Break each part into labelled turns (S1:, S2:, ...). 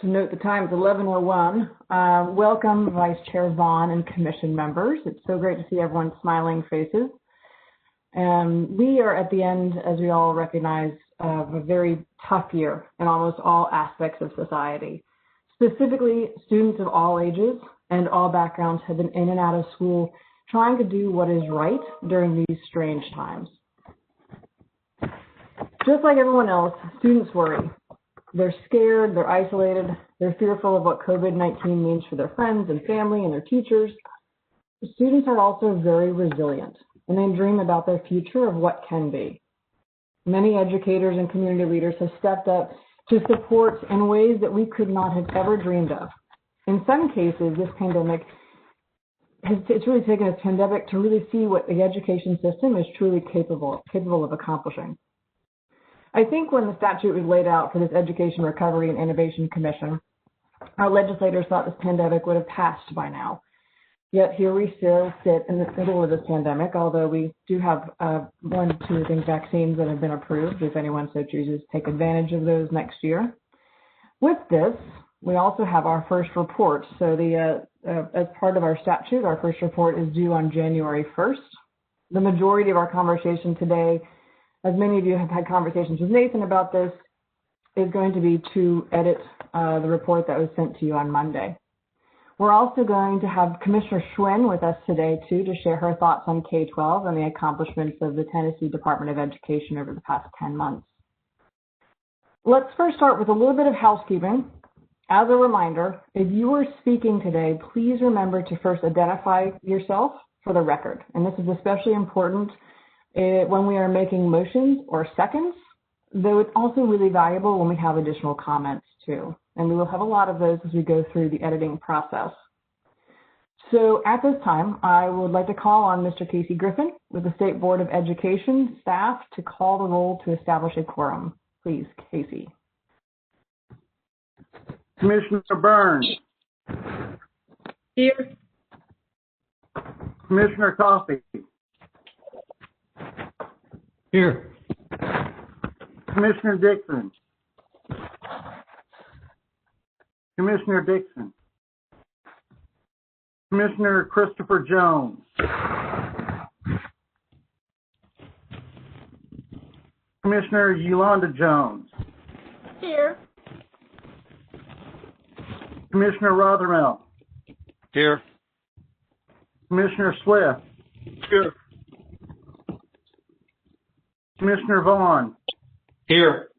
S1: to note the time is 11:01. Welcome, Vice Chair Vaughn and Commission members. It's so great to see everyone's smiling faces. We are at the end, as we all recognize, of a very tough year in almost all aspects of society. Specifically, students of all ages and all backgrounds have been in and out of school trying to do what is right during these strange times. Just like everyone else, students worry. They're scared, they're isolated, they're fearful of what COVID-19 means for their friends and family and their teachers. Students are also very resilient, and they dream about their future of what can be. Many educators and community leaders have stepped up to support in ways that we could not have ever dreamed of. In some cases, this pandemic it's really taken a pandemic to really see what the education system is truly capable of accomplishing. I think when the statute was laid out for this Education Recovery and Innovation Commission, our legislators thought this pandemic would have passed by now. Yet here we still sit in the middle of this pandemic, although we do have vaccines that have been approved, if anyone so chooses to take advantage of those next year. With this, we also have our first report. So as part of our statute, our first report is due on January 1st. The majority of our conversation today, as many of you have had conversations with Nathan about this, is going to be to edit the report that was sent to you on Monday. We're also going to have Commissioner Schwinn with us today, too, to share her thoughts on K-12 and the accomplishments of the Tennessee Department of Education over the past 10 months. Let's first start with a little bit of housekeeping. As a reminder, if you are speaking today, please remember to first identify yourself for the record. And this is especially important when we are making motions or seconds, though it's also really valuable when we have additional comments too. And we will have a lot of those as we go through the editing process. So at this time, I would like to call on Mr. Casey Griffin with the State Board of Education staff to call the roll to establish a quorum. Please, Casey.
S2: Commissioner Burns.
S1: Here.
S2: Commissioner Coffey.
S3: Here.
S2: Commissioner Dixon. Commissioner Dixon. Commissioner Christopher Jones. Commissioner Yolanda Jones.
S1: Here.
S2: Commissioner Rothermel.
S3: Here.
S2: Commissioner Swift.
S3: Here.
S2: Commissioner Vaughn.
S3: Here.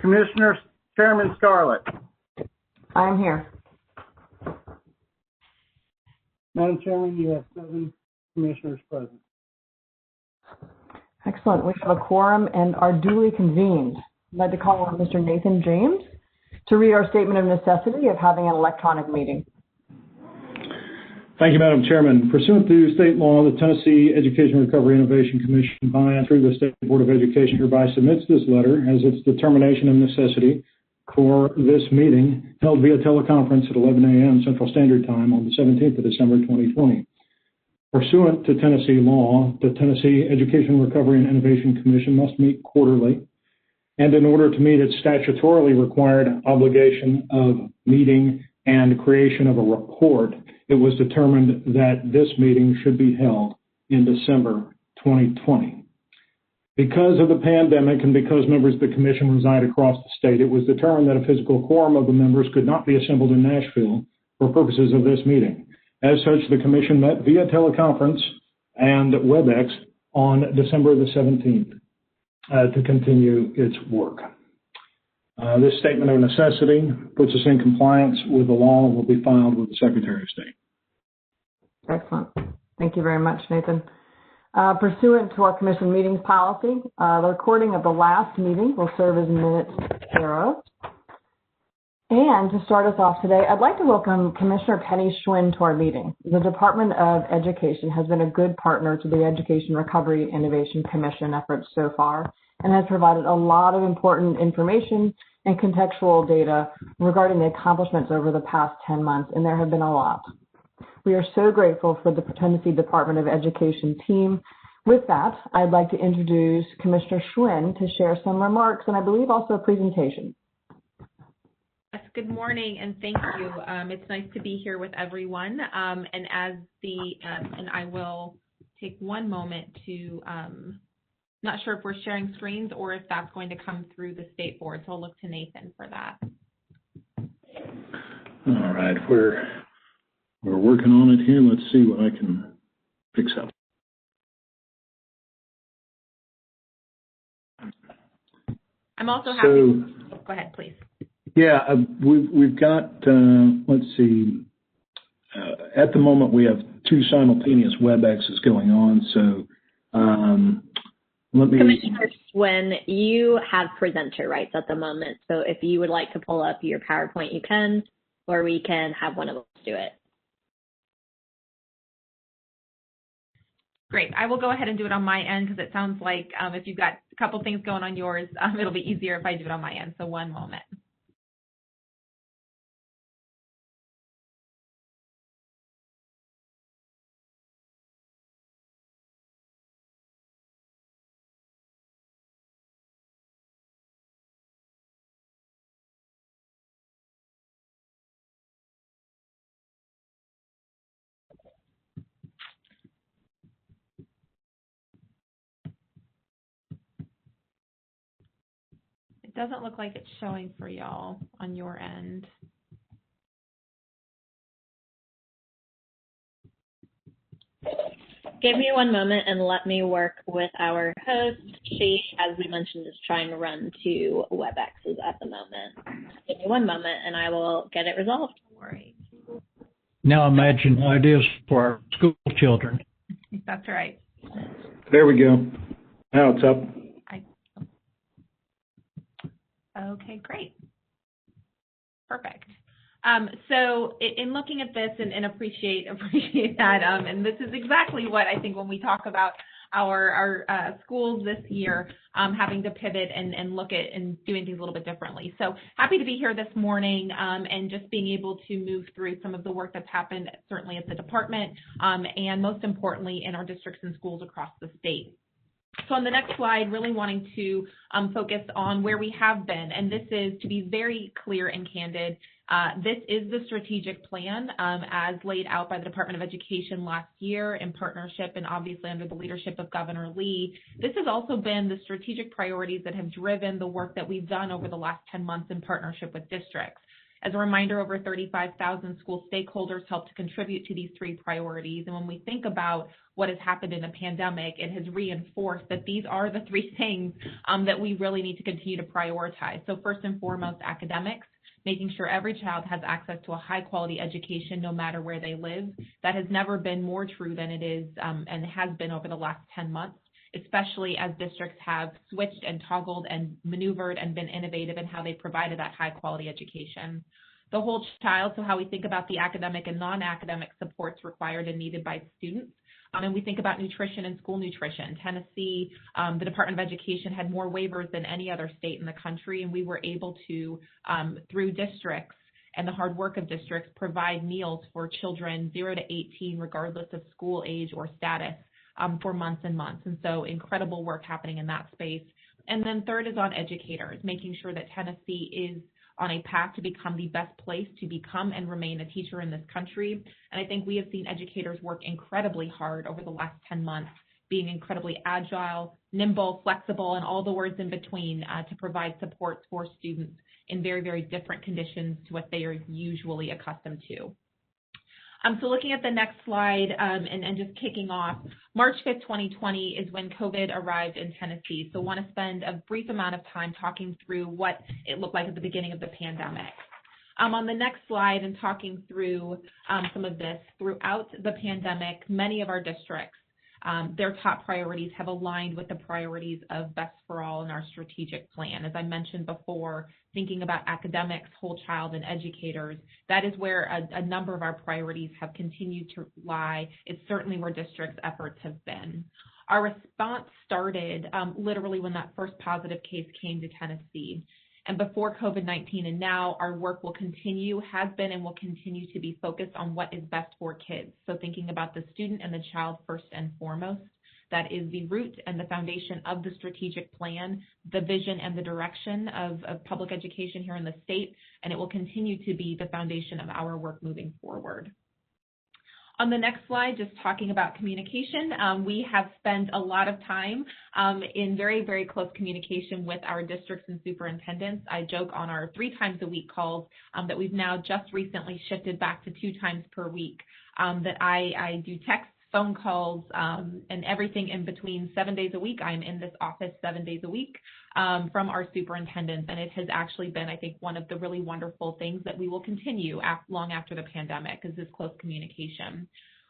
S2: Commissioner Chairman Scarlett.
S1: I'm here.
S2: Madam Chairman, you have 7 commissioners present.
S1: Excellent. We have a quorum and are duly convened. I'd like to call on Mr. Nathan James to read our statement of necessity of having an electronic meeting.
S4: Thank you, Madam Chairman. Pursuant to state law, the Tennessee Education Recovery Innovation Commission, by and through the State Board of Education, hereby submits this letter as its determination of necessity for this meeting held via teleconference at 11 a.m. Central Standard Time on the 17th of December, 2020. Pursuant to Tennessee law, the Tennessee Education Recovery and Innovation Commission must meet quarterly, and in order to meet its statutorily required obligation of meeting and creation of a report, it was determined that this meeting should be held in December 2020. Because of the pandemic and because members of the Commission reside across the state, it was determined that a physical quorum of the members could not be assembled in Nashville for purposes of this meeting. As such, the Commission met via teleconference and WebEx on December the 17th to continue its work. This statement of necessity puts us in compliance with the law and will be filed with the Secretary of State.
S1: Excellent. Thank you very much, Nathan. Pursuant to our Commission meetings policy, the recording of the last meeting will serve as minutes thereof. And to start us off today, I'd like to welcome Commissioner Penny Schwinn to our meeting. The Department of Education has been a good partner to the Education Recovery and Innovation Commission efforts so far and has provided a lot of important information and contextual data regarding the accomplishments over the past 10 months, and there have been a lot. We are so grateful for the Tennessee Department of Education team. With that, I'd like to introduce Commissioner Schwinn to share some remarks and I believe also a presentation.
S5: good morning, and thank you. It's nice to be here with everyone. And I will take one moment to, not sure if we're sharing screens or if that's going to come through the state board, so I'll look to Nathan for that.
S4: All right, we're working on it here. Let's see what I can fix up.
S5: I'm also happy. Go ahead, please.
S4: Yeah, we've got, let's see, at the moment we have 2 simultaneous WebExes going on, so let me...
S6: Commissioner Schwinn, you have presenter rights at the moment, so if you would like to pull up your PowerPoint, you can, or we can have one of us do it.
S5: Great. I will go ahead and do it on my end because it sounds like if you've got a couple things going on yours, it'll be easier if I do it on my end, so one moment. It doesn't look like it's showing for y'all on your end.
S6: Give me one moment and let me work with our host. She, as we mentioned, is trying to run 2 WebExes at the moment. Give me one moment and I will get it resolved.
S5: Don't worry.
S3: Now imagine how it is for our school children.
S5: That's right.
S4: There we go. Now it's up.
S5: Okay, great. Perfect. So in looking at this and appreciate that, and this is exactly what I think when we talk about our schools this year having to pivot and look at and doing things a little bit differently. So happy to be here this morning and just being able to move through some of the work that's happened certainly at the department and most importantly in our districts and schools across the state. So on the next slide, really wanting to focus on where we have been, and this is to be very clear and candid. This is the strategic plan as laid out by the Department of Education last year in partnership and obviously under the leadership of Governor Lee. This has also been the strategic priorities that have driven the work that we've done over the last 10 months in partnership with districts. As a reminder, over 35,000 school stakeholders helped to contribute to these 3 priorities. And when we think about what has happened in the pandemic, it has reinforced that these are the 3 things that we really need to continue to prioritize. So first and foremost, academics, making sure every child has access to a high quality education no matter where they live. That has never been more true than it is and has been over the last 10 months. Especially as districts have switched and toggled and maneuvered and been innovative in how they provided that high quality education. The whole child, so how we think about the academic and non-academic supports required and needed by students. And we think about nutrition and school nutrition. Tennessee, the Department of Education had more waivers than any other state in the country, and we were able to, through districts and the hard work of districts, provide meals for children 0 to 18, regardless of school age or status. For months and months. And so incredible work happening in that space. And then third is on educators, making sure that Tennessee is on a path to become the best place to become and remain a teacher in this country. And I think we have seen educators work incredibly hard over the last 10 months, being incredibly agile, nimble, flexible, and all the words in between to provide supports for students in very, very different conditions to what they are usually accustomed to. So looking at the next slide and just kicking off, March 5th, 2020 is when COVID arrived in Tennessee. So I want to spend a brief amount of time talking through what it looked like at the beginning of the pandemic. On the next slide and talking through some of this, throughout the pandemic, many of our districts, their top priorities have aligned with the priorities of Best for All in our strategic plan. As I mentioned before, thinking about academics, whole child, and educators, that is where a number of our priorities have continued to lie. It's certainly where districts' efforts have been. Our response started literally when that first positive case came to Tennessee. And before COVID-19 and now, our work will continue, has been, and will continue to be focused on what is best for kids. So thinking about the student and the child first and foremost. that is the root and the foundation of the strategic plan, the vision and the direction of public education here in the state, and it will continue to be the foundation of our work moving forward. On the next slide, just talking about communication, we have spent a lot of time in very, very close communication with our districts and superintendents. I joke on our 3 times a week calls that we've now just recently shifted back to 2 times per week, that I do texts, phone calls, and everything in between 7 days a week. I'm in this office 7 days a week from our superintendents, and it has actually been, I think, one of the really wonderful things that we will continue long after the pandemic is this close communication.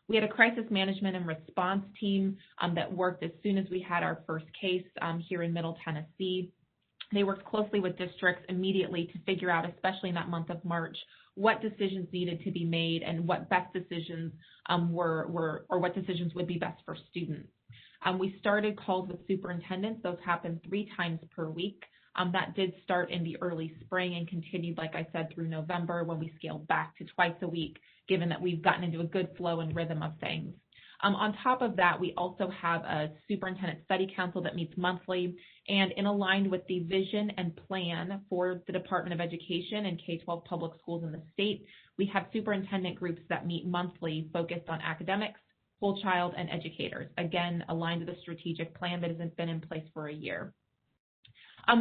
S5: We had a crisis management and response team that worked as soon as we had our first case here in Middle Tennessee. They worked closely with districts immediately to figure out, especially in that month of March, what decisions needed to be made and what best decisions or what decisions would be best for students. We started calls with superintendents. Those happened 3 times per week. That did start in the early spring and continued, like I said, through November when we scaled back to twice a week, given that we've gotten into a good flow and rhythm of things. On top of that, we also have a superintendent study council that meets monthly, and in aligned with the vision and plan for the Department of Education and K-12 public schools in the state, we have superintendent groups that meet monthly focused on academics, whole child, and educators, again, aligned to the strategic plan that has been in place for a year.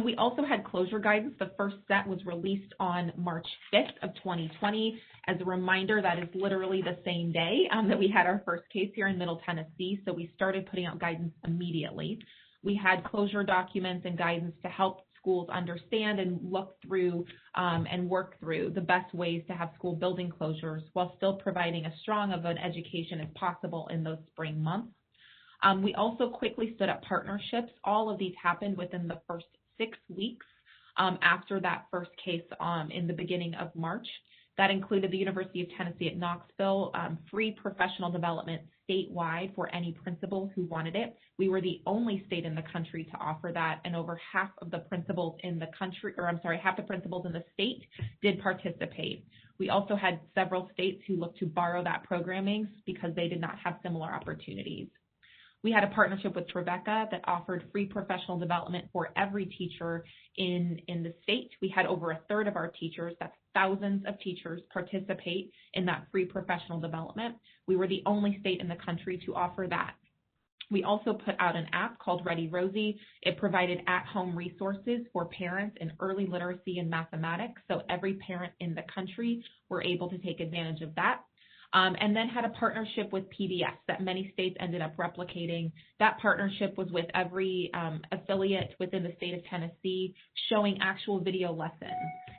S5: We also had closure guidance. The first set was released on March 5th of 2020. As a reminder, that is literally the same day that we had our first case here in Middle Tennessee, so we started putting out guidance immediately. We had closure documents and guidance to help schools understand and look through and work through the best ways to have school building closures while still providing as strong of an education as possible in those spring months. We also quickly stood up partnerships. All of these happened within the first 6 weeks after that first case in the beginning of March. That included the University of Tennessee at Knoxville, free professional development statewide for any principal who wanted it. We were the only state in the country to offer that, and over half of the principals in the country, half the principals in the state did participate. We also had several states who looked to borrow that programming because they did not have similar opportunities. We had a partnership with Tribeca that offered free professional development for every teacher in the state. We had over 1/3 of our teachers, that's thousands of teachers, participate in that free professional development. We were the only state in the country to offer that. We also put out an app called Ready Rosie. It provided at-home resources for parents in early literacy and mathematics, so every parent in the country were able to take advantage of that. And then had a partnership with PBS that many states ended up replicating. That partnership was with every affiliate within the state of Tennessee, showing actual video lessons.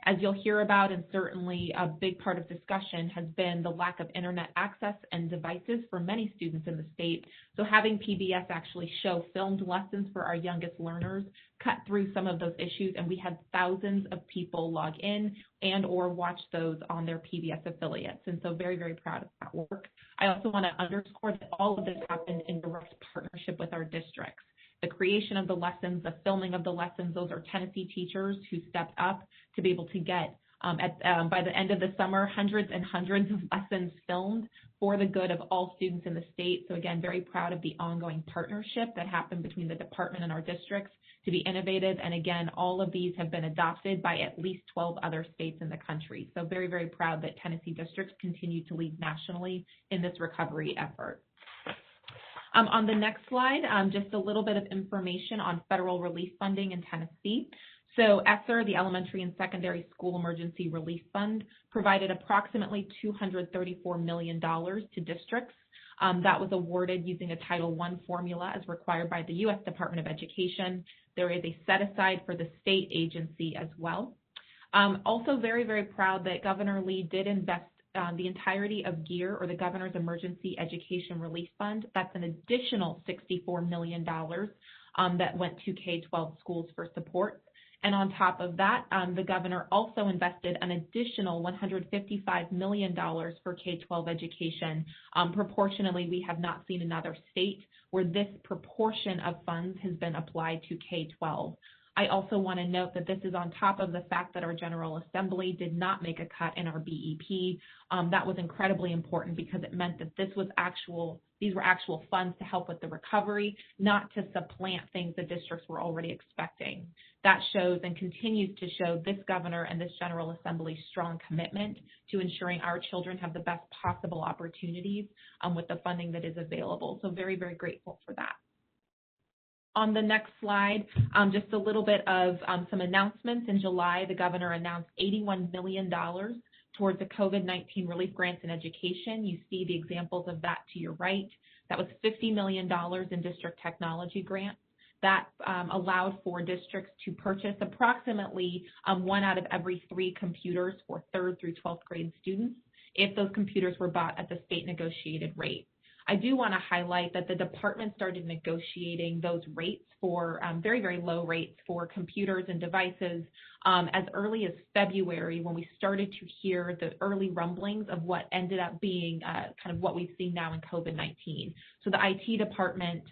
S5: As you'll hear about, and certainly a big part of discussion has been the lack of internet access and devices for many students in the state. So having PBS actually show filmed lessons for our youngest learners cut through some of those issues, and we had thousands of people log in and or watch those on their PBS affiliates. And so very, very proud of that work. I also want to underscore that all of this happened in direct partnership with our districts. The creation of the lessons, the filming of the lessons, those are Tennessee teachers who stepped up to be able to get, by the end of the summer, hundreds and hundreds of lessons filmed for the good of all students in the state. So again, very proud of the ongoing partnership that happened between the department and our districts to be innovative. And again, all of these have been adopted by at least 12 other states in the country. So very, very proud that Tennessee districts continue to lead nationally in this recovery effort. On the next slide, just a little bit of information on federal relief funding in Tennessee. So ESSER, the Elementary and Secondary School Emergency Relief Fund, provided approximately $234 million to districts. That was awarded using a Title I formula as required by the U.S. Department of Education. There is a set-aside for the state agency as well. Also very, very proud that Governor Lee did invest the entirety of GEAR, or the Governor's Emergency Education Relief Fund. That's an additional $64 million that went to K-12 schools for support. And on top of that, the governor also invested an additional $155 million for K-12 education. Proportionally, we have not seen another state where this proportion of funds has been applied to K-12. I also want to note that this is on top of the fact that our General Assembly did not make a cut in our BEP. That was incredibly important because it meant that these were actual funds to help with the recovery, not to supplant things the districts were already expecting. That shows and continues to show this governor and this General Assembly's strong commitment to ensuring our children have the best possible opportunities with the funding that is available. So very, very grateful for that. On the next slide, just a little bit of some announcements. In July, the governor announced $81 million towards the COVID-19 relief grants in education. You see the examples of that to your right. That was $50 million in district technology grants. That allowed for districts to purchase approximately 1 out of every 3 computers for 3rd through 12th grade students if those computers were bought at the state negotiated rate. I do want to highlight that the department started negotiating those rates for very, very low rates for computers and devices as early as February, when we started to hear the early rumblings of what ended up being kind of what we've seen now in COVID-19. So the IT department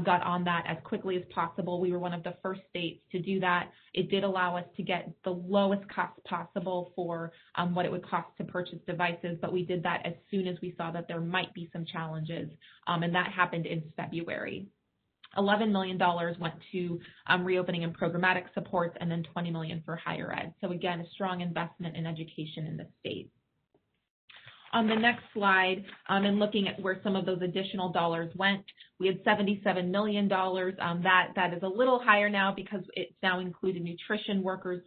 S5: got on that as quickly as possible. We were one of the first states to do that. It did allow us to get the lowest cost possible for what it would cost to purchase devices, but we did that as soon as we saw that there might be some challenges, and that happened in February. $11 million went to reopening and programmatic supports, and then $20 million for higher ed. So again, a strong investment in education in the state. On the next slide, and looking at where some of those additional dollars went, we had $77 million. That is a little higher now because it's now included nutrition workers,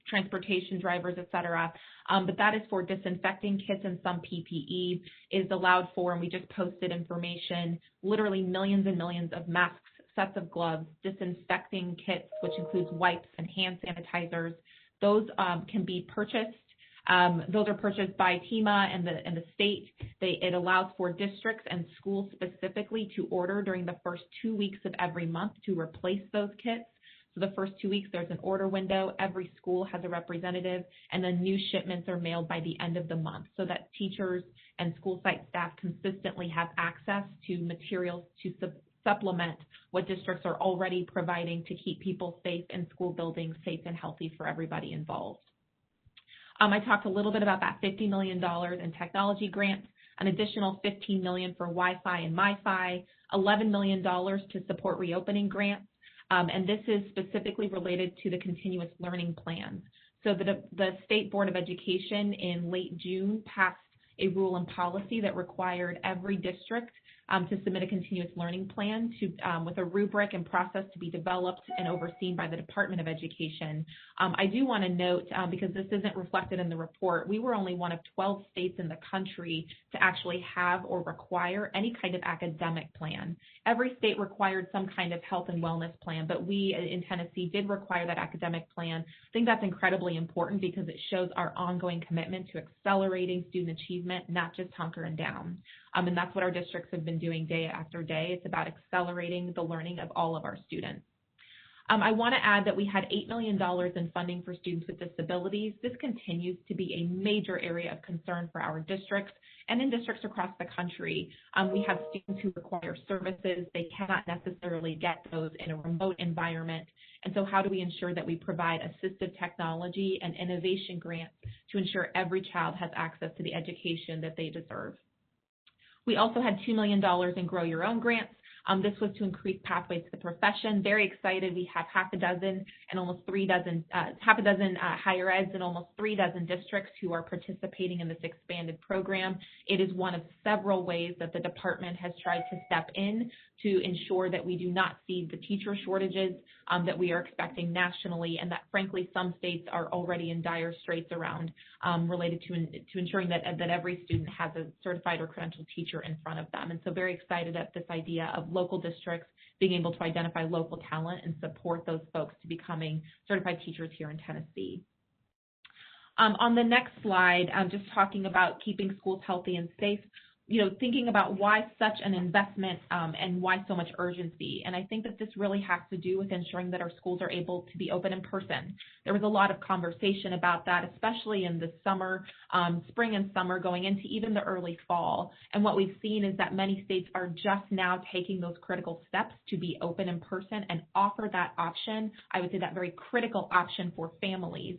S5: transportation drivers, et cetera. But that is for disinfecting kits and some PPE is allowed for, and we just posted information, literally millions and millions of masks, sets of gloves, disinfecting kits, which includes wipes and hand sanitizers. Those can be purchased. Those are purchased by TEMA and the state. It allows for districts and schools specifically to order during the first 2 weeks of every month to replace those kits. So the first 2 weeks, there's an order window. Every school has a representative, and then new shipments are mailed by the end of the month so that teachers and school site staff consistently have access to materials to supplement what districts are already providing to keep people safe in school buildings, safe and healthy for everybody involved. I talked a little bit about that $50 million in technology grants, an additional $15 million for Wi-Fi and MiFi, $11 million to support reopening grants, and this is specifically related to the continuous learning plans. So the State Board of Education in late June passed a rule and policy that required every district to submit a continuous learning plan with a rubric and process to be developed and overseen by the Department of Education. I do want to note, because this isn't reflected in the report, we were only one of 12 states in the country to actually have or require any kind of academic plan. Every state required some kind of health and wellness plan, but we in Tennessee did require that academic plan. I think that's incredibly important because it shows our ongoing commitment to accelerating student achievement, not just hunkering down. And that's what our districts have been doing day after day. It's about accelerating the learning of all of our students. I want to add that we had $8 million in funding for students with disabilities. This continues to be a major area of concern for our districts and in districts across the country. We have students who require services. They cannot necessarily get those in a remote environment. And so how do we ensure that we provide assistive technology and innovation grants to ensure every child has access to the education that they deserve? We also had $2 million in Grow Your Own grants. This was to increase pathways to the profession. Very excited. We have half a dozen higher eds and almost 3 dozen districts who are participating in this expanded program. It is one of several ways that the department has tried to step in to ensure that we do not see the teacher shortages that we are expecting nationally, and that frankly some states are already in dire straits around related to ensuring that every student has a certified or credentialed teacher in front of them. And so very excited at this idea of local districts being able to identify local talent and support those folks to becoming certified teachers here in Tennessee. On the next slide, just talking about keeping schools healthy and safe. thinking about why such an investment and why so much urgency. And I think that this really has to do with ensuring that our schools are able to be open in person. There was a lot of conversation about that, especially in the summer, spring and summer, going into even the early fall. And what we've seen is that many states are just now taking those critical steps to be open in person and offer that option, I would say that very critical option for families.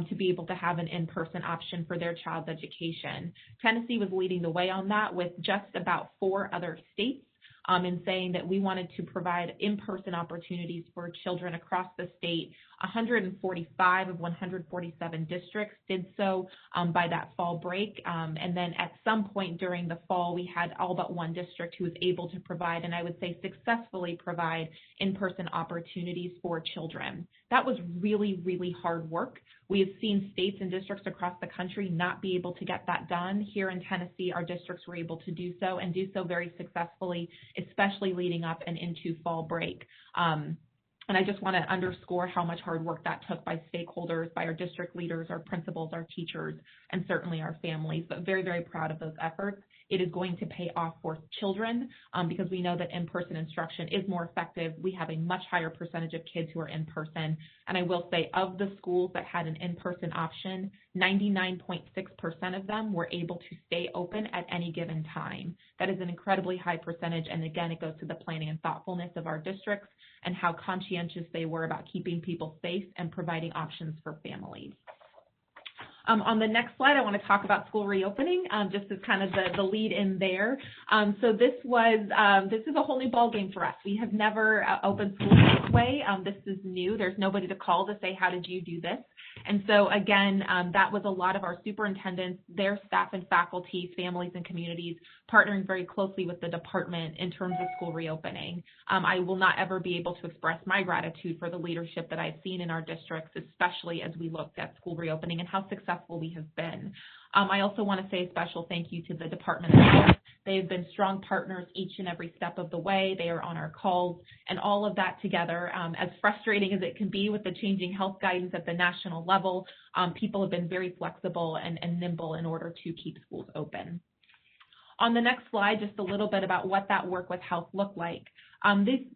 S5: To be able to have an in-person option for their child's education. Tennessee was leading the way on that with just about 4 other states in saying that we wanted to provide in-person opportunities for children across the state. 145 of 147 districts did so by that fall break. And then at some point during the fall, we had all but 1 district who was able to provide, and I would say successfully provide, in-person opportunities for children. That was really, really hard work. We have seen states and districts across the country not be able to get that done. Here in Tennessee, our districts were able to do so and do so very successfully, especially leading up and into fall break. And I just want to underscore how much hard work that took by stakeholders, by our district leaders, our principals, our teachers, and certainly our families, but very, very proud of those efforts. It is going to pay off for children because we know that in-person instruction is more effective. We have a much higher percentage of kids who are in person. And I will say of the schools that had an in-person option, 99.6% of them were able to stay open at any given time. That is an incredibly high percentage. And again, it goes to the planning and thoughtfulness of our districts and how conscientious they were about keeping people safe and providing options for families. On the next slide, I want to talk about school reopening, just as kind of the lead in there. So this is a whole new ballgame for us. We have never opened schools this way. This is new. There's nobody to call to say, how did you do this? And so again, that was a lot of our superintendents, their staff and faculty, families and communities partnering very closely with the department in terms of school reopening. I will not ever be able to express my gratitude for the leadership that I've seen in our districts, especially as we looked at school reopening and how successful we have been. I also want to say a special thank you to the Department of Health. They have been strong partners each and every step of the way. They are on our calls, and all of that together, as frustrating as it can be with the changing health guidance at the national level, people have been very flexible and nimble in order to keep schools open. On the next slide, just a little bit about what that work with health looked like.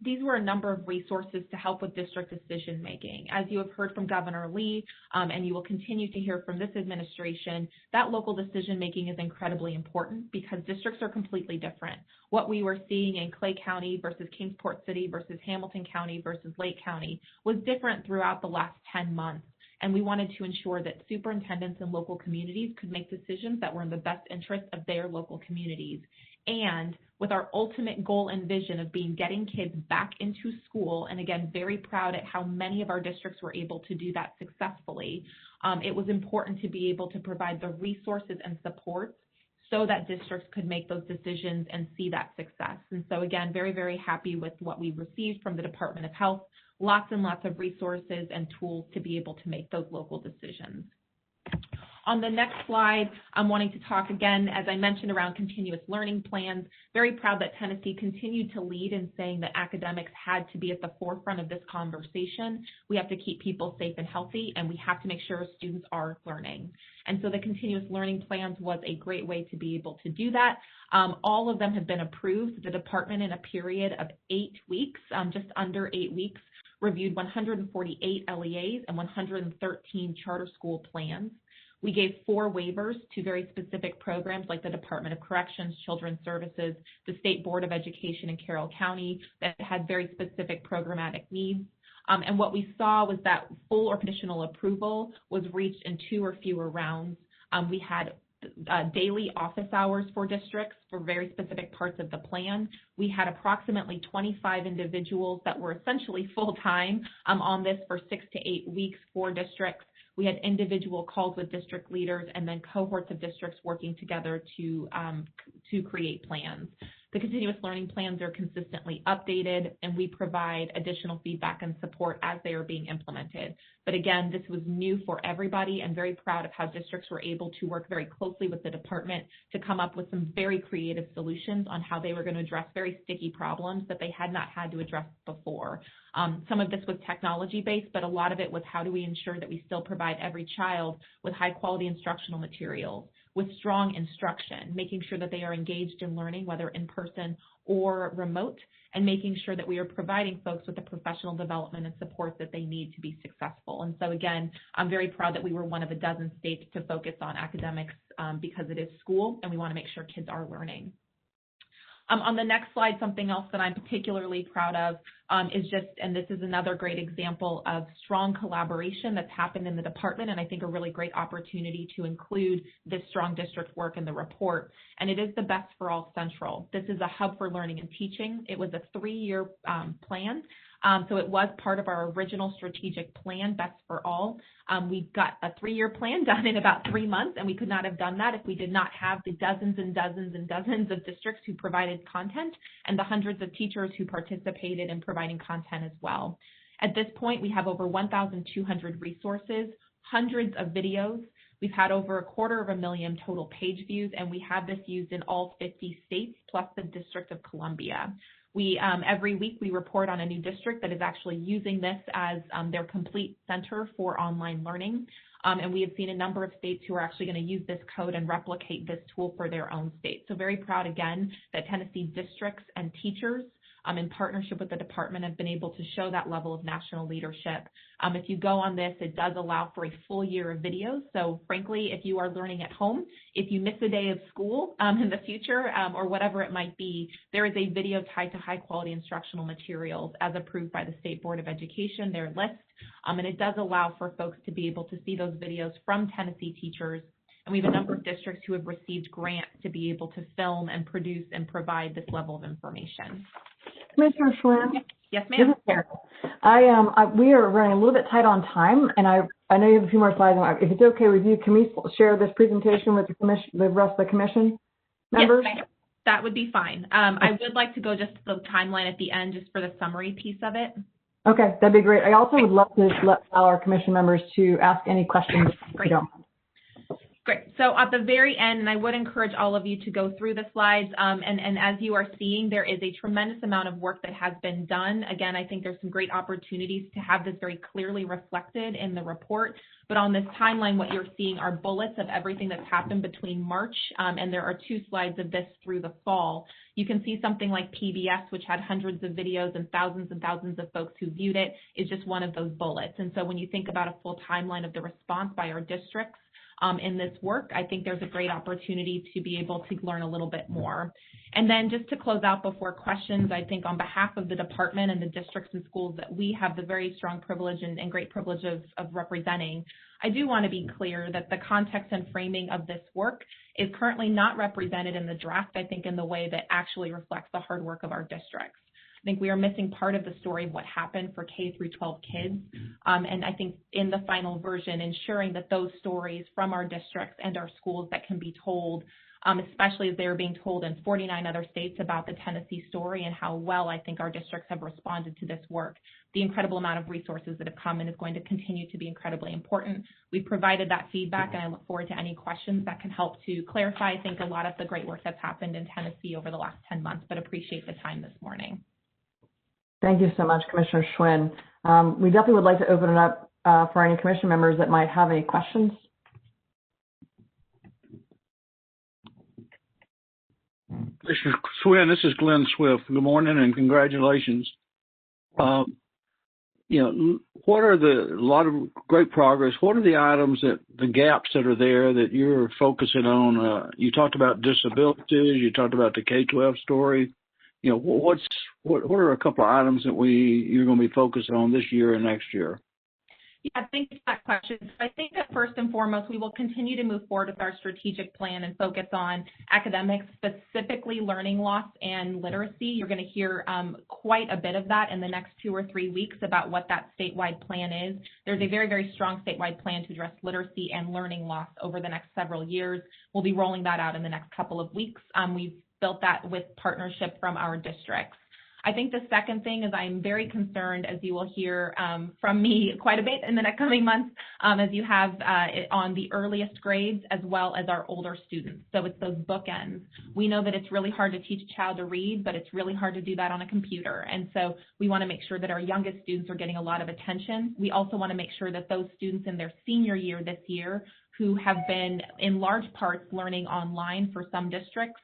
S5: These were a number of resources to help with district decision making. As you have heard from Governor Lee, and you will continue to hear from this administration, that local decision making is incredibly important because districts are completely different. What we were seeing in Clay County versus Kingsport City versus Hamilton County versus Lake County was different throughout the last 10 months. And we wanted to ensure that superintendents and local communities could make decisions that were in the best interest of their local communities. And with our ultimate goal and vision of getting kids back into school, and again, very proud at how many of our districts were able to do that successfully, it was important to be able to provide the resources and supports so that districts could make those decisions and see that success. And so again, very, very happy with what we received from the Department of Health. Lots and lots of resources and tools to be able to make those local decisions. On the next slide, I'm wanting to talk again, as I mentioned, around continuous learning plans. Very proud that Tennessee continued to lead in saying that academics had to be at the forefront of this conversation. We have to keep people safe and healthy, and we have to make sure students are learning. And so the continuous learning plans was a great way to be able to do that. All of them have been approved. The department, in a period of 8 weeks, just under 8 weeks, reviewed 148 LEAs and 113 charter school plans. We gave 4 waivers to very specific programs like the Department of Corrections, Children's Services, the State Board of Education in Carroll County that had very specific programmatic needs. And what we saw was that full or conditional approval was reached in 2 or fewer rounds. We had daily office hours for districts for very specific parts of the plan. We had approximately 25 individuals that were essentially full-time on this for 6 to 8 weeks for districts. We had individual calls with district leaders and then cohorts of districts working together to create plans. The continuous learning plans are consistently updated, and we provide additional feedback and support as they are being implemented. But again, this was new for everybody, and very proud of how districts were able to work very closely with the department to come up with some very creative solutions on how they were going to address very sticky problems that they had not had to address before. Some of this was technology-based, but a lot of it was how do we ensure that we still provide every child with high-quality instructional materials, with strong instruction, making sure that they are engaged in learning, whether in person or remote, and making sure that we are providing folks with the professional development and support that they need to be successful. And so again, I'm very proud that we were one of a dozen states to focus on academics because it is school and we want to make sure kids are learning. On the next slide, something else that I'm particularly proud of is just, and this is another great example of strong collaboration that's happened in the department, and I think a really great opportunity to include this strong district work in the report, and it is the Best for All Central. This is a hub for learning and teaching. It was a 3-year plan. So it was part of our original strategic plan, Best for All. We got a 3-year plan done in about 3 months, and we could not have done that if we did not have the dozens and dozens and dozens of districts who provided content and the hundreds of teachers who participated in providing content as well. At this point, we have over 1,200 resources, hundreds of videos. We've had over 250,000 total page views, and we have this used in all 50 states, plus the District of Columbia. We, every week, we report on a new district that is actually using this as their complete center for online learning. And we have seen a number of states who are actually going to use this code and replicate this tool for their own state. So very proud, again, that Tennessee districts and teachers in partnership with the department have been able to show that level of national leadership. If you go on this, it does allow for a full year of videos. So frankly, if you are learning at home, if you miss a day of school in the future or whatever it might be, there is a video tied to high quality instructional materials as approved by the State Board of Education, their list. And it does allow for folks to be able to see those videos from Tennessee teachers. And we have a number of districts who have received grants to be able to film and produce and provide this level of information.
S1: Commissioner Schwinn?
S5: Yes, ma'am.
S1: We are running a little bit tight on time, and I know you have a few more slides. If it's okay with you, can we share this presentation with the rest of the commission members?
S5: Yes, that would be fine. I would like to go just to the timeline at the end just for the summary piece of it.
S1: Okay, that'd be allow I also would love to let our commission members to ask any questions if you don't.
S5: Great. So at the very end, and I would encourage all of you to go through the slides, and as you are seeing, there is a tremendous amount of work that has been done. Again, I think there's some great opportunities to have this very clearly reflected in the report. But on this timeline, what you're seeing are bullets of everything that's happened between March, and there are 2 slides of this through the fall. You can see something like PBS, which had hundreds of videos and thousands of folks who viewed it, is just one of those bullets. And so when you think about a full timeline of the response by our districts, in this work, I think there's a great opportunity to be able to learn a little bit more. And then just to close out before questions, I think on behalf of the department and the districts and schools that we have the very strong privilege and great privilege of representing, I do want to be clear that the context and framing of this work is currently not represented in the draft, I think, in the way that actually reflects the hard work of our districts. I think we are missing part of the story of what happened for K through 12 kids. And I think in the final version, ensuring that those stories from our districts and our schools that can be told, especially as they are being told in 49 other states about the Tennessee story and how well I think our districts have responded to this work. The incredible amount of resources that have come in is going to continue to be incredibly important. We've provided that feedback, and I look forward to any questions that can help to clarify, I think, a lot of the great work that's happened in Tennessee over the last 10 months, but appreciate the time this morning.
S1: Thank you so much, Commissioner Schwinn. We definitely would like to open it up for any commission members that might have any questions.
S7: Commissioner Schwinn, this is Glenn Swift. Good morning and congratulations. What are a lot of great progress. What are the items the gaps that are there that you're focusing on? You talked about disabilities, you talked about the K-12 story. What are a couple of items that you're going to be focused on this year and next year?
S5: Yeah, thank you for that question. So I think that first and foremost, we will continue to move forward with our strategic plan and focus on academics, specifically learning loss and literacy. You're going to hear quite a bit of that in the next 2 or 3 weeks about what that statewide plan is. There's a very, very strong statewide plan to address literacy and learning loss over the next several years. We'll be rolling that out in the next couple of weeks. We've built that with partnership from our districts. I think the second thing is I'm very concerned, as you will hear from me quite a bit in the next coming months, as you have it on the earliest grades as well as our older students. So it's those bookends. We know that it's really hard to teach a child to read, but it's really hard to do that on a computer. And so we want to make sure that our youngest students are getting a lot of attention. We also want to make sure that those students in their senior year this year who have been in large parts learning online for some districts,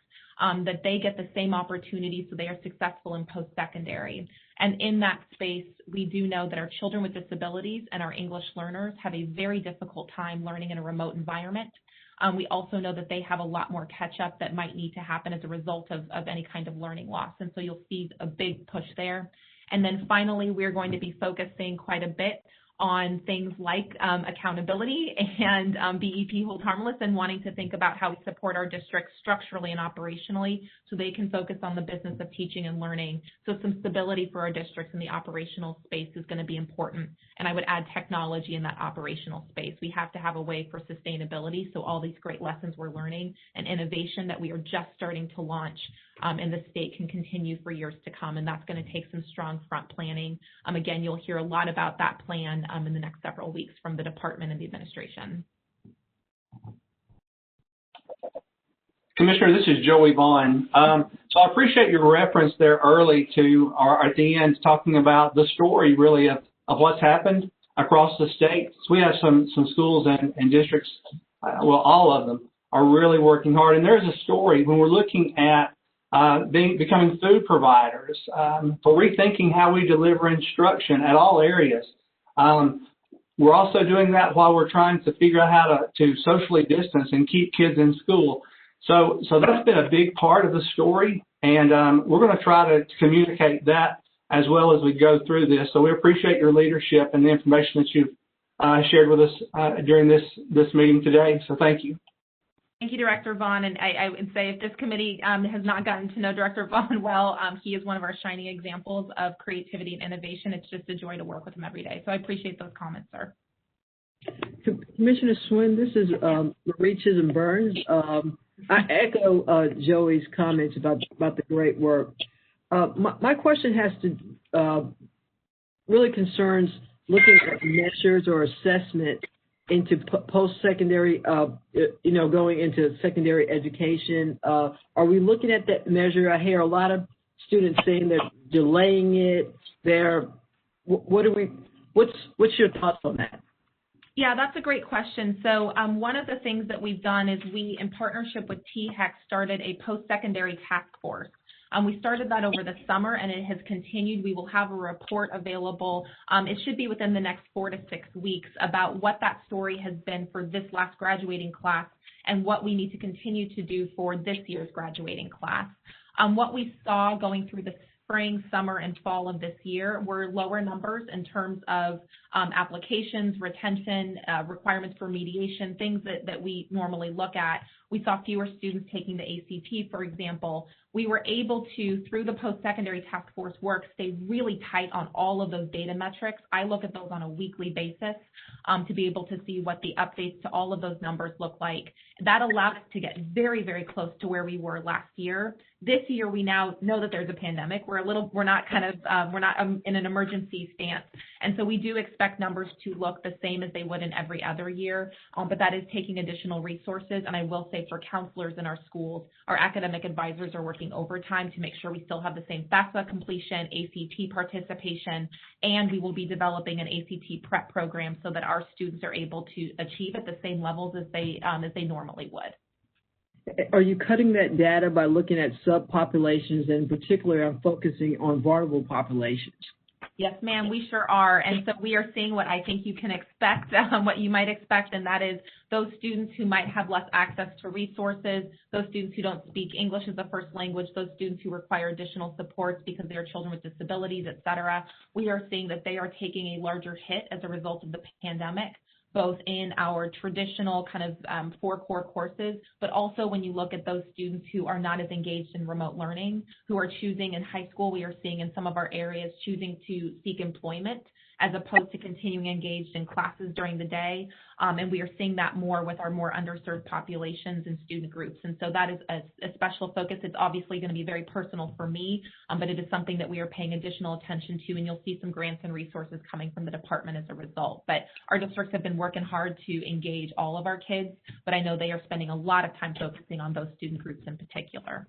S5: that they get the same opportunity so they are successful in post-secondary. And in that space, we do know that our children with disabilities and our English learners have a very difficult time learning in a remote environment. We also know that they have a lot more catch-up that might need to happen as a result of any kind of learning loss. And so you'll see a big push there. And then finally, we're going to be focusing quite a bit on things like accountability and BEP hold harmless, and wanting to think about how we support our districts structurally and operationally so they can focus on the business of teaching and learning. So some stability for our districts in the operational space is going to be important. And I would add technology in that operational space. We have to have a way for sustainability, so all these great lessons we're learning and innovation that we are just starting to launch in the state can continue for years to come, and that's going to take some strong front planning. Again, you'll hear a lot about that plan in the next several weeks from the department and the administration.
S8: Commissioner, this is Joey Vaughn. So I appreciate your reference there early to, or at the end, talking about the story really of what's happened across the state. So we have some schools and districts, well, all of them are really working hard. And there's a story when we're looking at becoming food providers, for rethinking how we deliver instruction at all areas. We're also doing that while we're trying to figure out how to socially distance and keep kids in school. So that's been a big part of the story, and we're going to try to communicate that as well as we go through this. So we appreciate your leadership and the information that you've shared with us during this meeting today. So thank you.
S5: Thank you, Director Vaughn. And I would say if this committee has not gotten to know Director Vaughn well, he is one of our shining examples of creativity and innovation. It's just a joy to work with him every day. So I appreciate those comments, sir.
S9: Commissioner Schwinn, this is Marie Chisholm Burns. I echo Joey's comments about the great work. My question has to really concerns looking at measures or assessment into post-secondary, going into secondary education. Are we looking at that measure? I hear a lot of students saying they're delaying it. What's your thoughts on that?
S5: Yeah, that's a great question. So one of the things that we've done is we, in partnership with THEC, started a post-secondary task force. We started that over the summer, and it has continued. We will have a report available. It should be within the next 4 to 6 weeks about what that story has been for this last graduating class and what we need to continue to do for this year's graduating class. What we saw going through the spring, summer, and fall of this year were lower numbers in terms of applications, retention, requirements for mediation, things that we normally look at. We saw fewer students taking the ACT, for example. We were able to, through the post-secondary task force work, stay really tight on all of those data metrics. I look at those on a weekly basis to be able to see what the updates to all of those numbers look like. That allowed us to get very, very close to where we were last year. This year, we now know that there's a pandemic. We're not in an emergency stance. And so we do expect numbers to look the same as they would in every other year, but that is taking additional resources. And I will say for counselors in our schools, our academic advisors are working overtime to make sure we still have the same FAFSA completion, ACT participation, and we will be developing an ACT prep program so that our students are able to achieve at the same levels as they normally would.
S9: Are you cutting that data by looking at subpopulations, and particularly I'm focusing on vulnerable populations?
S5: Yes, ma'am, we sure are. And so we are seeing what I think you can expect, what you might expect, and that is those students who might have less access to resources, those students who don't speak English as a first language, those students who require additional supports because they are children with disabilities, et cetera. We are seeing that they are taking a larger hit as a result of the pandemic, both in our traditional kind of 4 core courses, but also when you look at those students who are not as engaged in remote learning, who are choosing in high school, we are seeing in some of our areas choosing to seek employment as opposed to continuing engaged in classes during the day. And we are seeing that more with our more underserved populations and student groups. And so that is a special focus. It's obviously going to be very personal for me, but it is something that we are paying additional attention to, and you'll see some grants and resources coming from the department as a result. But our districts have been working hard to engage all of our kids, but I know they are spending a lot of time focusing on those student groups in particular.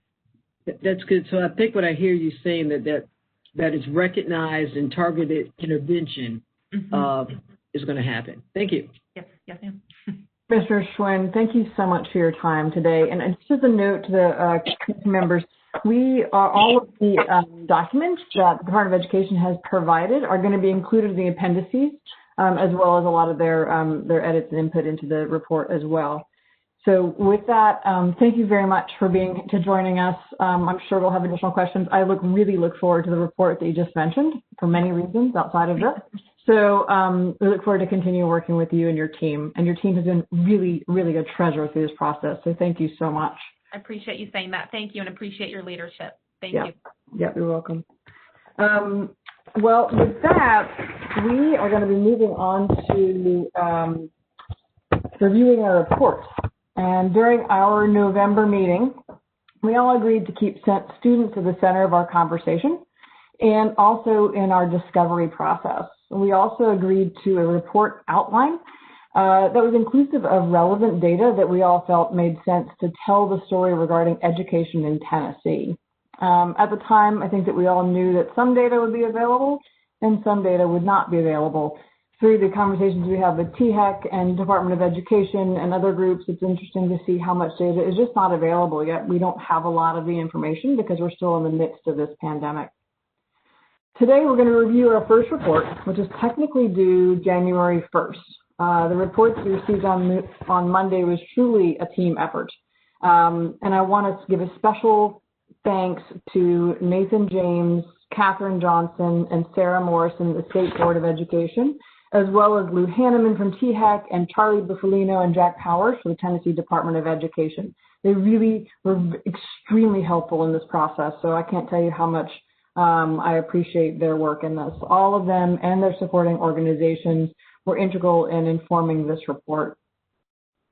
S9: That's good. So I think what I hear you saying that is recognized and targeted intervention is going to happen. Thank you.
S5: Yes, ma'am.
S1: Mr. Schwinn, thank you so much for your time today. And just as a note to the committee members, we are all of the documents that the Department of Education has provided are going to be included in the appendices, as well as a lot of their edits and input into the report as well. So with that, thank you very much for joining us. I'm sure we'll have additional questions. I really look forward to the report that you just mentioned for many reasons outside of this. So we look forward to continue working with you and your team. And your team has been really, really a treasure through this process. So thank you so much.
S5: I appreciate you saying that. Thank you, and appreciate your leadership. Thank you.
S1: Yeah, you're welcome. Well, with that, we are going to be moving on to reviewing our reports. And during our November meeting, we all agreed to keep students at the center of our conversation and also in our discovery process. We also agreed to a report outline that was inclusive of relevant data that we all felt made sense to tell the story regarding education in Tennessee. At the time, I think that we all knew that some data would be available and some data would not be available. Through the conversations we have with THEC and Department of Education and other groups, it's interesting to see how much data is just not available yet. We don't have a lot of the information because we're still in the midst of this pandemic. Today, we're going to review our first report, which is technically due January 1st. The report that we received on Monday was truly a team effort. And I want to give a special thanks to Nathan James, Catherine Johnson, and Sarah Morrison, the State Board of Education, as well as Lou Hanneman from THEC and Charlie Buffalino and Jack Powers from the Tennessee Department of Education. They really were extremely helpful in this process, so I can't tell you how much I appreciate their work in this. All of them and their supporting organizations were integral in informing this report.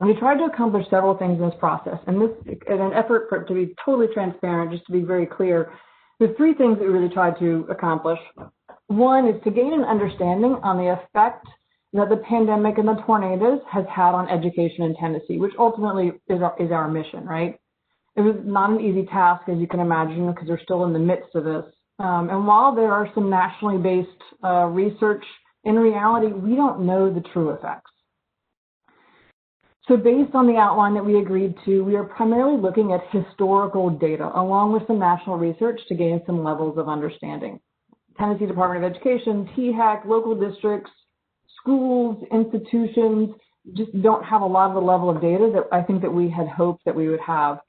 S1: And we tried to accomplish several things in this process, and this, in an effort for it to be totally transparent, just to be very clear, there's three things that we really tried to accomplish. One is to gain an understanding on the effect that the pandemic and the tornadoes has had on education in Tennessee, which ultimately is our mission, right? It was not an easy task, as you can imagine, because we're still in the midst of this. And while there are some nationally based research, in reality, we don't know the true effects. So based on the outline that we agreed to, we are primarily looking at historical data along with some national research to gain some levels of understanding. Tennessee Department of Education, THEC, local districts, schools, institutions just don't have a lot of the level of data that I think that we had hoped that we would have.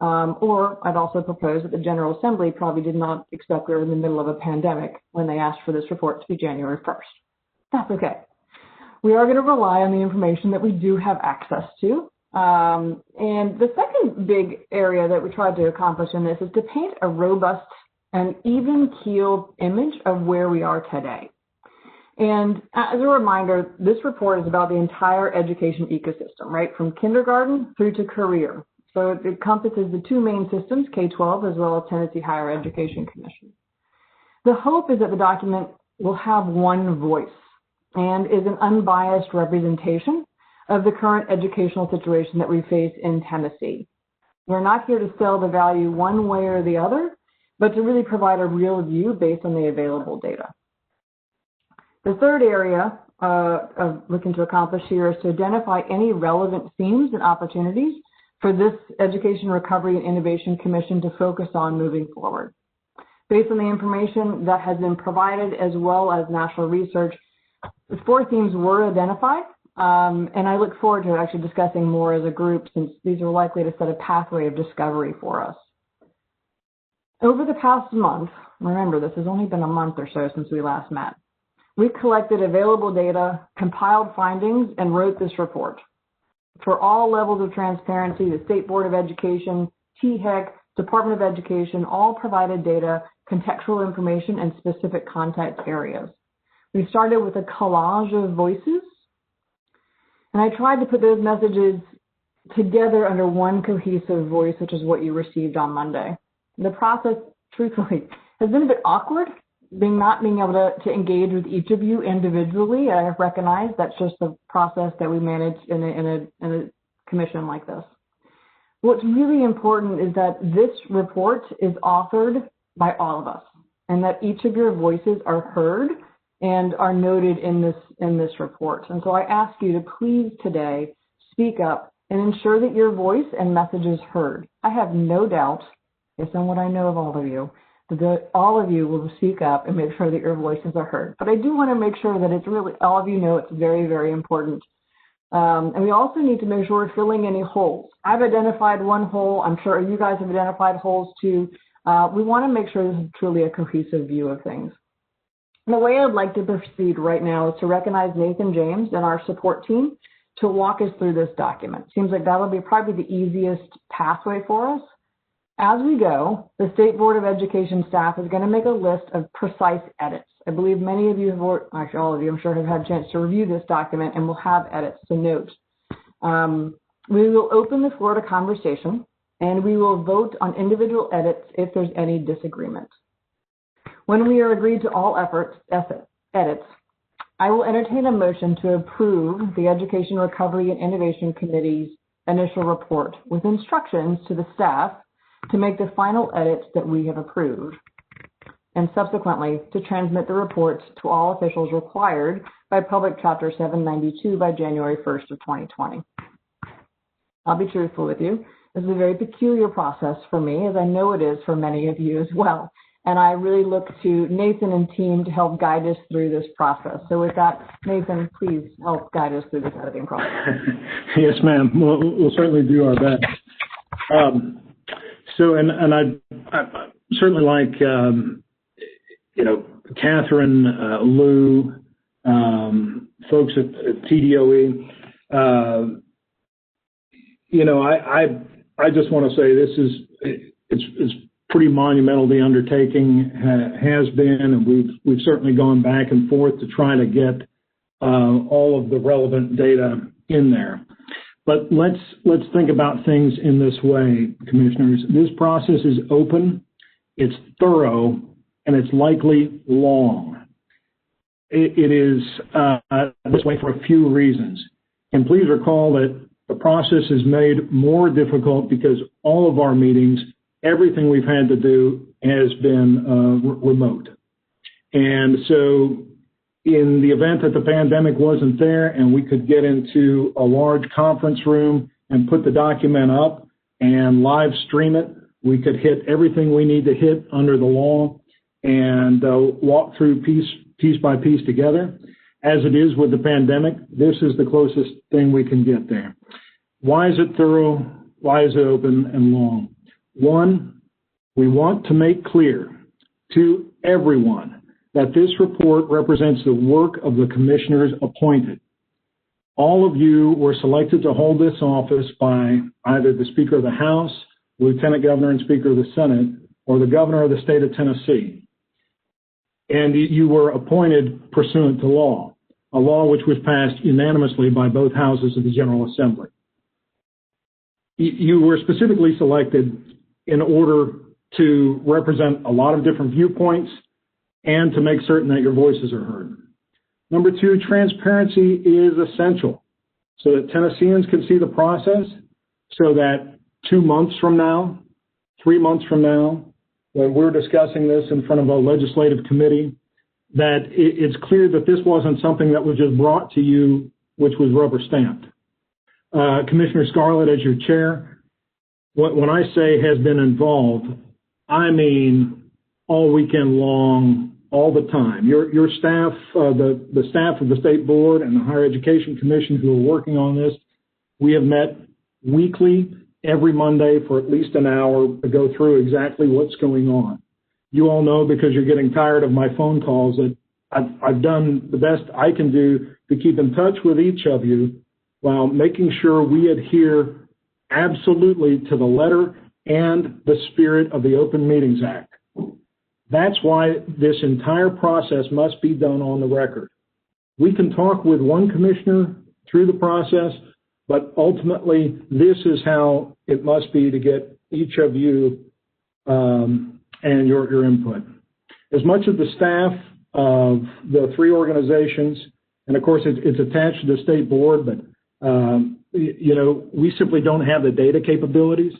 S1: Or I'd also propose that the General Assembly probably did not expect we were in the middle of a pandemic when they asked for this report to be January 1st. That's okay. We are going to rely on the information that we do have access to. And the second big area that we tried to accomplish in this is to paint a robust and even-keeled image of where we are today. And as a reminder, this report is about the entire education ecosystem, right, from kindergarten through to career. So it encompasses the two main systems, K-12 as well as Tennessee Higher Education Commission. The hope is that the document will have one voice and is an unbiased representation of the current educational situation that we face in Tennessee. We're not here to sell the value one way or the other, but to really provide a real view based on the available data. The third area of looking to accomplish here is to identify any relevant themes and opportunities for this Education Recovery and Innovation Commission to focus on moving forward. Based on the information that has been provided as well as national research, the four themes were identified, and I look forward to actually discussing more as a group since these are likely to set a pathway of discovery for us. Over the past month, remember this has only been a month or so since we last met, we collected available data, compiled findings, and wrote this report. For all levels of transparency, the State Board of Education, THEC, Department of Education all provided data, contextual information, and specific contact areas. We started with a collage of voices, and I tried to put those messages together under one cohesive voice, which is what you received on Monday. The process, truthfully, has been a bit awkward, not being able to engage with each of you individually. I recognize that's just the process that we manage in a commission like this. What's really important is that this report is authored by all of us, and that each of your voices are heard and are noted in this report. And so I ask you to please today speak up and ensure that your voice and message is heard. I have no doubt, based on what I know of all of you, that all of you will speak up and make sure that your voices are heard. But I do want to make sure that it's really, all of you know it's very, very important. And we also need to make sure we're filling any holes. I've identified one hole. I'm sure you guys have identified holes too. We want to make sure this is truly a cohesive view of things. And the way I'd like to proceed right now is to recognize Nathan James and our support team to walk us through this document. Seems like that'll be probably the easiest pathway for us. As we go, the State Board of Education staff is going to make a list of precise edits. I believe many of you have, actually all of you, I'm sure, have had a chance to review this document and will have edits to note. We will open the floor to conversation, and we will vote on individual edits if there's any disagreement. When we are agreed to all edits, I will entertain a motion to approve the Education Recovery and Innovation Committee's initial report with instructions to the staff to make the final edits that we have approved, and subsequently to transmit the reports to all officials required by Public Chapter 792 by January 1st of 2020. I'll be truthful with you. This is a very peculiar process for me, as I know it is for many of you as well. And I really look to Nathan and team to help guide us through this process. So with that, Nathan, please help guide us through this editing process.
S4: Yes, ma'am. We'll certainly do our best. And I certainly like, Catherine, Lou, folks at TDOE. I just want to say it's pretty monumental, the undertaking has been, and we've certainly gone back and forth to try to get all of the relevant data in there. But let's think about things in this way, commissioners. This process is open, it's thorough, and it's likely long. It is this way for a few reasons. And please recall that the process is made more difficult because all of our meetings, everything we've had to do has been remote. And so in the event that the pandemic wasn't there and we could get into a large conference room and put the document up and live stream it, we could hit everything we need to hit under the law and walk through piece by piece together. As it is with the pandemic, this is the closest thing we can get there. Why is it thorough? Why is it open and long? One, we want to make clear to everyone that this report represents the work of the commissioners appointed. All of you were selected to hold this office by either the Speaker of the House, Lieutenant Governor and Speaker of the Senate, or the Governor of the state of Tennessee. And you were appointed pursuant to law, a law which was passed unanimously by both houses of the General Assembly. You were specifically selected in order to represent a lot of different viewpoints and to make certain that your voices are heard. Number two, transparency is essential so that Tennesseans can see the process, so that 2 months from now, 3 months from now, when we're discussing this in front of a legislative committee, that it's clear that this wasn't something that was just brought to you, which was rubber stamped. Commissioner Scarlett, as your chair, when I say has been involved, I mean all weekend long, all the time. Your staff, the staff of the State Board and the Higher Education Commission who are working on this, we have met weekly, every Monday for at least an hour to go through exactly what's going on. You all know, because you're getting tired of my phone calls, that I've done the best I can do to keep in touch with each of you while making sure we adhere absolutely to the letter and the spirit of the Open Meetings Act. That's why this entire process must be done on the record. We can talk with one commissioner through the process, but ultimately this is how it must be to get each of you and your input. As much of the staff of the three organizations, and of course it's attached to the state board, but we simply don't have the data capabilities.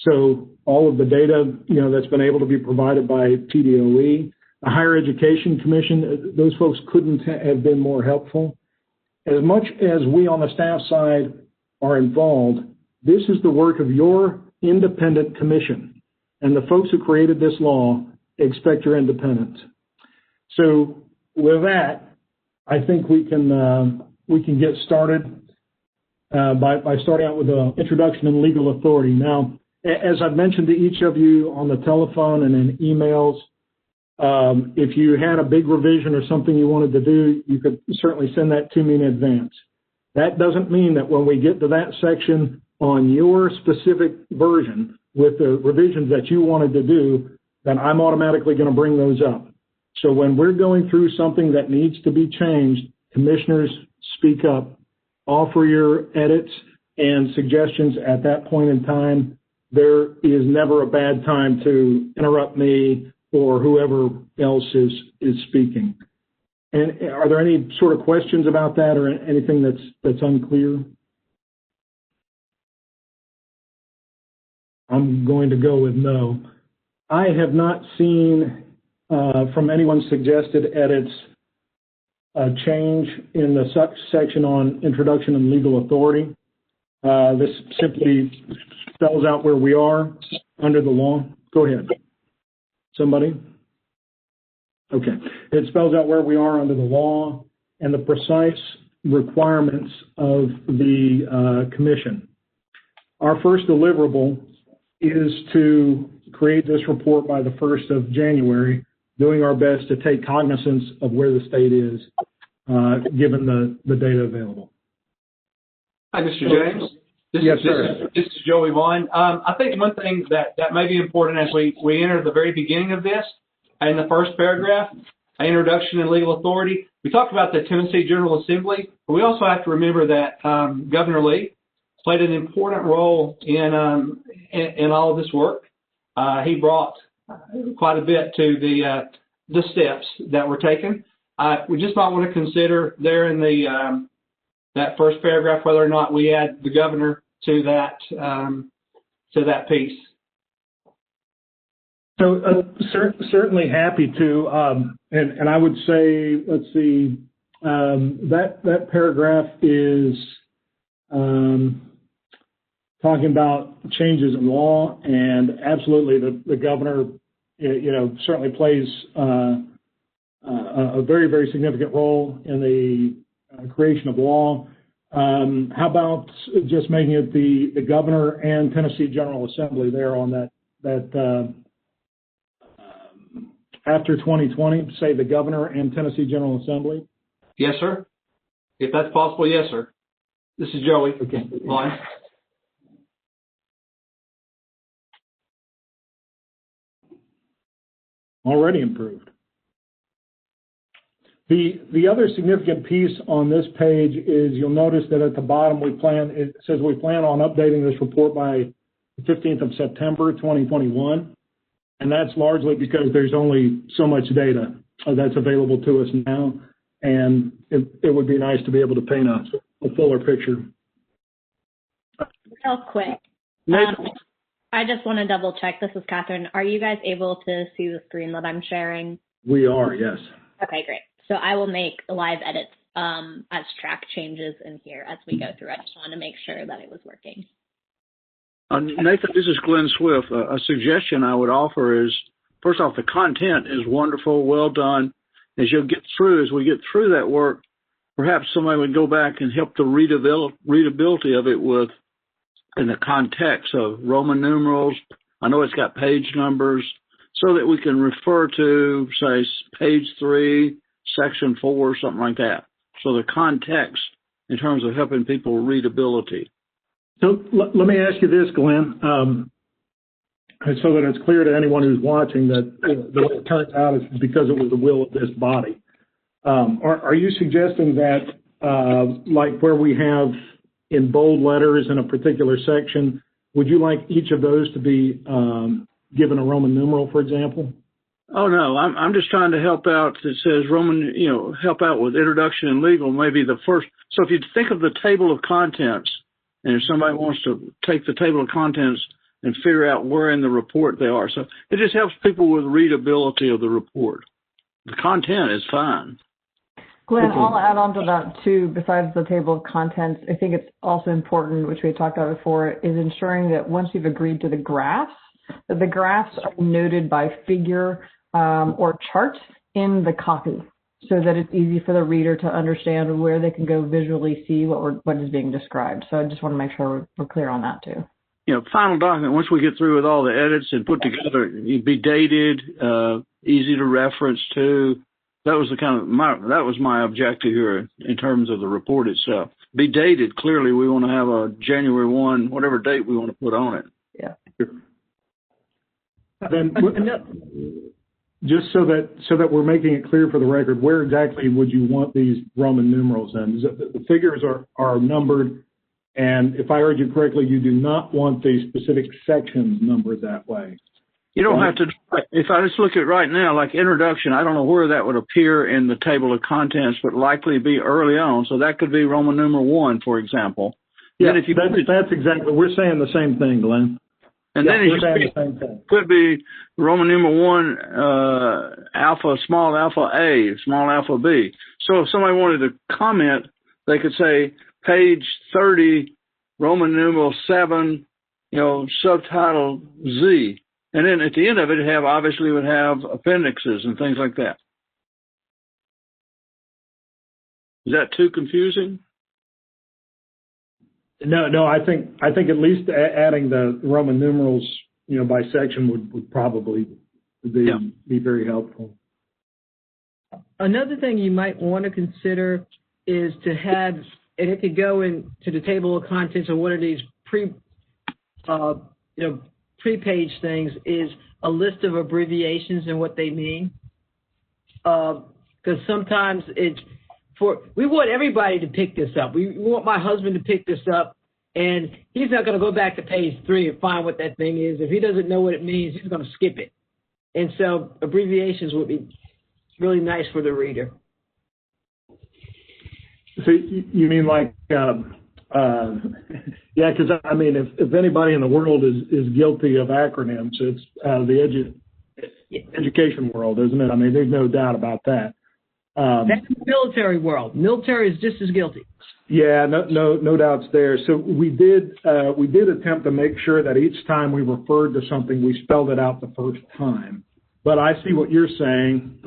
S4: So all of the data, that's been able to be provided by TDOE, the Higher Education Commission, those folks couldn't have been more helpful. As much as we on the staff side are involved, this is the work of your independent commission. And the folks who created this law expect your independence. So with that, I think we can get started by starting out with the introduction and legal authority. Now, as I've mentioned to each of you on the telephone and in emails, if you had a big revision or something you wanted to do, you could certainly send that to me in advance. That doesn't mean that when we get to that section on your specific version with the revisions that you wanted to do, then I'm automatically going to bring those up. So when we're going through something that needs to be changed, commissioners, speak up, offer your edits and suggestions at that point in time. There is never a bad time to interrupt me or whoever else is speaking. And are there any sort of questions about that or anything that's unclear? I'm going to go with no. I have not seen from anyone suggested edits a change in the section on introduction and legal authority. This simply spells out where we are under the law. Go ahead. Somebody? Okay. It spells out where we are under the law and the precise requirements of the commission. Our first deliverable is to create this report by the 1st of January, doing our best to take cognizance of where the state is, given the data available.
S8: Hi, Mr. James.
S4: Yes, sir.
S8: This is Joey Vaughn. I think one thing that may be important as we enter the very beginning of this, in the first paragraph, introduction and legal authority, we talked about the Tennessee General Assembly, but we also have to remember that Governor Lee played an important role in all of this work. He brought quite a bit to the steps that were taken. We just might want to consider there in the that first paragraph whether or not we add the governor to that piece.
S4: So certainly happy to, and I would say, let's see, that paragraph is talking about changes in law, and absolutely the governor, certainly plays a very, very significant role in the creation of law. How about just making it the governor and Tennessee General Assembly there on that after 2020, say the governor and Tennessee General Assembly?
S8: Yes, sir. If that's possible, yes, sir. This is Joey.
S4: Okay.
S8: Line.
S4: Already improved. The other significant piece on this page is you'll notice that at the bottom it says we plan on updating this report by the 15th of September 2021. And that's largely because there's only so much data that's available to us now. And it would be nice to be able to paint a fuller picture.
S6: Real quick. I just want to double check. This is Catherine. Are you guys able to see the screen that I'm sharing?
S4: We are, yes.
S6: Okay, great. So I will make live edits as track changes in here as we go through. I just wanted to make sure that it was working.
S7: Nathan, this is Glenn Swift. A suggestion I would offer is, first off, the content is wonderful, well done. As we get through that work, perhaps somebody would go back and help the readability of it with, in the context of Roman numerals. I know it's got page numbers, so that we can refer to, say, page 3, section 4, something like that. So the context in terms of helping people readability.
S4: So let me ask you this, Glenn. and so that it's clear to anyone who's watching that the way it turns out is because it was the will of this body. Are you suggesting that, like where we have in bold letters in a particular section, would you like each of those to be given a Roman numeral, for example?
S7: Oh, no, I'm just trying to help out. It says Roman, help out with introduction and legal, maybe the first. So if you think of the table of contents, and if somebody wants to take the table of contents and figure out where in the report they are. So it just helps people with readability of the report. The content is fine.
S1: Glenn, I'll add on to that too, besides the table of contents. I think it's also important, which we talked about before, is ensuring that once you've agreed to the graphs, that the graphs are noted by figure or chart in the copy, so that it's easy for the reader to understand where they can go visually see what is being described. So I just want to make sure we're clear on that too.
S7: Final document, once we get through with all the edits and put together, it'd be dated, easy to reference to. That was that was my objective here in terms of the report itself. Be dated. Clearly, we want to have a January 1, whatever date we want to put on it.
S1: Yeah.
S4: Then, just so that we're making it clear for the record, where exactly would you want these Roman numerals in? The figures are numbered, and if I heard you correctly, you do not want the specific sections numbered that way.
S7: You don't have to. If I just look at right now, like introduction, I don't know where that would appear in the table of contents, but likely be early on. So that could be Roman numeral 1, for example.
S4: Yeah, that's exactly. We're saying the same thing, Glenn.
S7: And then it could be Roman numeral 1, alpha, small alpha A, small alpha B. So if somebody wanted to comment, they could say page 30, Roman numeral 7, subtitle Z. And then at the end of it, it would have appendixes and things like that. Is that too confusing?
S4: No. I think at least adding the Roman numerals, by section would probably be very helpful.
S9: Another thing you might want to consider is to have, and it could go into the table of contents of one of these pre-page things, is a list of abbreviations and what they mean. Because sometimes we want everybody to pick this up. We want my husband to pick this up, and he's not going to go back to page 3 and find what that thing is. If he doesn't know what it means, he's going to skip it. And so abbreviations would be really nice for the reader.
S4: So you mean like, yeah, because I mean, if anybody in the world is guilty of acronyms, it's the education world, isn't it? I mean, there's no doubt about that.
S9: That's the military world. Military is just as guilty.
S4: Yeah, no doubts there. So we did attempt to make sure that each time we referred to something, we spelled it out the first time. But I see what you're saying.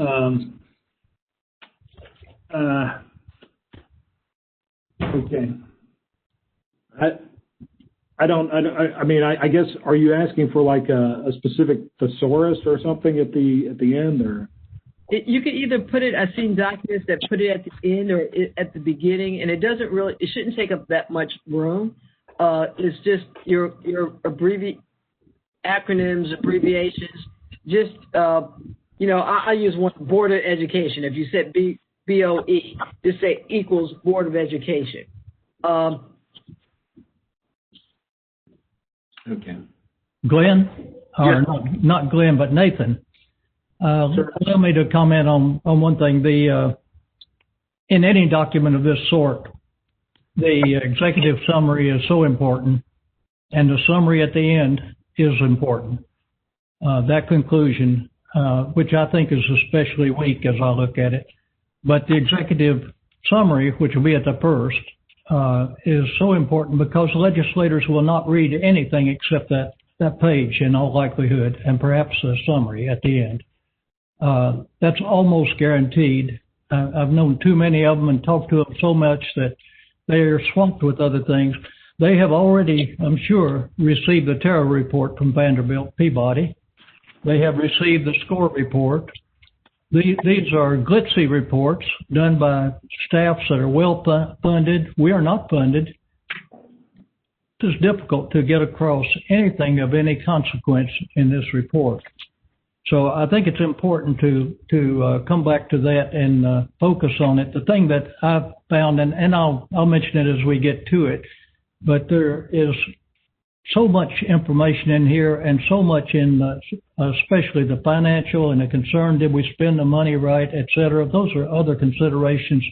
S4: Okay. I guess, are you asking for like a specific thesaurus or something at the end, or?
S9: You could either put it, I've seen documents that put it at the end or at the beginning, and it shouldn't take up that much room. It's just your acronyms, abbreviations. Just, I use one, Board of Education. If you said BOE, just say equals Board of Education.
S4: Okay.
S3: Glenn, or not Glenn, but Nathan. Allow me to comment on one thing. In any document of this sort, the executive summary is so important, and the summary at the end is important. That conclusion, which I think is especially weak as I look at it, but the executive summary, which will be at the first, is so important because legislators will not read anything except that page in all likelihood, and perhaps a summary at the end. That's almost guaranteed. I've known too many of them and talked to them so much that they are swamped with other things. They have already, I'm sure, received the terror report from Vanderbilt Peabody. They have received the SCORE report. These are glitzy reports done by staffs that are well funded. We are not funded. is difficult to get across anything of any consequence in this report. So I think it's important to come back to that and focus on it. The thing that I've found, and I'll mention it as we get to it, but there is so much information in here and so much in especially the financial and the concern, did we spend the money right, et cetera. Those are other considerations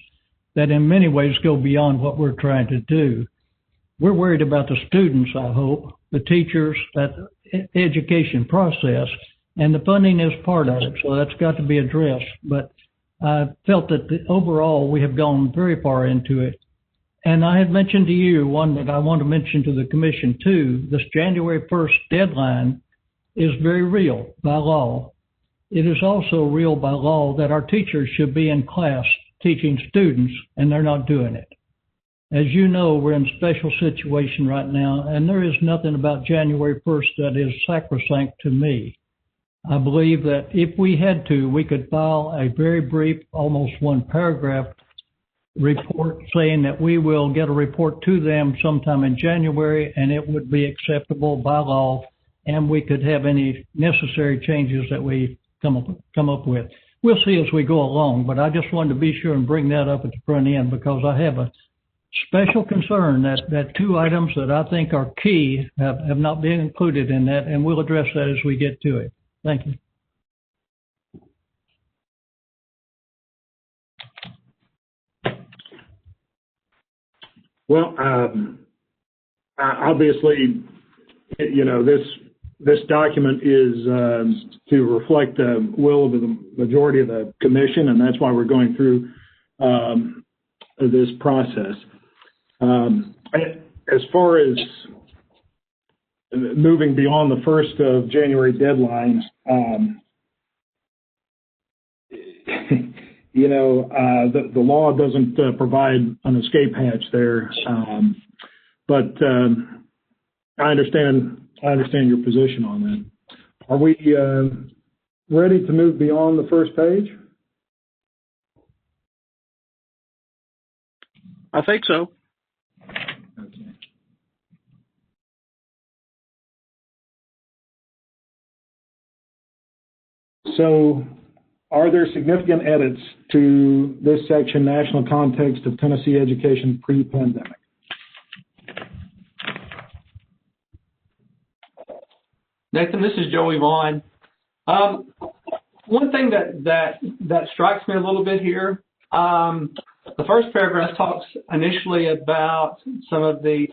S3: that in many ways go beyond what we're trying to do. We're worried about the students, I hope, the teachers, that education process, and the funding is part of it, so that's got to be addressed. But I felt that overall we have gone very far into it. And I had mentioned to you one that I want to mention to the commission too. This January 1st deadline is very real by law. It is also real by law that our teachers should be in class teaching students, and they're not doing it. As you know, we're in a special situation right now, and there is nothing about January 1st that is sacrosanct to me. I believe that if we had to, we could file a very brief, almost one paragraph report saying that we will get a report to them sometime in January, and it would be acceptable by law, and we could have any necessary changes that we come up with. We'll see as we go along, but I just wanted to be sure and bring that up at the front end because I have a special concern that two items that I think are key have not been included in that, and we'll address that as we get to it. Thank you.
S4: Well, obviously, you know, this document is to reflect the will of the majority of the commission, and that's why we're going through this process. As far as moving beyond the 1st of January deadline, you know, the law doesn't provide an escape hatch there, but I understand your position on that. Are we ready to move beyond the first page?
S7: I think so.
S4: Okay. So, are there significant edits to this section, National Context of Tennessee Education Pre-Pandemic?
S8: Nathan, this is Joey Vaughn. One thing that strikes me a little bit here, the first paragraph talks initially about some of the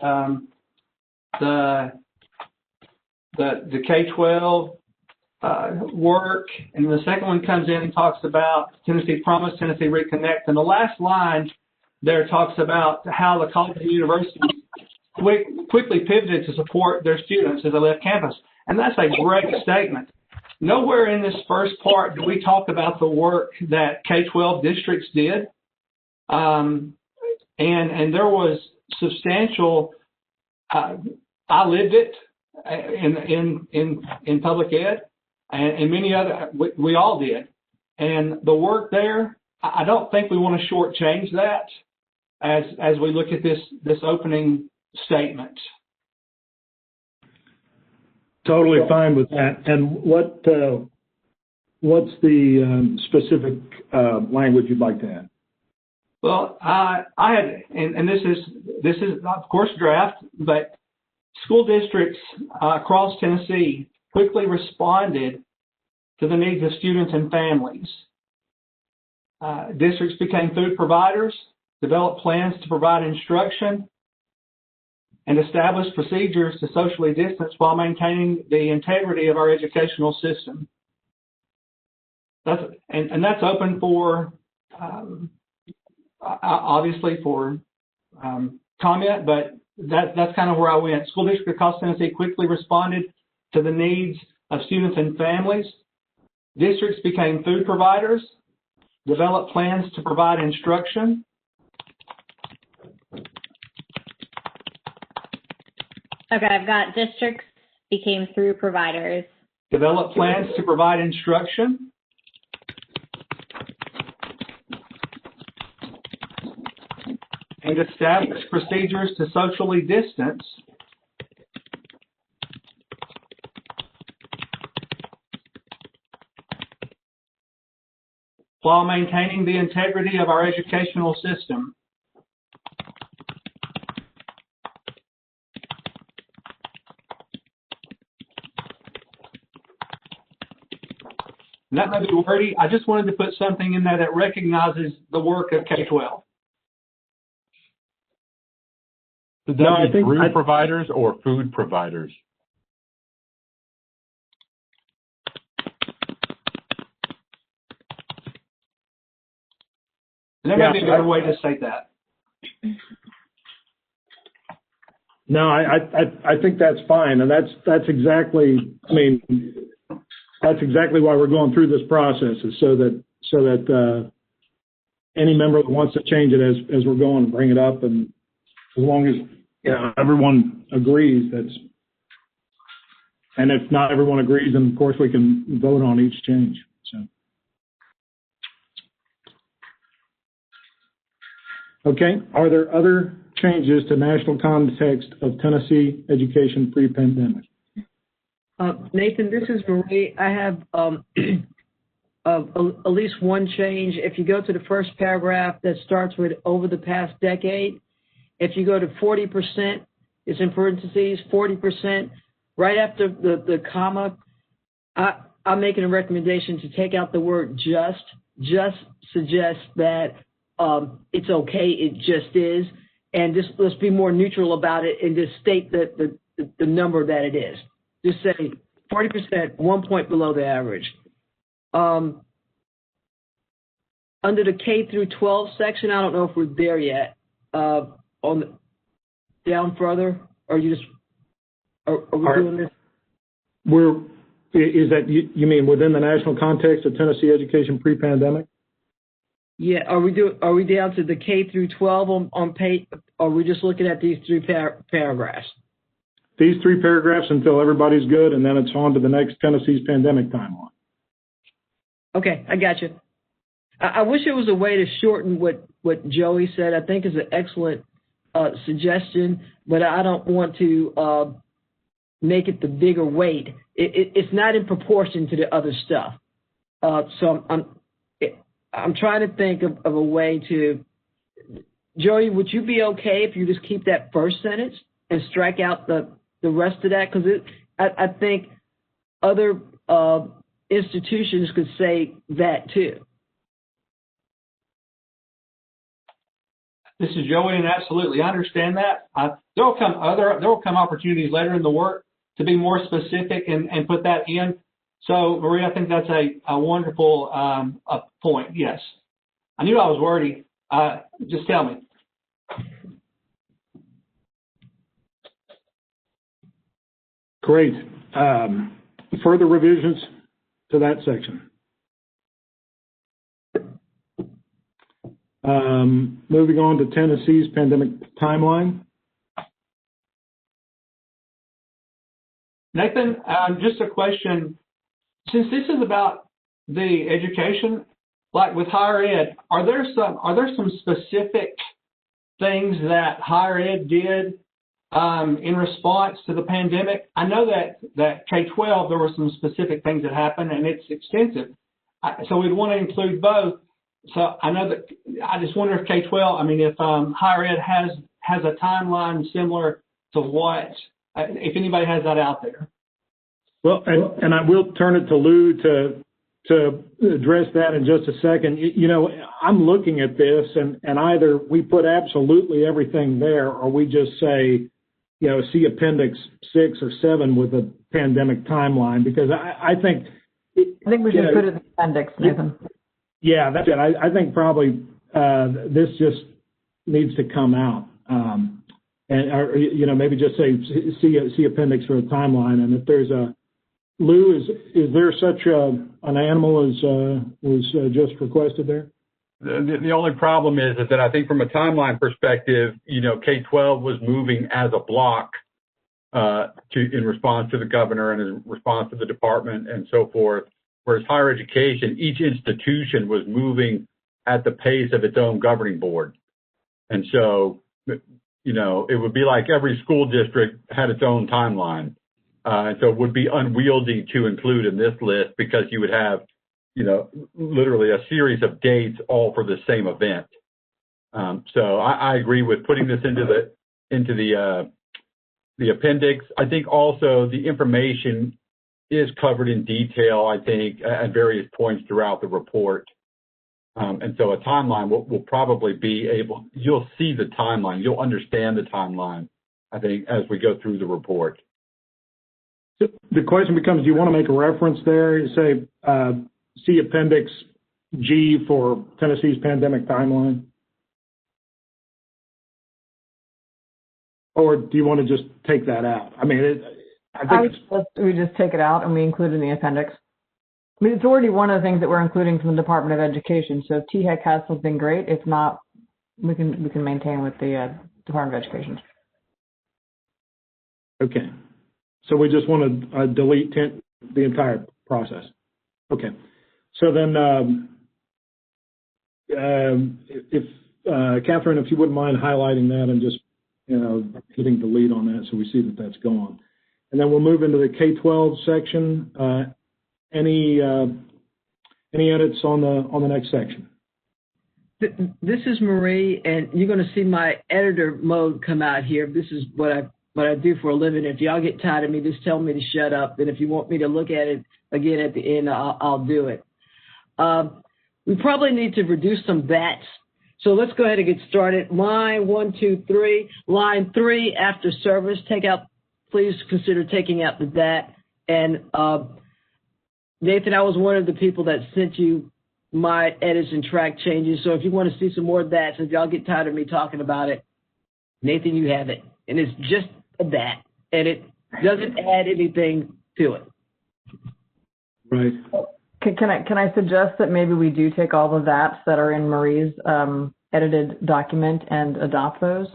S8: K-12 work, and the second one comes in and talks about Tennessee Promise, Tennessee Reconnect, and the last line there talks about how the colleges and universities quickly pivoted to support their students as they left campus, and that's a great statement. Nowhere in this first part do we talk about the work that K-12 districts did, and there was substantial. I lived it in public ed. And many other, we all did. And the work there, I don't think we want to shortchange that as we look at this opening statement.
S4: Totally fine with that. And what's the specific language you'd like to add?
S8: Well, I had, and this is of course draft, but school districts across Tennessee quickly responded to the needs of students and families. Districts became food providers, developed plans to provide instruction, and established procedures to socially distance while maintaining the integrity of our educational system. That's open for, obviously for comment, but that's kind of where I went. School districts across Tennessee quickly responded to the needs of students and families. Districts became food providers, developed plans to provide instruction.
S6: Okay, I've got districts became food providers.
S8: Developed plans to provide instruction. And established procedures to socially distance while maintaining the integrity of our educational system. And that may be wordy. I just wanted to put something in there that recognizes the work of K-12.
S10: Does that mean food providers or food providers?
S8: And there may be a better way to say that.
S4: No, I think that's fine, and that's exactly. I mean, that's exactly why we're going through this process, is so that any member that wants to change it as we're going, bring it up, and as long as everyone agrees, and if not everyone agrees, then of course we can vote on each change. So. Okay, are there other changes to national context of Tennessee education pre-pandemic?
S9: Nathan, this is Marie. I have at least one change. If you go to the first paragraph that starts with over the past decade, if you go to 40%, it's in parentheses, 40%, right after the comma, I'm making a recommendation to take out the word just. Just suggests that it's okay, it just is, and just let's be more neutral about it and just state the number that it is. Just say 40%, 1 point below the average. Under the K through 12 section, I don't know if we're there yet. Down further, or you just are we doing this?
S4: Is that you mean within the national context of Tennessee education pre-pandemic?
S9: Yeah, are we down to the K through 12 on page? Or are we just looking at these three paragraphs?
S4: These three paragraphs until everybody's good, and then it's on to the next Tennessee's pandemic timeline.
S9: Okay, I got you. I wish there was a way to shorten what Joey said. I think is an excellent suggestion, but I don't want to make it the bigger weight. It's not in proportion to the other stuff. So I'm trying to think of a way to. Joey, would you be okay if you just keep that first sentence and strike out the rest of that? Because I think other institutions could say that too.
S8: This is Joey, and absolutely, I understand that. There will come opportunities later in the work to be more specific and put that in. So, Marie, I think that's a wonderful point. Yes, I knew I was wordy. Just tell me.
S4: Great. Further revisions to that section. Moving on to Tennessee's pandemic timeline.
S8: Nathan, just a question. Since this is about the education, like with higher ed, are there some specific things that higher ed did in response to the pandemic? I know that K-12, there were some specific things that happened, and it's extensive. So we'd want to include both. So I know that I just wonder if K-12, if higher ed has a timeline similar to what, if anybody has that out there.
S4: Well, and I will turn it to Lou to address that in just a second. I'm looking at this, and either we put absolutely everything there, or we just say, see Appendix 6 or 7 with a pandemic timeline, because I think
S1: we should put it in the appendix, Nathan.
S4: Yeah, that's it. I think probably this just needs to come out, or maybe just say see appendix for a timeline. And if there's a Lou, is there such an animal as was just requested there?
S10: The only problem is that I think from a timeline perspective, K-12 was moving as a block in response to the governor and in response to the department and so forth. Whereas higher education, each institution was moving at the pace of its own governing board. And so, it would be like every school district had its own timeline. And so it would be unwieldy to include in this list, because you would have, literally a series of dates all for the same event. So I agree with putting this into the appendix. I think also the information is covered in detail, I think, at various points throughout the report. And so a timeline will probably be you'll see the timeline, you'll understand the timeline, I think, as we go through the report.
S4: So the question becomes, do you want to make a reference there? You say, see Appendix G for Tennessee's pandemic timeline? Or do you want to just take that out? I mean, I think
S1: we just take it out and we include it in the appendix. I mean, it's already one of the things that we're including from the Department of Education. So if THEC has something great, if not, we can maintain with the Department of Education.
S4: Okay. So we just want to delete the entire process. Okay. So then, if Catherine, if you wouldn't mind highlighting that and just hitting delete on that, so we see that that's gone. And then we'll move into the K-12 section. Any edits on the next section?
S9: This is Marie, and you're going to see my editor mode come out here. This is what I do for a living. If y'all get tired of me, just tell me to shut up. And if you want me to look at it again at the end, I'll do it. We probably need to reduce some VATs. So let's go ahead and get started. Line 1, 2, 3. Line 3, after service, please consider taking out the VAT. And Nathan, I was one of the people that sent you my edits and track changes. So if you want to see some more of that, if y'all get tired of me talking about it, Nathan, you have it. And it's just a VAT, and it doesn't add anything to it.
S4: Right.
S1: Can I suggest that maybe we do take all the VATs that are in Marie's edited document and adopt those?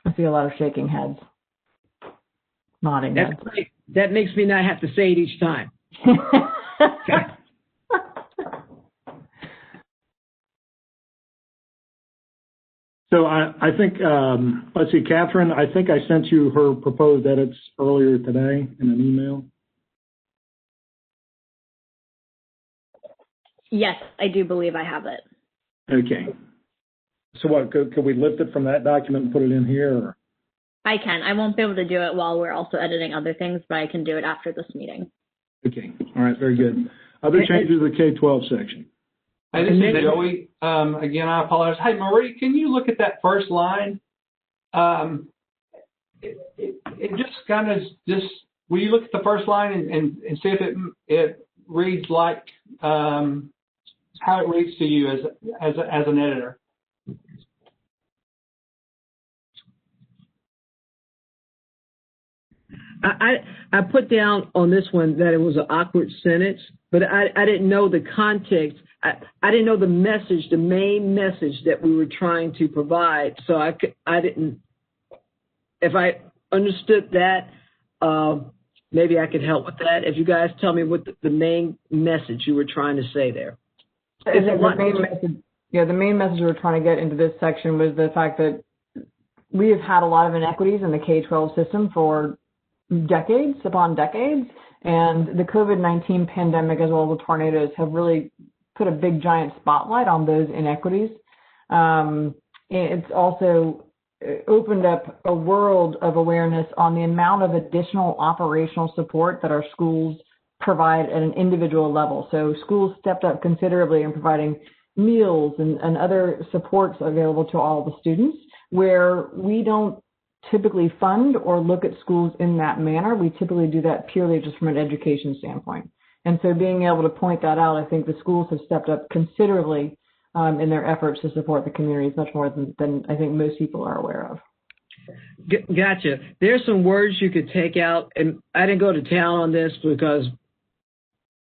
S1: I see a lot of shaking heads, nodding heads.
S9: Great. That makes me not have to say it each time.
S4: So I think, let's see, Catherine, I think I sent you her proposed edits earlier today in an email.
S6: Yes, I do believe I have it.
S4: Okay. So what, could we lift it from that document and put it in here? Or?
S6: I can. I won't be able to do it while we're also editing other things, but I can do it after this meeting.
S4: Okay. All right. Very good. Other changes to the K-12 section.
S8: Hey, this is Joey. Again, I apologize. Hey, Marie, can you look at that first line? It just kind of will you look at the first line and see if it reads like how it reads to you as an editor?
S9: I put down on this one that it was an awkward sentence, but I didn't know the context. I didn't know the message, the main message that we were trying to provide. So I didn't. If I understood that, maybe I could help with that. If you guys tell me what the main message you were trying to say there.
S1: The main message we were trying to get into this section was the fact that we have had a lot of inequities in the K-12 system for decades upon decades, and the COVID-19 pandemic as well as the tornadoes have really put a big giant spotlight on those inequities. It's also opened up a world of awareness on the amount of additional operational support that our schools provide at an individual level. So schools stepped up considerably in providing meals and other supports available to all the students, where we don't typically fund or look at schools in that manner. We typically do that purely just from an education standpoint. And so being able to point that out, I think the schools have stepped up considerably in their efforts to support the communities, much more than I think most people are aware of.
S9: Gotcha. There's some words you could take out, and I didn't go to town on this because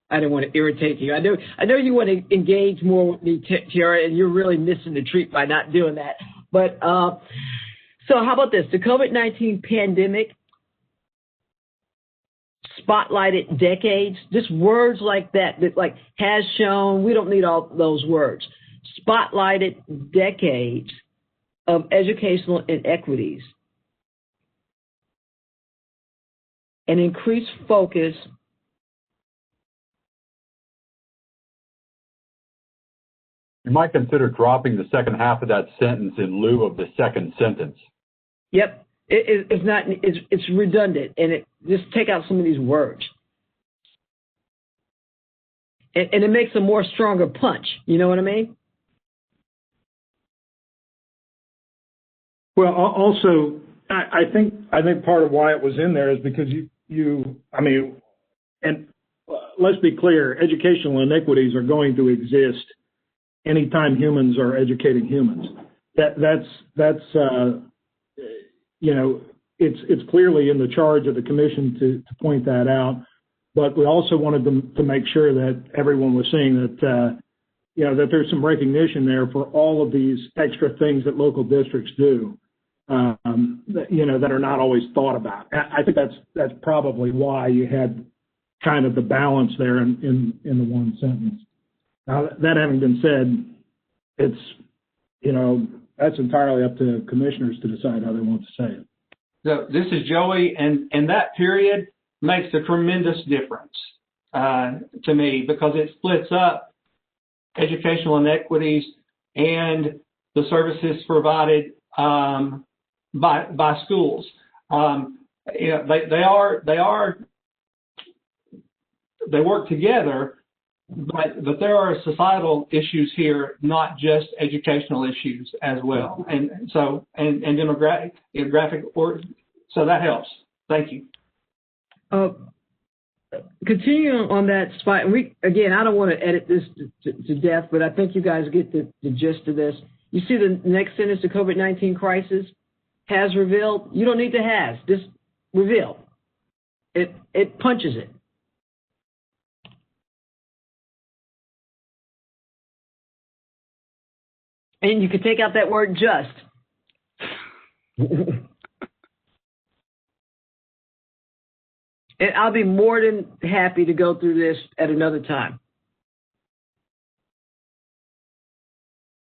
S9: I didn't want to irritate you. I know you want to engage more with me, Tiara, and you're really missing the treat by not doing that. But so how about this? The COVID-19 pandemic spotlighted decades, just words like that like has shown, we don't need all those words. Spotlighted decades of educational inequities and increased focus
S10: You might consider dropping the second half of that sentence in lieu of the second sentence.
S9: Yep. It's not, it's redundant, and just take out some of these words. And it makes a more stronger punch. You know what I mean?
S4: Well, also, I think part of why it was in there is because and let's be clear, educational inequities are going to exist anytime humans are educating humans. That's it's clearly in the charge of the commission to point that out. But we also wanted to make sure that everyone was seeing that that there's some recognition there for all of these extra things that local districts do. That are not always thought about. I think that's probably why you had kind of the balance there in the one sentence. Now, that having been said, it's that's entirely up to commissioners to decide how they want to say it.
S8: So this is Joey, and that period makes a tremendous difference to me because it splits up educational inequities and the services provided by schools. They work together, but there are societal issues here, not just educational issues as well, and demographic, so that helps. Thank you.
S9: Continuing on that spot, and I don't want to edit this to death, but I think you guys get the gist of this. You see the next sentence, the COVID-19 crisis has revealed. You don't need to has, just reveal. It punches it. And you can take out that word just. And I'll be more than happy to go through this at another time.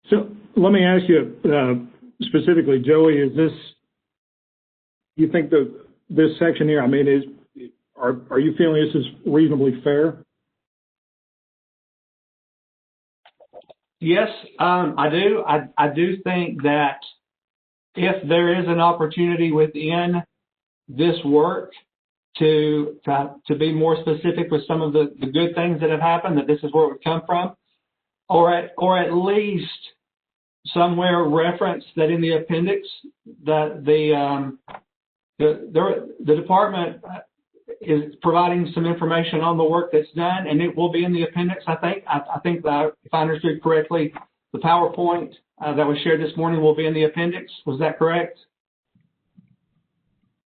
S4: So let me ask you specifically, Joey, you think that this section here, are you feeling this is reasonably fair?
S8: Yes, I do. I do think that if there is an opportunity within this work to be more specific with some of the good things that have happened, that this is where it would come from, or at least somewhere reference that in the appendix that the department is providing some information on the work that's done, and it will be in the appendix. I think that if I understood correctly, the PowerPoint that was shared this morning will be in the appendix. Was that correct?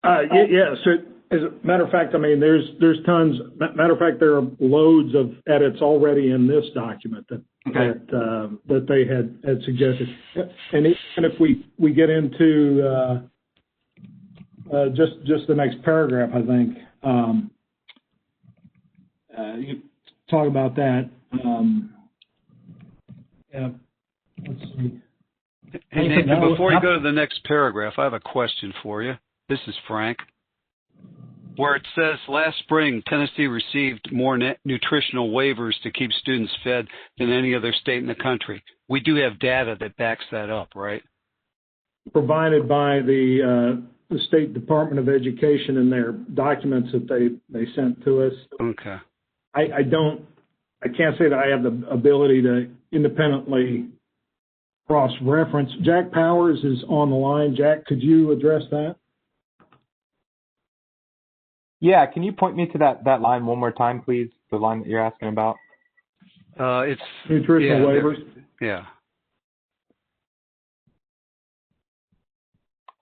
S4: Yeah. So as a matter of fact, there's tons. Matter of fact, there are loads of edits already in this document that they had suggested. And even if we get into just the next paragraph, I think you talk about that. Yeah. Let's see.
S11: Hey, Nathan, before you go to the next paragraph, I have a question for you. This is Frank. Where it says, last spring, Tennessee received more nutritional waivers to keep students fed than any other state in the country. We do have data that backs that up, right?
S4: Provided by the State Department of Education in their documents that they sent to us.
S11: Okay.
S4: I can't say that I have the ability to independently cross-reference. Jack Powers is on the line. Jack, could you address that?
S12: Yeah, can you point me to that line one more time, please? The line that you're asking about?
S11: It's
S4: nutritional waivers.
S11: Yeah.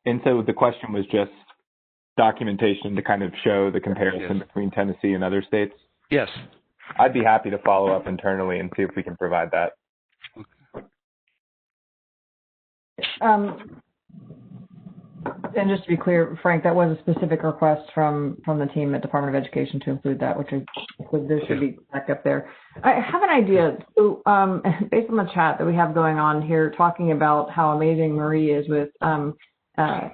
S12: And so the question was just documentation to kind of show the comparison between Tennessee and other states?
S11: Yes.
S12: I'd be happy to follow up internally and see if we can provide that.
S1: And just to be clear, Frank, that was a specific request from the team at Department of Education to include that, which there should be back up there. I have an idea. So, based on the chat that we have going on here, talking about how amazing Marie is with, does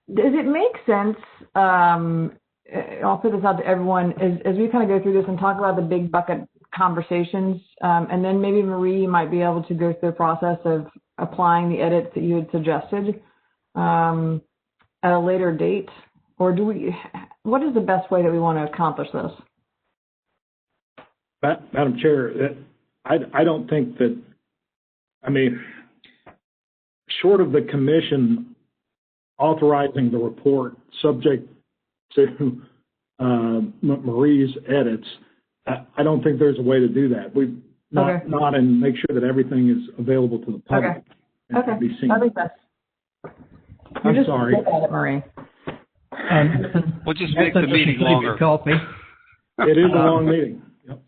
S1: it make sense? I'll put this out to everyone as we kind of go through this and talk about the big bucket conversations. And then maybe Marie might be able to go through the process of applying the edits that you had suggested at a later date. Or what is the best way that we want to accomplish this?
S4: Madam Chair, I don't think that, short of the commission authorizing the report subject to Marie's edits, I don't think there's a way to do that. We not and make sure that everything is available to the public.
S1: Okay.
S4: And be seen.
S1: I think that's.
S4: I'm sorry.
S1: Marie.
S11: We'll just make the meeting longer.
S3: Coffee.
S4: It is a long meeting. Yep.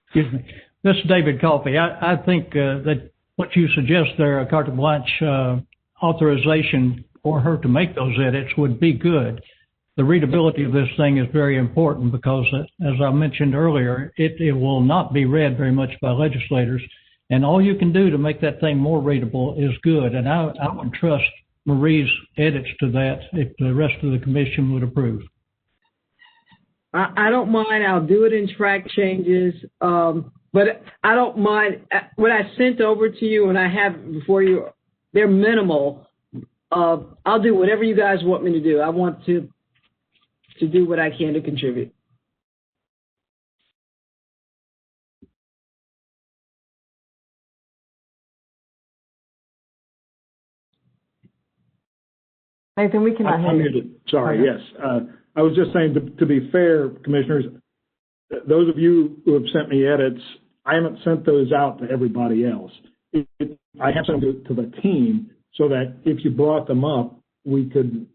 S3: Excuse me. This is David Coffey. I think that what you suggest there, carte blanche authorization for her to make those edits would be good. The readability of this thing is very important because, as I mentioned earlier, it will not be read very much by legislators. And all you can do to make that thing more readable is good. And I would trust Marie's edits to that if the rest of the commission would approve.
S9: I don't mind. I'll do it in track changes. But I don't mind what I sent over to you and I have before you. They're minimal. I'll do whatever you guys want me to do. I want to do what I can to contribute.
S1: Nathan, we cannot hear you.
S4: Sorry, yes. I was just saying, to be fair, commissioners, those of you who have sent me edits, I haven't sent those out to everybody else. I have sent them to the team so that if you brought them up, we could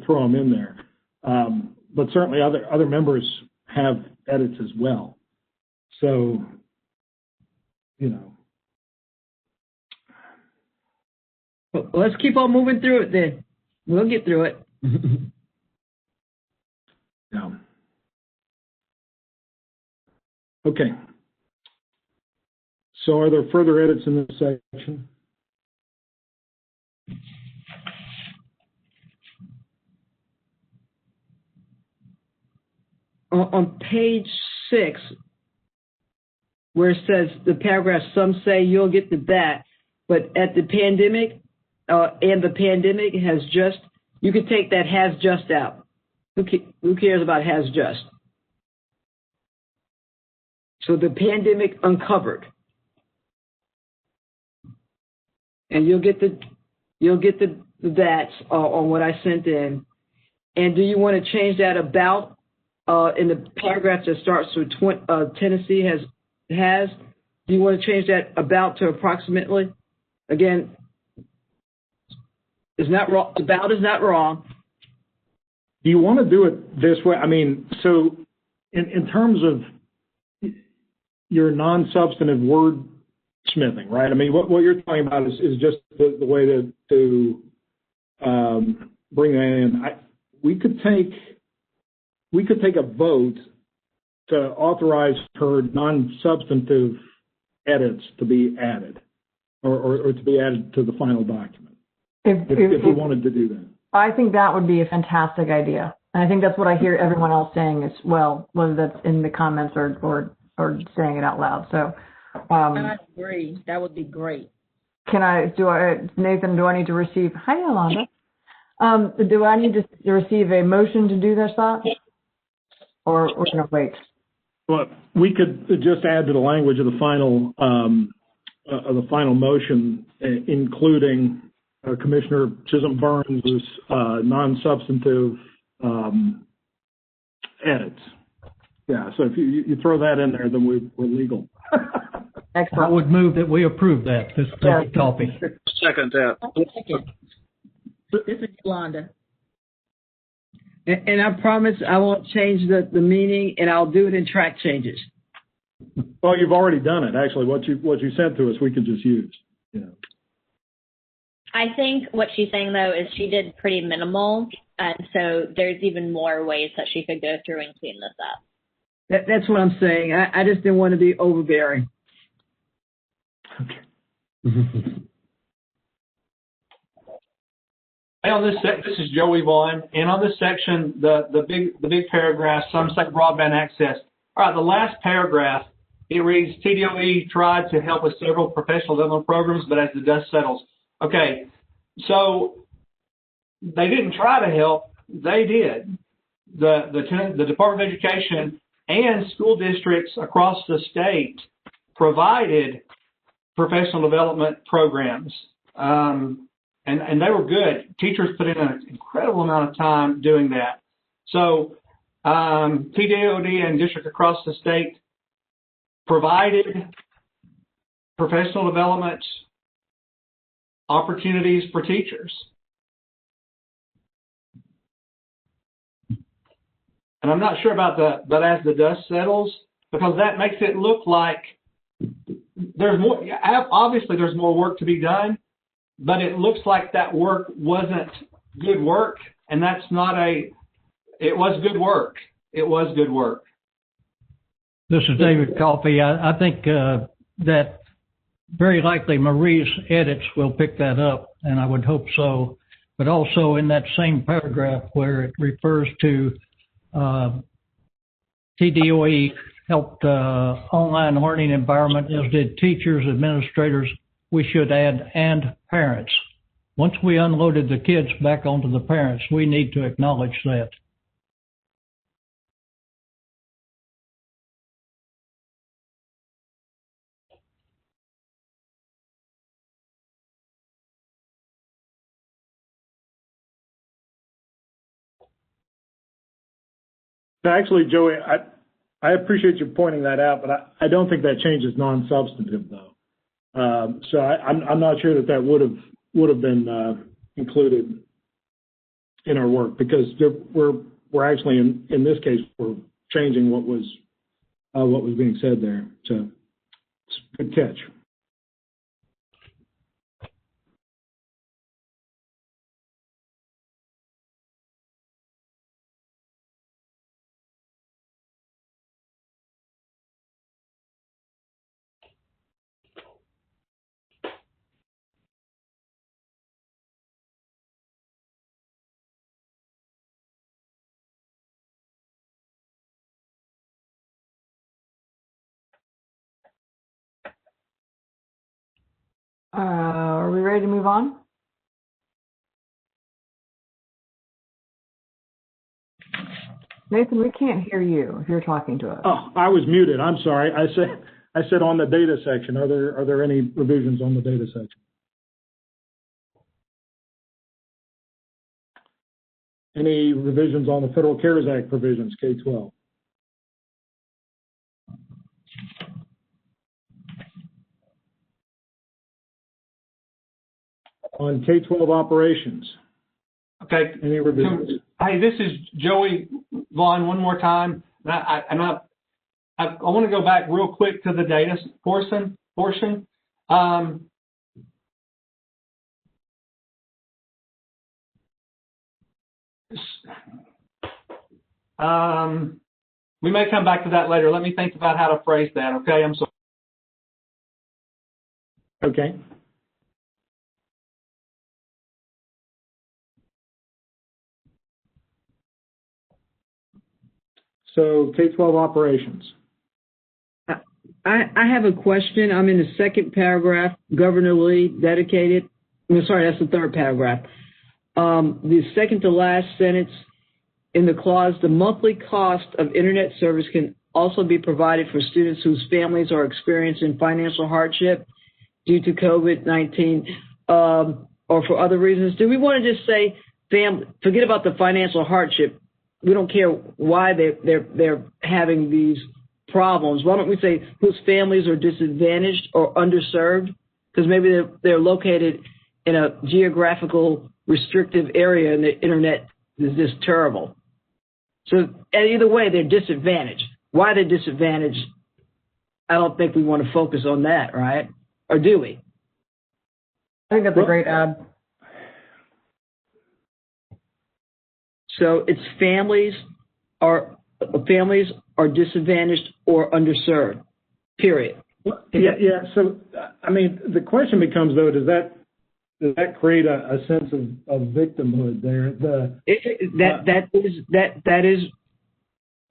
S4: throw them in there. But certainly other members have edits as well. So,
S9: Well, let's keep on moving through it then. We'll get through it.
S4: Yeah. Okay. So are there further edits in this section?
S9: On page 6, where it says the paragraph, some say you'll get to that, but at the pandemic, and the pandemic has just, you could take that has just out. Who cares about has just? So the pandemic uncovered. And you'll get the that's on what I sent in. And do you want to change that about in the paragraph that starts with Tennessee has? Do you want to change that about to approximately? Again, is not wrong. About is not wrong.
S4: Do you want to do it this way? So in terms of your non-substantive wordsmithing, right? What you're talking about is just the way to bring that in. We could take a vote to authorize her non-substantive edits to be added, or to be added to the final document. If we wanted to do that.
S1: I think that would be a fantastic idea. And I think that's what I hear everyone else saying as well, whether that's in the comments or saying it out loud. So
S13: I agree. That would be great.
S1: Nathan, do I need to receive, hi Yolanda. Do I need to receive a motion to do this thought? Or we're gonna wait?
S4: Well, we could just add to the language of the final motion, including Commissioner Chisholm Burns' non-substantive edits. Yeah, so if you throw that in there, then we're legal.
S1: Excellent.
S3: I would move that we approve that. This copy.
S7: Second that.
S13: This is Yolanda.
S9: And I promise I won't change the meaning, and I'll do it in track changes.
S4: Well, you've already done it. Actually, what you sent to us, we could just use.
S6: I think what she's saying, though, is she did pretty minimal, and so there's even more ways that she could go through and clean this up.
S9: That's what I'm saying. I just didn't want to be overbearing.
S4: Okay.
S8: On this is Joey Vaughn, and on this section, the big paragraph, some say broadband access. All right, the last paragraph, It reads, TDOE tried to help with several professional development programs, but as the dust settles. Okay, so they didn't try to help. They did. The Department of Education and school districts across the state provided professional development programs, and they were good. Teachers put in an incredible amount of time doing that. So TDOD and districts across the state provided professional development opportunities for teachers. And I'm not sure about but as the dust settles, because that makes it look like there's more, obviously there's more work to be done, but it looks like that work wasn't good work, and that's not it was good work. It was good work.
S3: This is David Coffey. I think that very likely Marie's edits will pick that up, and I would hope so. But also in that same paragraph where it refers to TDOE helped online learning environment, as did teachers, administrators, we should add, and parents. Once we unloaded the kids back onto the parents, we need to acknowledge that.
S4: Actually, Joey, I appreciate you pointing that out, but I don't think that change is non-substantive, though. So I'm not sure that would have been included in our work, because we're actually in this case we're changing what was being said there. So it's a good catch.
S1: Are we ready to move on? Nathan, we can't hear you if you're talking to us.
S4: Oh, I was muted. I'm sorry. I said on the data section. Are there any revisions on the data section? Any revisions on the Federal CARES Act provisions, K-12? On K-12 operations. Okay. Any revisions?
S8: Hey, this is Joey Vaughn one more time. I want to go back real quick to the data portion. We may come back to that later. Let me think about how to phrase that. Okay, I'm sorry.
S4: Okay. So K-12 operations.
S9: I have a question. I'm in the second paragraph, Governor Lee, dedicated. Sorry, that's the third paragraph. The second to last sentence in the clause, the monthly cost of internet service can also be provided for students whose families are experiencing financial hardship due to COVID-19 or for other reasons. Do we want to just say forget about the financial hardship? We don't care why they're having these problems. Why don't we say whose families are disadvantaged or underserved? Because maybe they're located in a geographical restrictive area and the internet is just terrible. So either way, they're disadvantaged. Why they're disadvantaged, I don't think we want to focus on that, right? Or do we?
S1: I think that's a great add.
S9: So it's families are disadvantaged or underserved, period.
S4: Yeah. So, I mean, the question becomes, though, does that create a sense of victimhood there?
S9: That is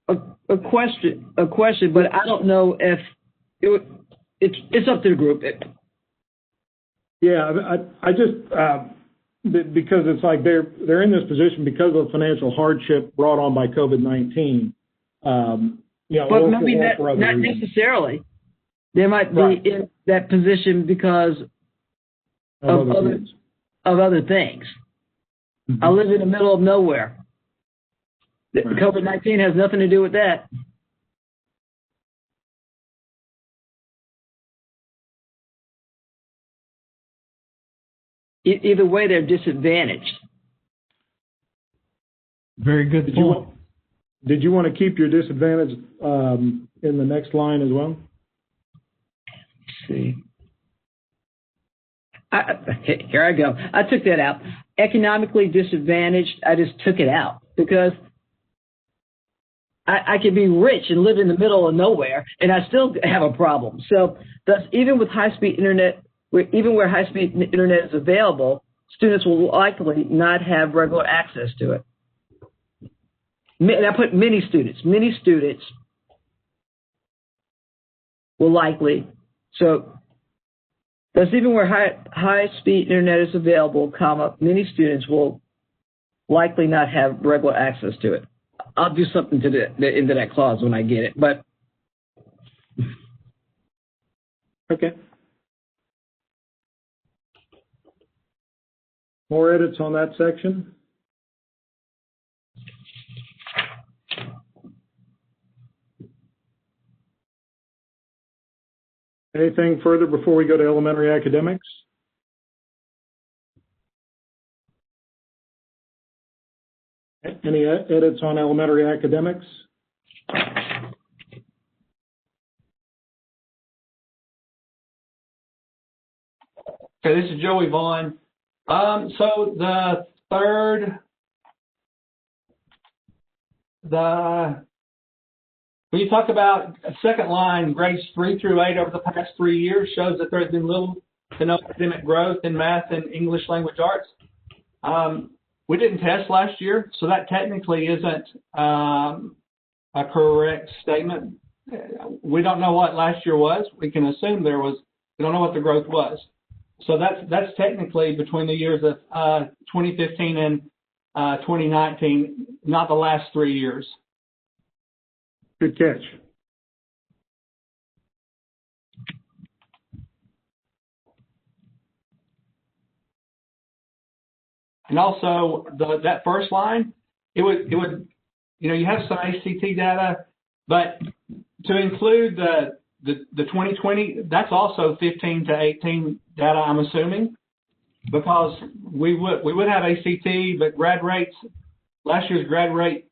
S9: a question, but I don't know if it's up to the group.
S4: Yeah, I just because it's like they're in this position because of financial hardship brought on by COVID-19.
S9: But maybe not necessarily. They might be in that position because of other things. Mm-hmm. I live in the middle of nowhere. Right. COVID-19 has nothing to do with that. Either way, they're disadvantaged.
S3: Very good point.
S4: Did you want to keep your disadvantage in the next line as well?
S9: Let's see. Here I go. I took that out. Economically disadvantaged, I just took it out because I could be rich and live in the middle of nowhere and I still have a problem. So thus, even with high-speed internet, even where high-speed internet is available, students will likely not have regular access to it. And I put many students will likely. So that's even where high-speed internet is available, many students will likely not have regular access to it. I'll do something to into that clause when I get it, but.
S4: Okay. More edits on that section? Anything further before we go to elementary academics? Any edits on elementary academics?
S8: Okay, this is Joey Vaughn. So the when you talk about a second line, grades 3 through 8 over the past 3 years shows that there has been little to no academic growth in math and English language arts. We didn't test last year, so that technically isn't a correct statement. We don't know what last year was. We can assume there was. We don't know what the growth was. So that's technically between the years of 2015 and 2019, not the last 3 years.
S4: Good catch.
S8: And also that first line, it would you have some ACT data, but to include the 2020, that's also 15 to 18 data, I'm assuming, because we would have ACT, but last year's grad rate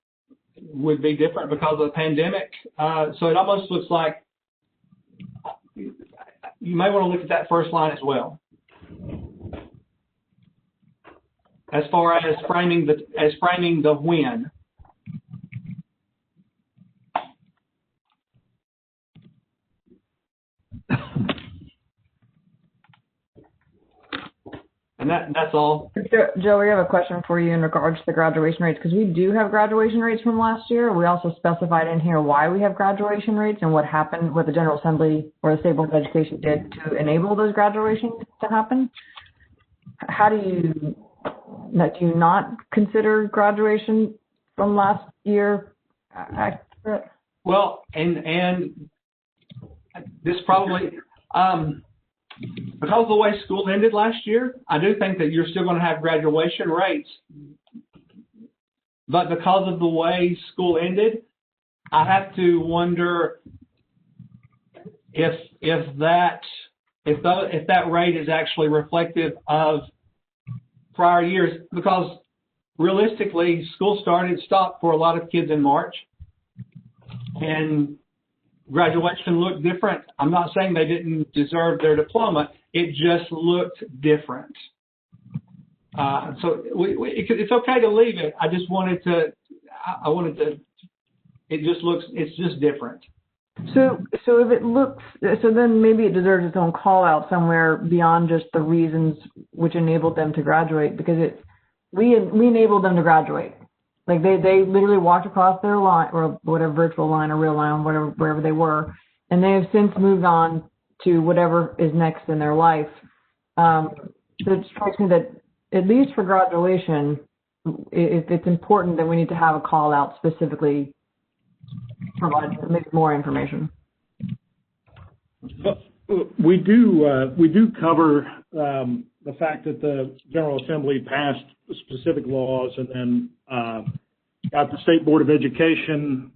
S8: would be different because of the pandemic. So it almost looks like you may want to look at that first line as well, as far as framing the when. And that's all.
S1: Joe, we have a question for you in regards to the graduation rates, because we do have graduation rates from last year. We also specified in here why we have graduation rates and what happened, what the General Assembly or the State Board of Education did to enable those graduations to happen. How do you not consider graduation from last year accurate?
S8: Well, and this probably because of the way school ended last year, I do think that you're still going to have graduation rates. But because of the way school ended, I have to wonder if that rate is actually reflective of prior years, because realistically, school stopped for a lot of kids in March, and graduation looked different. I'm not saying they didn't deserve their diploma. It just looked different. So it's okay to leave it. I just wanted to. It's just different.
S1: So if it looks, so then maybe it deserves its own call out somewhere beyond just the reasons which enabled them to graduate, because we enabled them to graduate. Like they literally walked across their line, or whatever, virtual line or real line, wherever they were, and they have since moved on to whatever is next in their life. So it strikes me that at least for graduation, it's important that we need to have a call out specifically provide maybe more information.
S4: We do cover the fact that the General Assembly passed specific laws and then got the State Board of Education,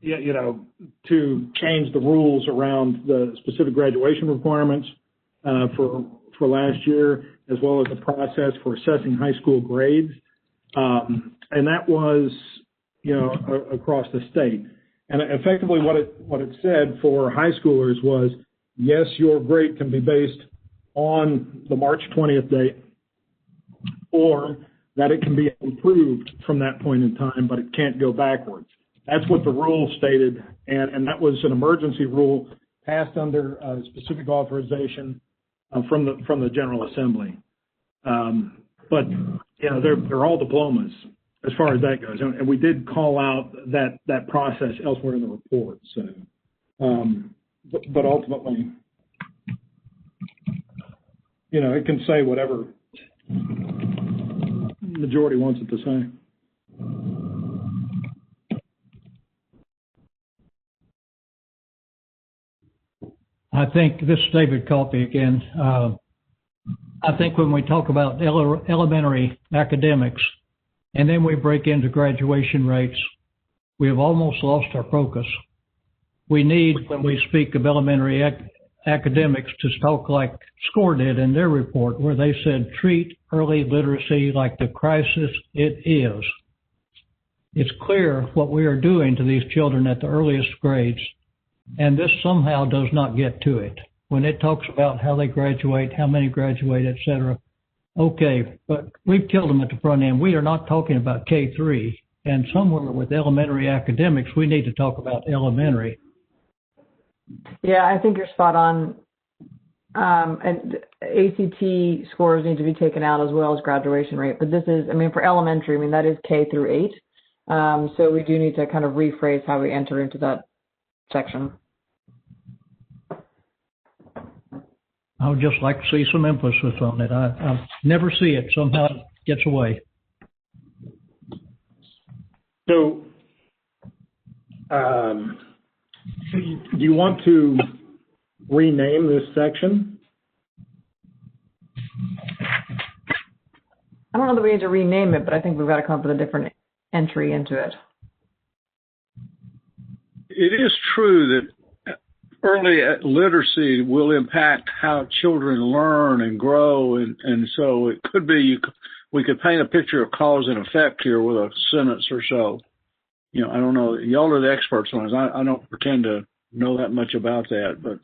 S4: to change the rules around the specific graduation requirements for last year, as well as the process for assessing high school grades, and that was across the state. And effectively, what it said for high schoolers was, yes, your grade can be based on the March 20th date, or that it can be improved from that point in time, but it can't go backwards. That's what the rule stated, and that was an emergency rule passed under specific authorization from the General Assembly. But they're all diplomas as far as that goes, and we did call out that process elsewhere in the report. So, but ultimately, it can say whatever majority wants it to say.
S3: I think, this is David Coffey again, I think when we talk about elementary academics and then we break into graduation rates, we have almost lost our focus. We need, when we speak of elementary academics, to talk like SCORE did in their report, where they said, treat early literacy like the crisis it is. It's clear what we are doing to these children at the earliest grades, and this somehow does not get to it. When it talks about how they graduate, how many graduate, et cetera, okay, but we've killed them at the front end. We are not talking about K-3, and somewhere with elementary academics, we need to talk about elementary.
S1: Yeah, I think you're spot on. And ACT scores need to be taken out as well as graduation rate. But this is, for elementary, that is K through 8. So we do need to kind of rephrase how we enter into that section.
S3: I would just like to see some emphasis on it. I never see it. Somehow it gets away.
S4: So, do you want to rename this section?
S1: I don't know that we need to rename it, but I think we've got to come up with a different entry into it.
S7: It is true that early literacy will impact how children learn and grow, and so it could be we could paint a picture of cause and effect here with a sentence or so. I don't know. Y'all are the experts on this. I don't pretend to know that much about that, but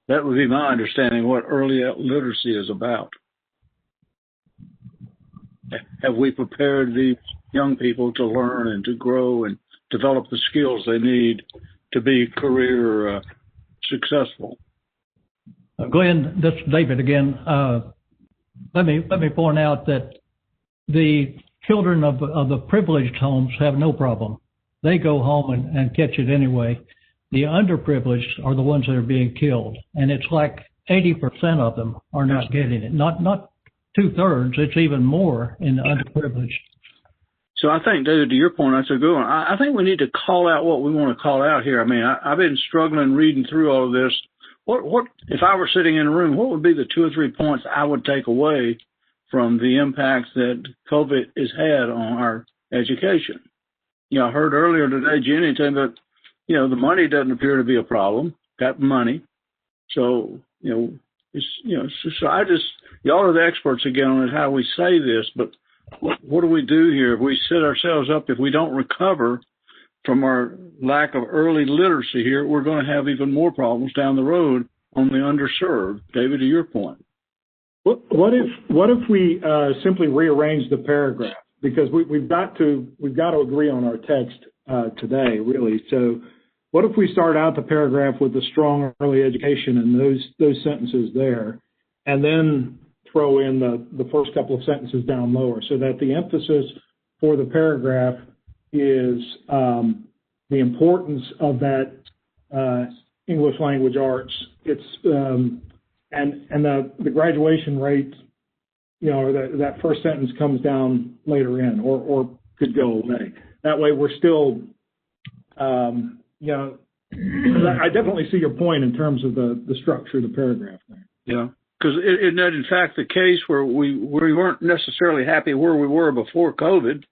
S7: that would be my understanding what early literacy is about. Have we prepared these young people to learn and to grow and develop the skills they need to be career successful?
S3: Glenn, this is David again. Let me point out that the children of the privileged homes have no problem. They go home and catch it anyway. The underprivileged are the ones that are being killed, and it's like 80% of them are not getting it. Not 2/3. It's even more in the underprivileged.
S7: So I think, David, to your point, that's a good one. I think we need to call out what we want to call out here. I've been struggling reading through all of this. What if I were sitting in a room, what would be the 2 or 3 points I would take away from the impacts that COVID has had on our education? I heard earlier today, Jenny, saying that, the money doesn't appear to be a problem. Got money. So, y'all are the experts again on how we say this, but what do we do here? If we set ourselves up, if we don't recover from our lack of early literacy here, we're going to have even more problems down the road on the underserved. David, to your point.
S4: What if we simply rearrange the paragraph? Because we've got to agree on our text today, really. So what if we start out the paragraph with the strong early education and those sentences there, and then throw in the first couple of sentences down lower, so that the emphasis for the paragraph is the importance of that English language arts. It's and the graduation rate, or that first sentence comes down later in, or could go away. That way, we're still, I definitely see your point in terms of the structure of the paragraph there.
S7: Yeah, because isn't that in fact the case where we weren't necessarily happy where we were before COVID,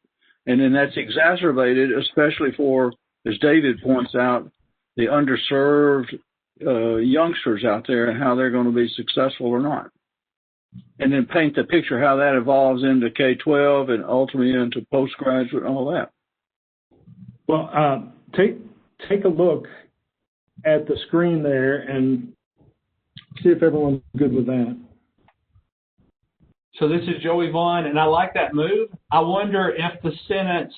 S7: and then that's exacerbated, especially for, as David points out, the underserved youngsters out there and how they're going to be successful or not. And then paint the picture how that evolves into K-12 and ultimately into postgraduate and all that.
S4: Well, take a look at the screen there and see if everyone's good with that.
S8: So this is Joey Vaughn, and I like that move. I wonder if the sentence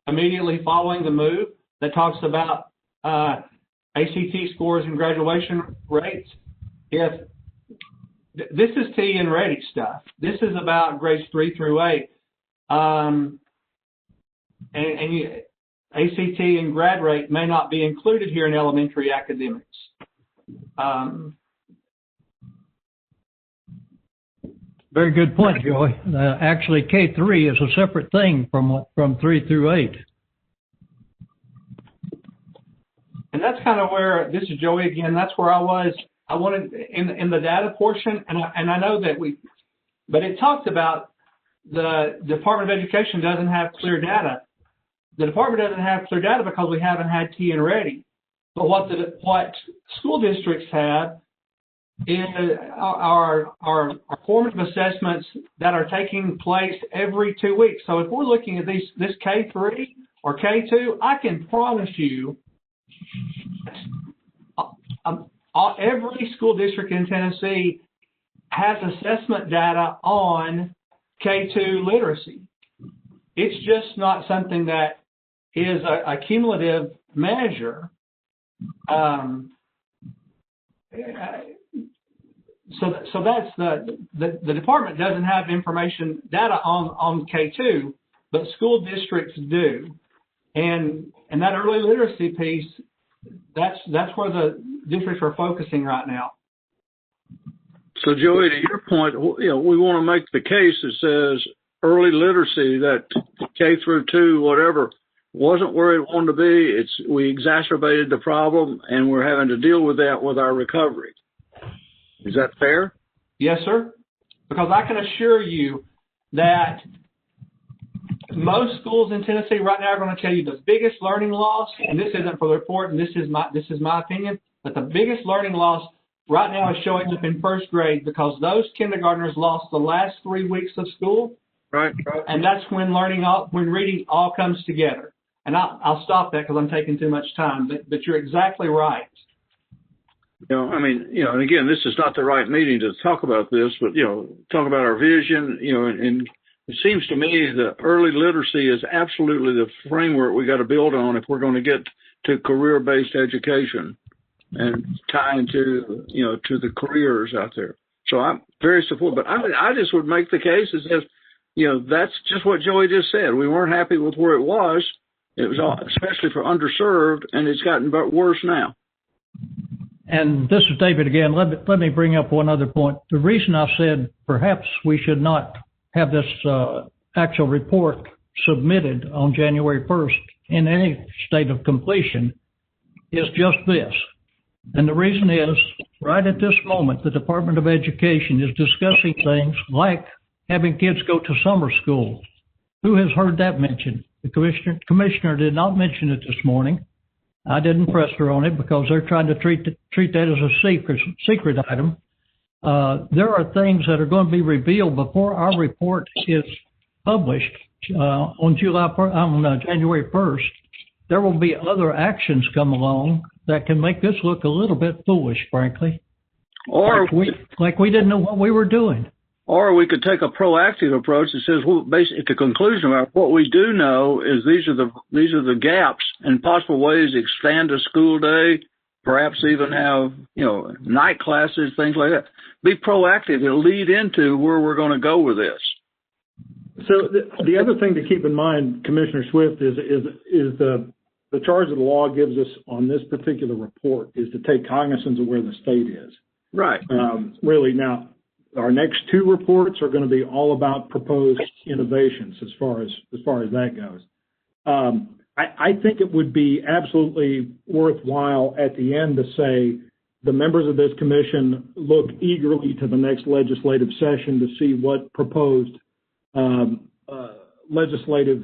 S8: immediately following the move that talks about ACT scores and graduation rates, if this is T and ready stuff. This is about grades 3 through 8. ACT and grad rate may not be included here in elementary academics.
S3: Very good point, Joey. Actually, K3 is a separate thing from 3 through 8.
S8: And that's kind of where, this is Joey again, that's where I wanted in the data portion, and I know that but it talked about the Department of Education doesn't have clear data. The department doesn't have clear data because we haven't had T and ready. But what school districts have is our formative assessments that are taking place every 2 weeks. So if we're looking at this K3 or K2, I can promise you every school district in Tennessee has assessment data on K2 literacy. It's just not something that is a cumulative measure. So that's the department doesn't have information data on K2, but school districts do. And that early literacy piece, that's where the districts are focusing right now.
S7: So Joey, to your point, we want to make the case that says early literacy, that K through 2, whatever, wasn't where it wanted to be. We exacerbated the problem, and we're having to deal with that with our recovery. Is that fair?
S8: Yes, sir. Because I can assure you that most schools in Tennessee right now are going to tell you the biggest learning loss, and this isn't for the report, and this is my opinion, but the biggest learning loss right now is showing up in first grade because those kindergartners lost the last 3 weeks of school.
S7: Right.
S8: And that's when reading all comes together. And I'll stop that because I'm taking too much time, but you're exactly right.
S7: And again, this is not the right meeting to talk about this, but, talk about our vision, and it seems to me that early literacy is absolutely the framework we got to build on if we're going to get to career-based education and tie into, to the careers out there. So I'm very supportive, but I just would make the case as if, that's just what Joey just said. We weren't happy with where it was. It was especially for underserved, and it's gotten worse now.
S3: And this is David again. Let me bring up one other point. The reason I said perhaps we should not have this actual report submitted on January 1st in any state of completion is just this. And the reason is, right at this moment, the Department of Education is discussing things like having kids go to summer school. Who has heard that mentioned? The commissioner did not mention it this morning. I didn't press her on it because they're trying to treat that as a secret item. There are things that are going to be revealed before our report is published on January 1st. There will be other actions come along that can make this look a little bit foolish, frankly.
S7: Or
S3: like we didn't know what we were doing.
S7: Or we could take a proactive approach that says, well, basically, at the conclusion of what we do know is these are the gaps and possible ways to expand a school day, perhaps even have, night classes, things like that. Be proactive and lead into where we're going to go with this.
S4: So the other thing to keep in mind, Commissioner Swift, is the the charge of the law gives us on this particular report is to take cognizance of where the state is.
S7: Right.
S4: Really, now, our next two reports are going to be all about proposed innovations as far as that goes. I think it would be absolutely worthwhile at the end to say the members of this commission look eagerly to the next legislative session to see what proposed legislative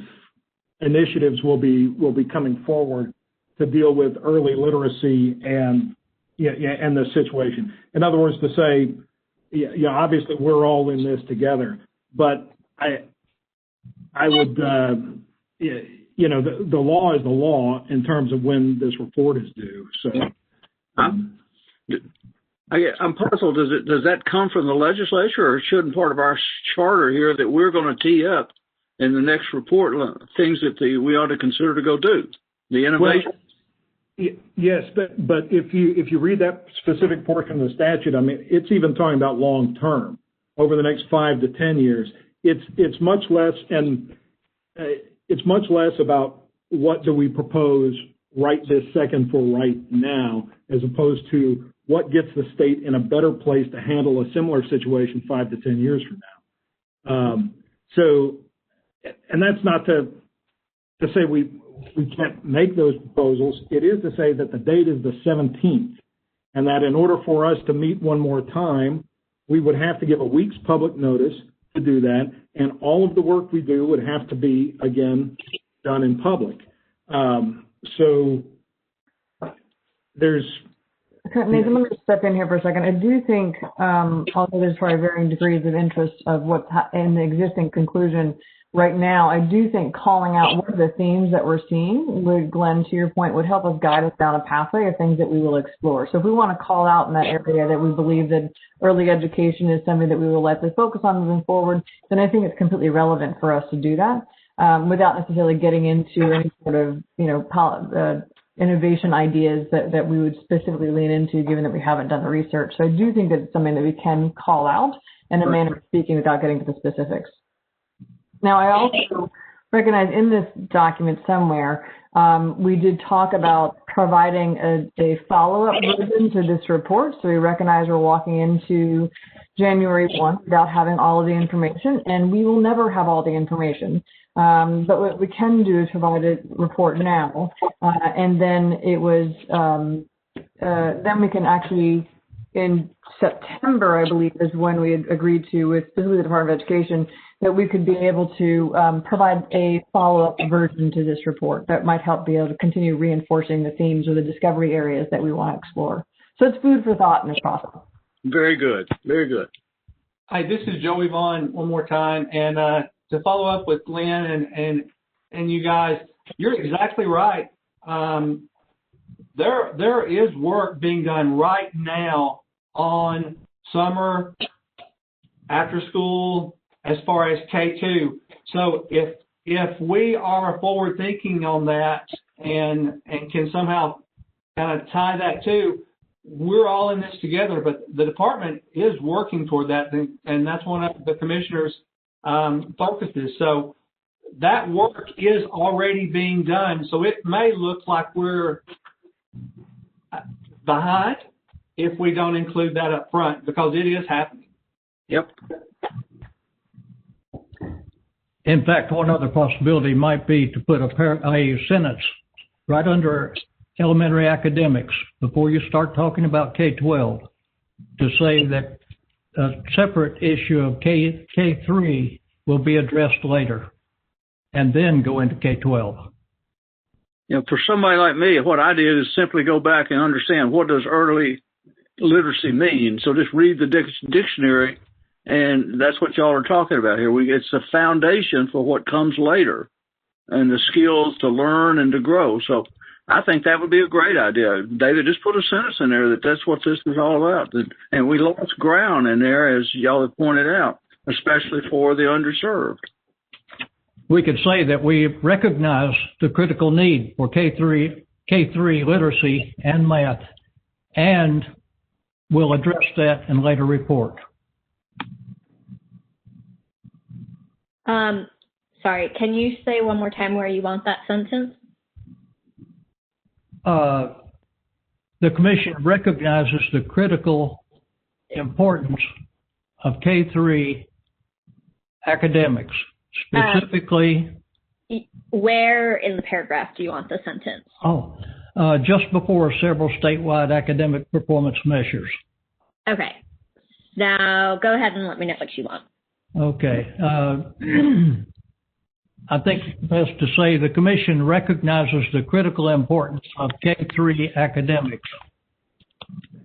S4: initiatives will be coming forward to deal with early literacy and the situation. In other words, to say, obviously we're all in this together, but I would, the law is the law in terms of when this report is due. So,
S7: I'm puzzled. Does that come from the legislature, or shouldn't part of our charter here that we're going to tee up in the next report things that we ought to consider to go do the innovation?
S4: Well, yes, but if you read that specific portion of the statute, I mean, it's even talking about long term over the next 5 to 10 years. It's much less, and it's much less about what do we propose right this second for right now, as opposed to what gets the state in a better place to handle a similar situation 5 to 10 years from now. And that's not to say we can't make those proposals. It is to say that the date is the 17th, and that in order for us to meet one more time, we would have to give a week's public notice to do that, and all of the work we do would have to be, again, done in public. So there's...
S1: Nathan, let me just step in here for a second. I do think, although there's probably varying degrees of interest of what's in the existing conclusion right now, I do think calling out what are the themes that we're seeing would, Glenn, to your point, would help us guide us down a pathway of things that we will explore. So if we want to call out in that area that we believe that early education is something that we will likely focus on moving forward, then I think it's completely relevant for us to do that without necessarily getting into any sort of, innovation ideas that we would specifically lean into, given that we haven't done the research. So I do think that it's something that we can call out in a manner of speaking without getting to the specifics. Now, I also recognize in this document somewhere, we did talk about providing a follow-up version to this report. So we recognize we're walking into January 1 without having all of the information, and we will never have all the information. But what we can do is provide a report now, and then it was, then we can actually, in September, I believe, is when we had agreed to with specifically the Department of Education, that we could be able to provide a follow-up version to this report that might help be able to continue reinforcing the themes or the discovery areas that we want to explore. So it's food for thought in this process.
S7: Very good. Very good.
S8: Hi, this is Joey Vaughn one more time. And to follow up with Glenn and you guys, you're exactly right. There is work being done right now on summer, after school, as far as K2. So if we are forward thinking on that and can somehow kind of tie that to, we're all in this together, but the department is working toward that, and that's one of the commissioners' focuses. So that work is already being done. So it may look like we're behind if we don't include that up front, because it is happening.
S7: Yep.
S3: In fact, one other possibility might be to put a sentence right under elementary academics before you start talking about K-12 to say that a separate issue of K-3 will be addressed later and then go into K-12.
S7: For somebody like me, what I did is simply go back and understand what does early literacy mean. So just read the dictionary, and that's what y'all are talking about here. It's a foundation for what comes later and the skills to learn and to grow. So I think that would be a great idea. David, just put a sentence in there that that's what this is all about. And we lost ground in there, as y'all have pointed out, especially for the underserved.
S3: We could say that we recognize the critical need for K3 literacy and math, and we'll address that in later report.
S6: Sorry, can you say one more time where you want that sentence?
S3: the commission recognizes the critical importance of K-3 academics, specifically.
S6: Where in the paragraph do you want the sentence?
S3: Just before several statewide academic performance measures.
S6: Okay. Now go ahead and let me know what you want.
S3: Okay. I think it's best to say the commission recognizes the critical importance of K-3 academics.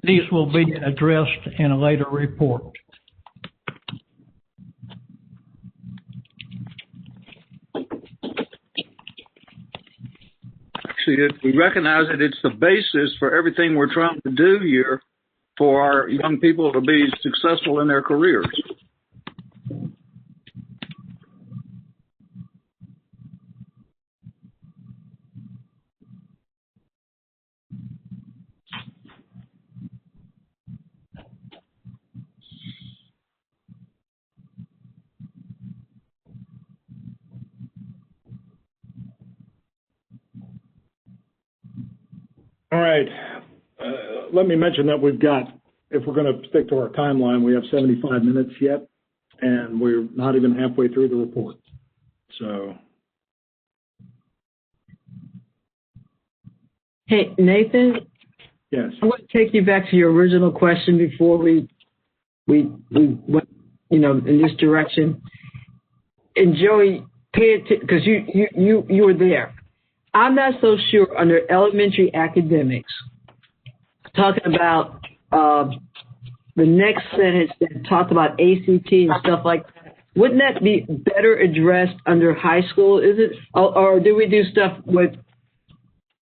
S3: These will be addressed in a later report.
S7: Actually, we recognize that it's the basis for everything we're trying to do here for our young people to be successful in their careers.
S4: All right. Let me mention that we've got, if we're going to stick to our timeline, we have 75 minutes yet, and we're not even halfway through the report. So.
S9: Hey, Nathan?
S4: Yes.
S9: I want to take you back to your original question before we went, in this direction. And Joey, pay attention, because you were there. I'm not so sure under elementary academics, talking about the next sentence that talked about ACT and stuff like that. Wouldn't that be better addressed under high school? Is it, or do we do stuff with?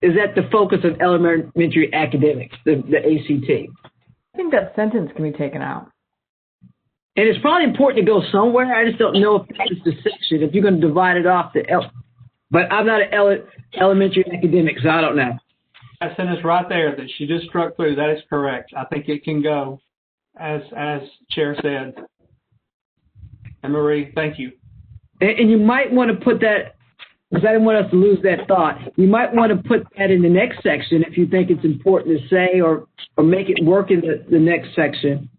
S9: Is that the focus of elementary academics, the ACT?
S1: I think that sentence can be taken out.
S9: And it's probably important to go somewhere. I just don't know if that's the section. If you're going to divide it off but I'm not an elementary academic, so I don't know.
S8: That sentence right there that she just struck through, that is correct. I think it can go, as Chair said. And Marie, thank you.
S9: And you might want to put that, because I didn't want us to lose that thought. You might want to put that in the next section if you think it's important to say, or make it work in the next section.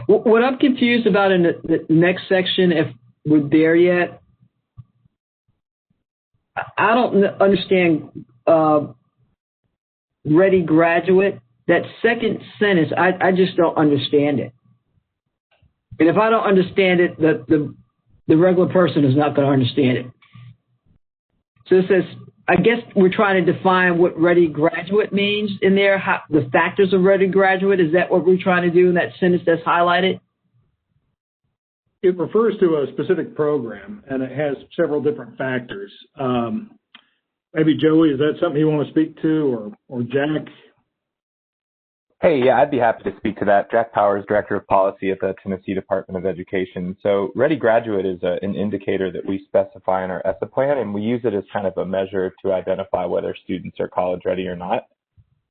S9: What I'm confused about in the next section, if we're there yet, I don't understand ready graduate. That second sentence, I just don't understand it. And if I don't understand it, the regular person is not going to understand it. So it says, I guess we're trying to define what ready graduate means in there, the factors of ready graduate. Is that what we're trying to do in that sentence that's highlighted?
S4: It refers to a specific program, and it has several different factors. Maybe Joey, is that something you want to speak to, or Jack?
S12: Hey, yeah, I'd be happy to speak to that. Jack Powers, Director of Policy at the Tennessee Department of Education. So Ready Graduate is an indicator that we specify in our ESSA plan, and we use it as kind of a measure to identify whether students are college ready or not.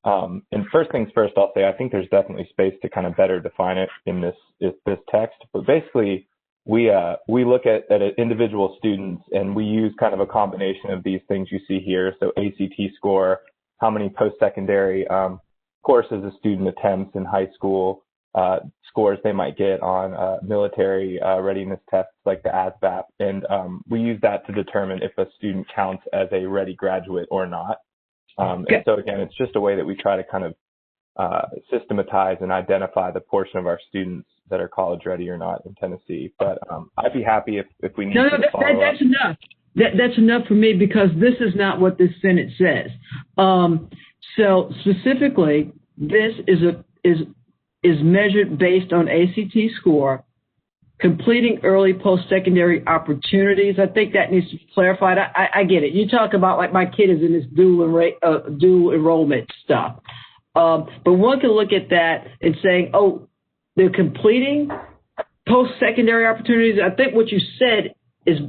S12: And first things first, I'll say I think there's definitely space to kind of better define it in this text. But basically, we look at individual students, and we use kind of a combination of these things you see here. So ACT score, how many post-secondary courses a student attempts in high school, scores they might get on military readiness tests like the ASVAB. And we use that to determine if a student counts as a ready graduate or not. And so again, it's just a way that we try to kind of systematize and identify the portion of our students that are college ready or not in Tennessee. But I'd be happy if we need to follow up.
S9: That's enough. That's enough for me, because this is not what this sentence says. So specifically, this is measured based on ACT score, completing early post-secondary opportunities. I think that needs to be clarified. I get it. You talk about like my kid is in this dual enrollment stuff. But one can look at that and saying, oh, they're completing post-secondary opportunities. I think what you said is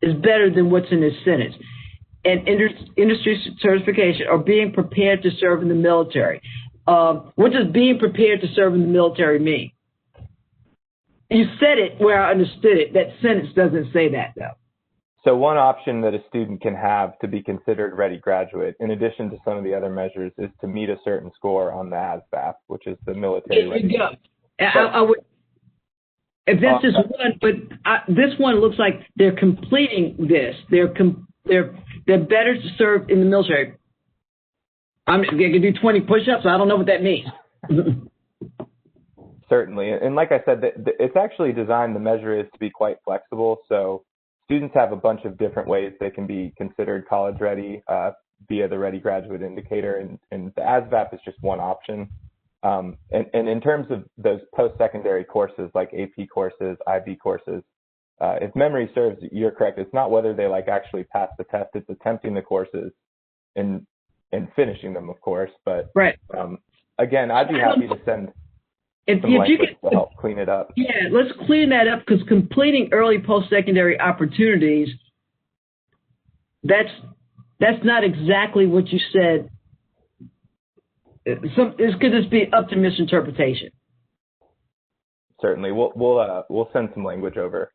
S9: better than what's in this sentence. And industry certification, or being prepared to serve in the military. What does being prepared to serve in the military mean? You said it where I understood it. That sentence doesn't say that, though.
S12: So one option that a student can have to be considered ready graduate, in addition to some of the other measures, is to meet a certain score on the ASVAB, which is the military ready.
S9: I would, if that's just one, but this one looks like they're completing this. They're better to serve in the military. They can do 20 push-ups. I don't know what that means.
S12: Certainly. And like I said, it's actually designed, the measure is to be quite flexible. So students have a bunch of different ways they can be considered college ready via the Ready Graduate Indicator. And the ASVAB is just one option. And in terms of those post-secondary courses like AP courses, IB courses, if memory serves, you're correct. It's not whether they actually pass the test. It's attempting the courses and finishing them, of course. But
S9: right.
S12: Again, I'd be happy to send some language to help clean it up.
S9: Yeah, let's clean that up, because completing early post-secondary opportunities, that's not exactly what you said. This could just be up to misinterpretation.
S12: Certainly, we'll send some language over.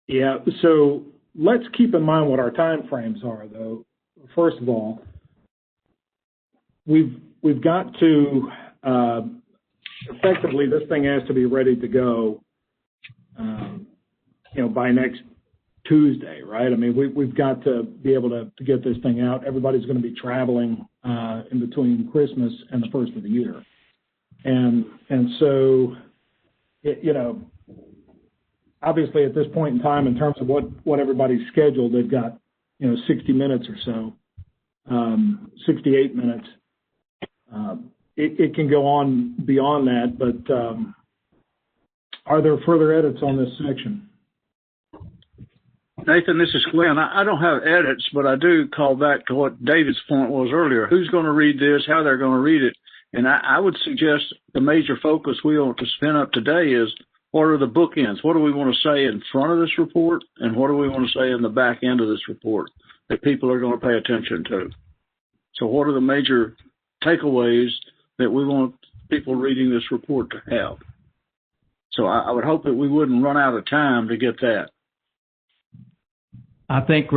S4: Yeah, so let's keep in mind what our time frames are, though. First of all, we've got to effectively, this thing has to be ready to go, by next Tuesday, right? I mean, we've got to be able to get this thing out. Everybody's going to be traveling in between Christmas and the first of the year, and so obviously at this point in time, in terms of what everybody's scheduled, they've got 60 minutes or so, 68 minutes. It can go on beyond that, but are there further edits on this section?
S7: Nathan, this is Schwinn. I don't have edits, but I do call back to what David's point was earlier. Who's going to read this, how they're going to read it. And I would suggest the major focus we want to spin up today is, what are the bookends? What do we want to say in front of this report, and what do we want to say in the back end of this report that people are going to pay attention to? So what are the major takeaways that we want people reading this report to have? So I would hope that we wouldn't run out of time to get that.
S3: I think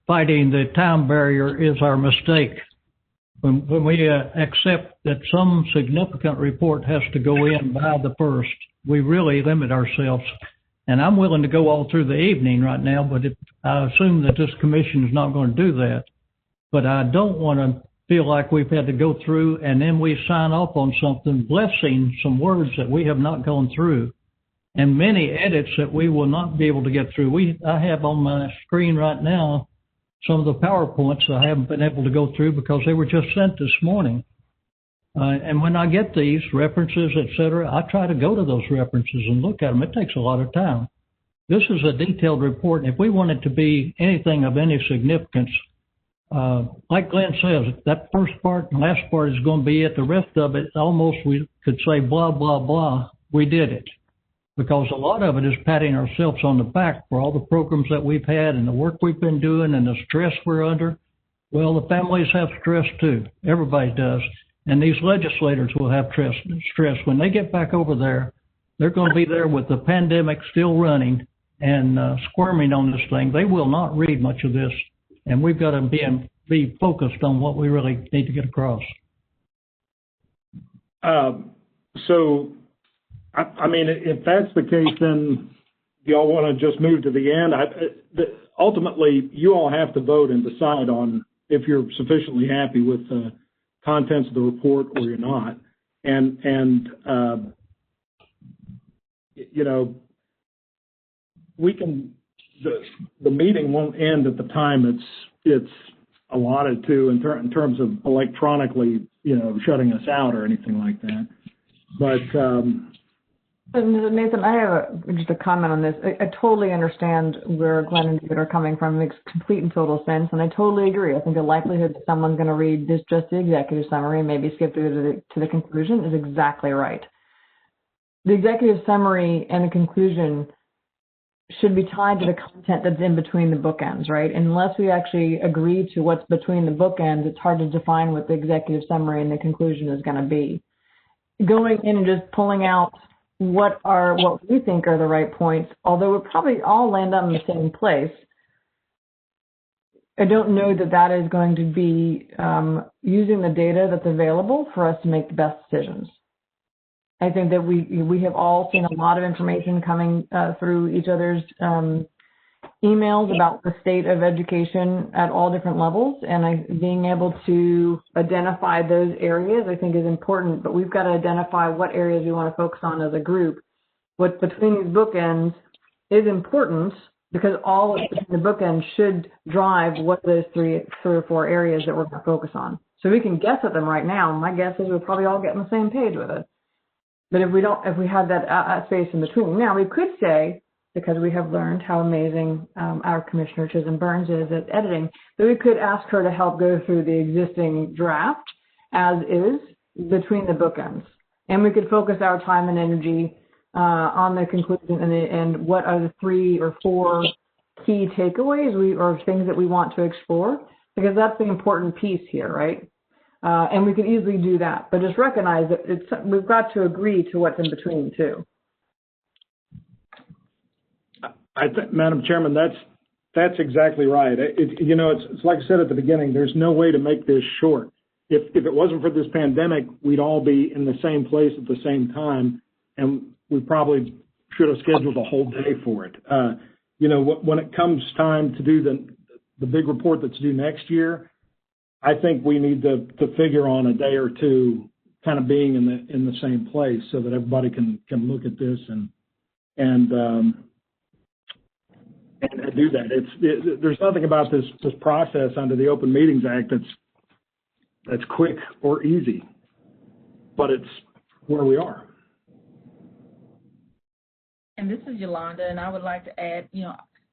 S3: fighting the time barrier is our mistake. When we accept that some significant report has to go in by the 1st, we really limit ourselves. And I'm willing to go all through the evening right now, but I assume that this commission is not going to do that. But I don't want to feel like we've had to go through and then we sign off on something, blessing some words that we have not gone through, and many edits that we will not be able to get through. I have on my screen right now some of the PowerPoints I haven't been able to go through because they were just sent this morning. And when I get these references, et cetera, I try to go to those references and look at them. It takes a lot of time. This is a detailed report, and if we want it to be anything of any significance, like Glenn says, that first part and last part is going to be it. The rest of it, almost we could say blah, blah, blah. We did it. Because a lot of it is patting ourselves on the back for all the programs that we've had and the work we've been doing and the stress we're under. Well, the families have stress too. Everybody does. And these legislators will have stress. When they get back over there, they're going to be there with the pandemic still running and squirming on this thing. They will not read much of this. And we've got to be focused on what we really need to get across.
S4: So, I mean, if that's the case, then y'all want to just move to the end. Ultimately, you all have to vote and decide on if you're sufficiently happy with the contents of the report or you're not. And we can, the meeting won't end at the time it's allotted to in terms of electronically, shutting us out or anything like that. But
S1: Nathan, I have just a comment on this. I totally understand where Glenn and David are coming from. It makes complete and total sense, and I totally agree. I think the likelihood that someone's going to read just the executive summary and maybe skip through to the conclusion is exactly right. The executive summary and the conclusion should be tied to the content that's in between the bookends, right? Unless we actually agree to what's between the bookends, it's hard to define what the executive summary and the conclusion is going to be. Going in and just pulling out what we think are the right points, although we'll probably all land up in the same place, I don't know that that is going to be using the data that's available for us to make the best decisions. I think that we have all seen a lot of information coming through each other's emails about the state of education at all different levels, and being able to identify those areas I think is important, but we've got to identify what areas we want to focus on as a group. What's between these bookends is important because all between the bookends should drive what those three or four areas that we're going to focus on. So we can guess at them right now. My guess is we'll probably all get on the same page with it. But if we have that space in between, now we could say, because we have learned how amazing our Commissioner Chisholm Burns is at editing, that we could ask her to help go through the existing draft as is between the bookends. And we could focus our time and energy on the conclusion and what are the 3 or 4 key takeaways or things that we want to explore, because that's the important piece here, right? And we could easily do that, but just recognize that we've got to agree to what's in between too.
S4: I think, Madam Chairman, that's exactly right. It's like I said at the beginning. There's no way to make this short. If it wasn't for this pandemic, we'd all be in the same place at the same time, and we probably should have scheduled a whole day for it. When it comes time to do the big report that's due next year, I think we need to figure on a day or two kind of being in the same place so that everybody can look at this and do that. There's nothing about this process under the Open Meetings Act that's quick or easy, but it's where we are.
S13: And this is Yolanda, and I would like to add,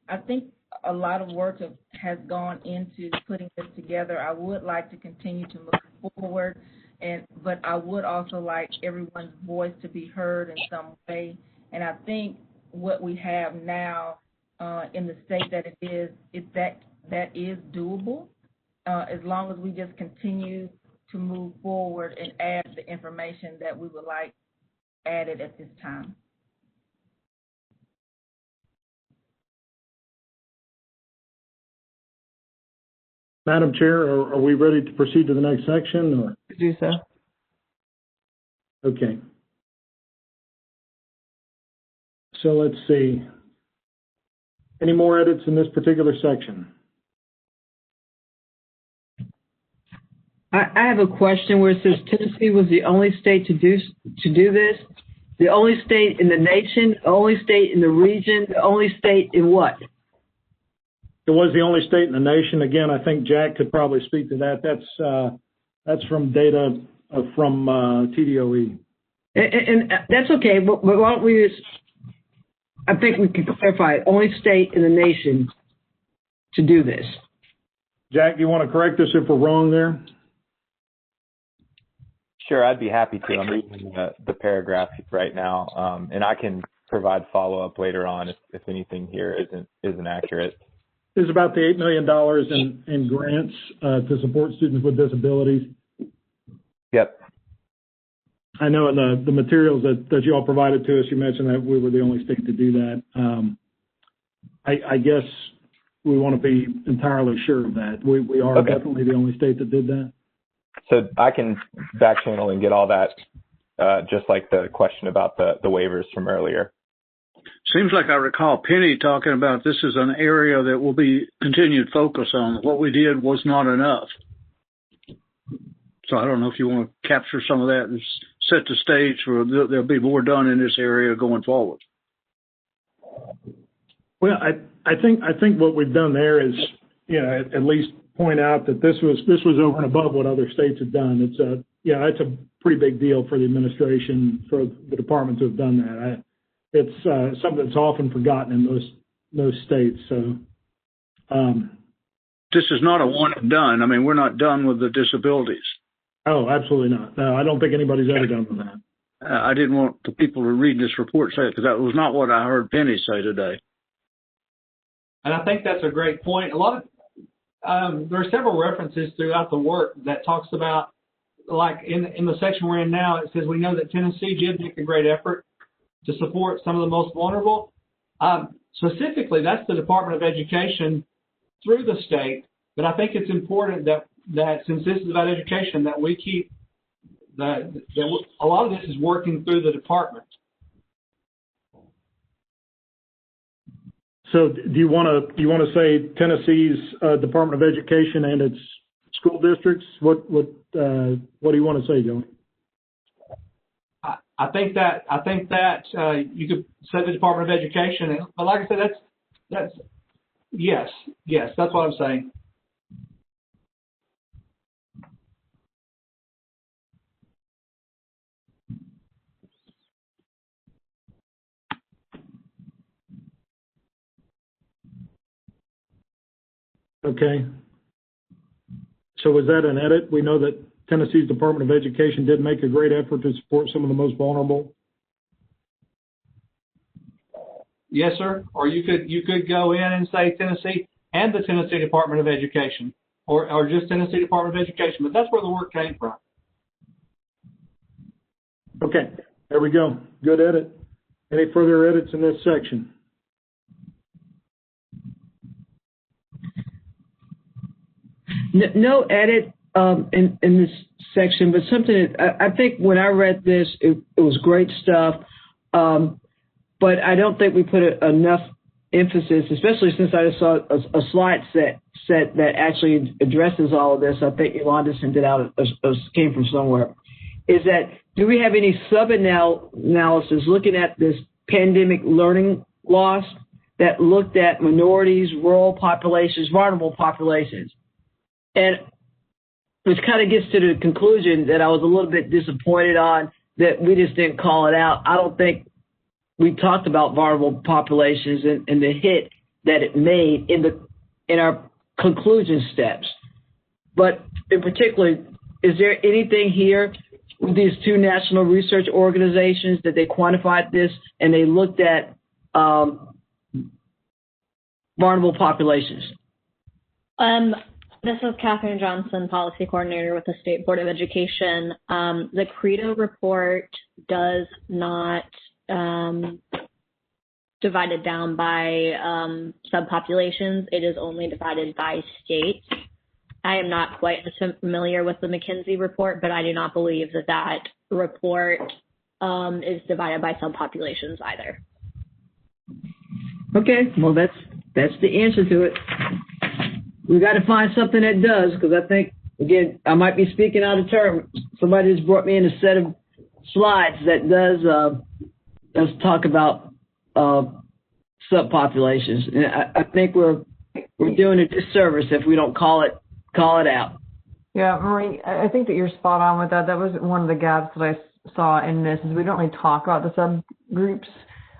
S13: I think a lot of work has gone into putting this together. I would like to continue to move forward, but I would also like everyone's voice to be heard in some way. And I think what we have now in the state that it is that is doable, as long as we just continue to move forward and add the information that we would like added at this time.
S4: Madam Chair, are we ready to proceed to the next section? Or?
S1: Do so.
S4: Okay. So let's see. Any more edits in this particular section?
S9: I have a question where it says Tennessee was the only state to do this, the only state in the nation, the only state in the region, the only state in what?
S4: It was the only state in the nation. Again, I think Jack could probably speak to that. That's from data from TDOE.
S9: And that's okay, but why don't we just, I think we can clarify it, only state in the nation to do this.
S4: Jack, you want to correct us if we're wrong there?
S12: Sure, I'd be happy to. I'm reading the paragraph right now, and I can provide follow-up later on if anything here isn't accurate.
S4: There's about the $8 million in grants to support students with disabilities.
S12: Yep.
S4: I know in the materials that you all provided to us, you mentioned that we were the only state to do that. I guess we want to be entirely sure of that. We are okay. Definitely the only state that did that.
S12: So I can back channel and get all that, just like the question about the waivers from earlier.
S7: Seems like I recall Penny talking about this is an area that will be continued focus on. What we did was not enough. So I don't know if you want to capture some of that and set the stage for there'll be more done in this area going forward.
S4: Well, I think what we've done there is, at least point out that this was over and above what other states have done. It's a pretty big deal for the administration, for the department to have done that. It's something that's often forgotten in those states. So
S7: this is not a one and done. I mean, we're not done with the disabilities.
S4: Oh, absolutely not. No, I don't think anybody's ever done with that.
S7: I didn't want the people to read this report say it because that was not what I heard Penny say today.
S8: And I think that's a great point. A lot of there are several references throughout the work that talks about, like in the section we're in now, it says we know that Tennessee did make a great effort to support some of the most vulnerable. Specifically, that's the Department of Education through the state. But I think it's important that since this is about education, that we keep that a lot of this is working through the department.
S4: So do you want to say Tennessee's Department of Education and its school districts? What do you want to say, Joey?
S8: I think that you could say the Department of Education, but like I said, that's yes, that's what I'm saying.
S4: Okay. So was that an edit? We know that Tennessee's Department of Education did make a great effort to support some of the most vulnerable.
S8: Yes, sir. Or you could go in and say Tennessee and the Tennessee Department of Education, or just Tennessee Department of Education. But that's where the work came from.
S4: Okay. There we go. Good edit. Any further edits in this section?
S9: No edit in this section, but something that I think when I read this, it was great stuff. But I don't think we put enough emphasis, especially since I just saw a slide set that actually addresses all of this. I think Yolanda sent it out, came from somewhere. Is that, do we have any sub-analysis looking at this pandemic learning loss that looked at minorities, rural populations, vulnerable populations? And which kind of gets to the conclusion that I was a little bit disappointed on, that we just didn't call it out. I don't think we talked about vulnerable populations and the hit that it made in our conclusion steps. But in particular, is there anything here with these two national research organizations that they quantified this and they looked at vulnerable populations?
S6: This is Catherine Johnson, Policy Coordinator with the State Board of Education. The Credo report does not divide it down by subpopulations. It is only divided by state. I am not quite as familiar with the McKinsey report, but I do not believe that report is divided by subpopulations either.
S9: Okay, well, that's the answer to it. We got to find something that does, because I think, again, I might be speaking out of turn. Somebody just brought me in a set of slides that does talk about subpopulations, and I think we're doing a disservice if we don't call it out.
S1: Yeah, Marie, I think that you're spot on with that. That was one of the gaps that I saw in this, is we don't really talk about the subgroups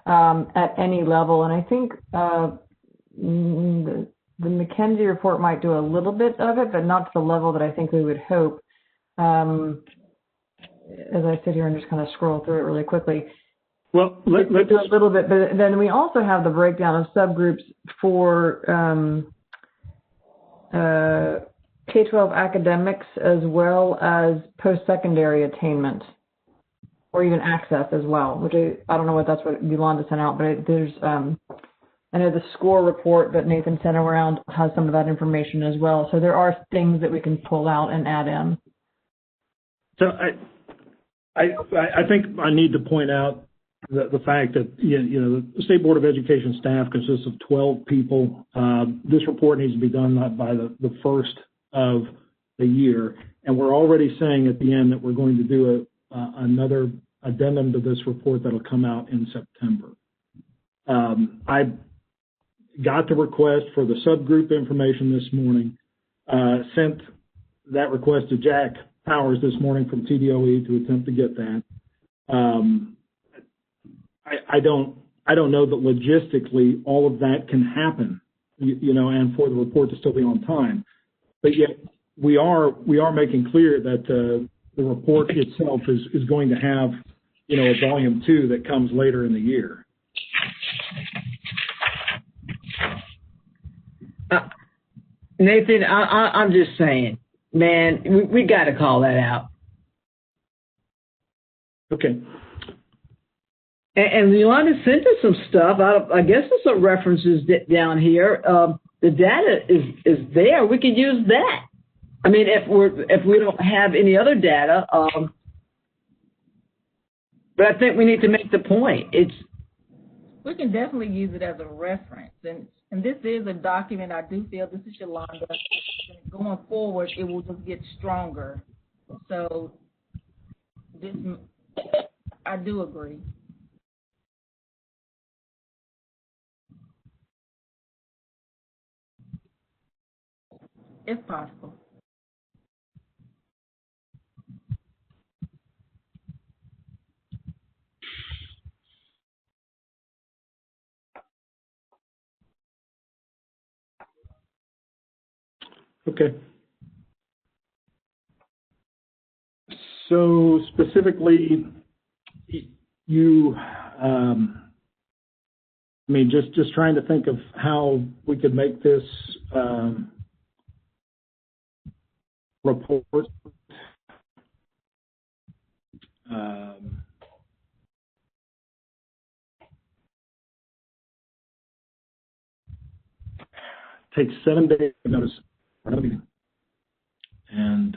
S1: at any level, and I think the McKinsey report might do a little bit of it, but not to the level that I think we would hope. As I sit here and just kind of scroll through it really quickly.
S4: Well, let's
S1: do a little bit, but then we also have the breakdown of subgroups for K-12 academics as well as post-secondary attainment, or even access as well, which I don't know what that's what Yolanda sent out, but there's I know the score report that Nathan sent around has some of that information as well. So there are things that we can pull out and add in.
S4: So I think I need to point out the fact that the State Board of Education staff consists of 12 people. This report needs to be done by the first of the year, and we're already saying at the end that we're going to do another addendum to this report that'll come out in September. I got the request for the subgroup information this morning, sent that request to Jack Powers this morning from TDOE to attempt to get that. I don't know that logistically all of that can happen, and for the report to still be on time. But yet we are making clear that the report itself is going to have, a volume 2 that comes later in the year.
S9: Nathan, I'm just saying, man, we got to call that out.
S4: Okay.
S9: And Yolanda sent us some stuff. I guess there's some references down here. The data is there. We could use that. I mean, if we don't have any other data, but I think we need to make the point.
S13: We can definitely use it as a reference, and this is a document. I do feel this is Yolanda. Going forward, it will just get stronger. So this, I do agree. If possible.
S4: Okay. So specifically, you, I mean, just trying to think of how we could make this report takes 7 days to notice another meeting. And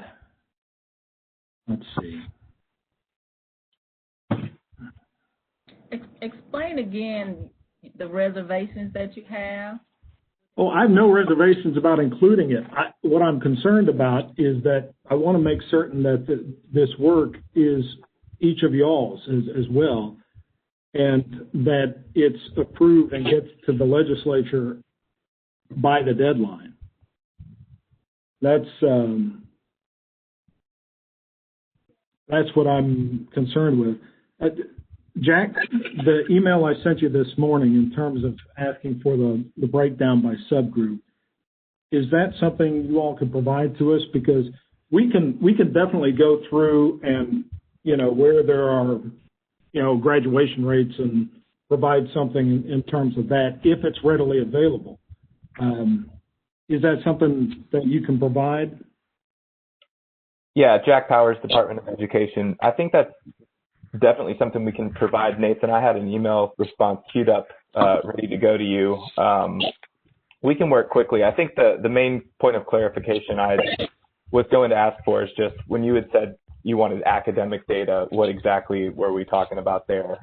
S4: let's see.
S13: Explain again the reservations that you have.
S4: Oh, I have no reservations about including it. What I'm concerned about is that I want to make certain that this work is each of y'all's as well, and that it's approved and gets to the legislature by the deadline. That's what I'm concerned with. Jack, the email I sent you this morning in terms of asking for the breakdown by subgroup, is that something you all could provide to us? Because we can definitely go through and, where there are, graduation rates and provide something in terms of that if it's readily available. Is that something that you can provide?
S12: Yeah, Jack Powers, Department of Education. I think that's definitely something we can provide. Nathan, I had an email response queued up, ready to go to you. We can work quickly. I think the main point of clarification I was going to ask for is just when you had said you wanted academic data, what exactly were we talking about there?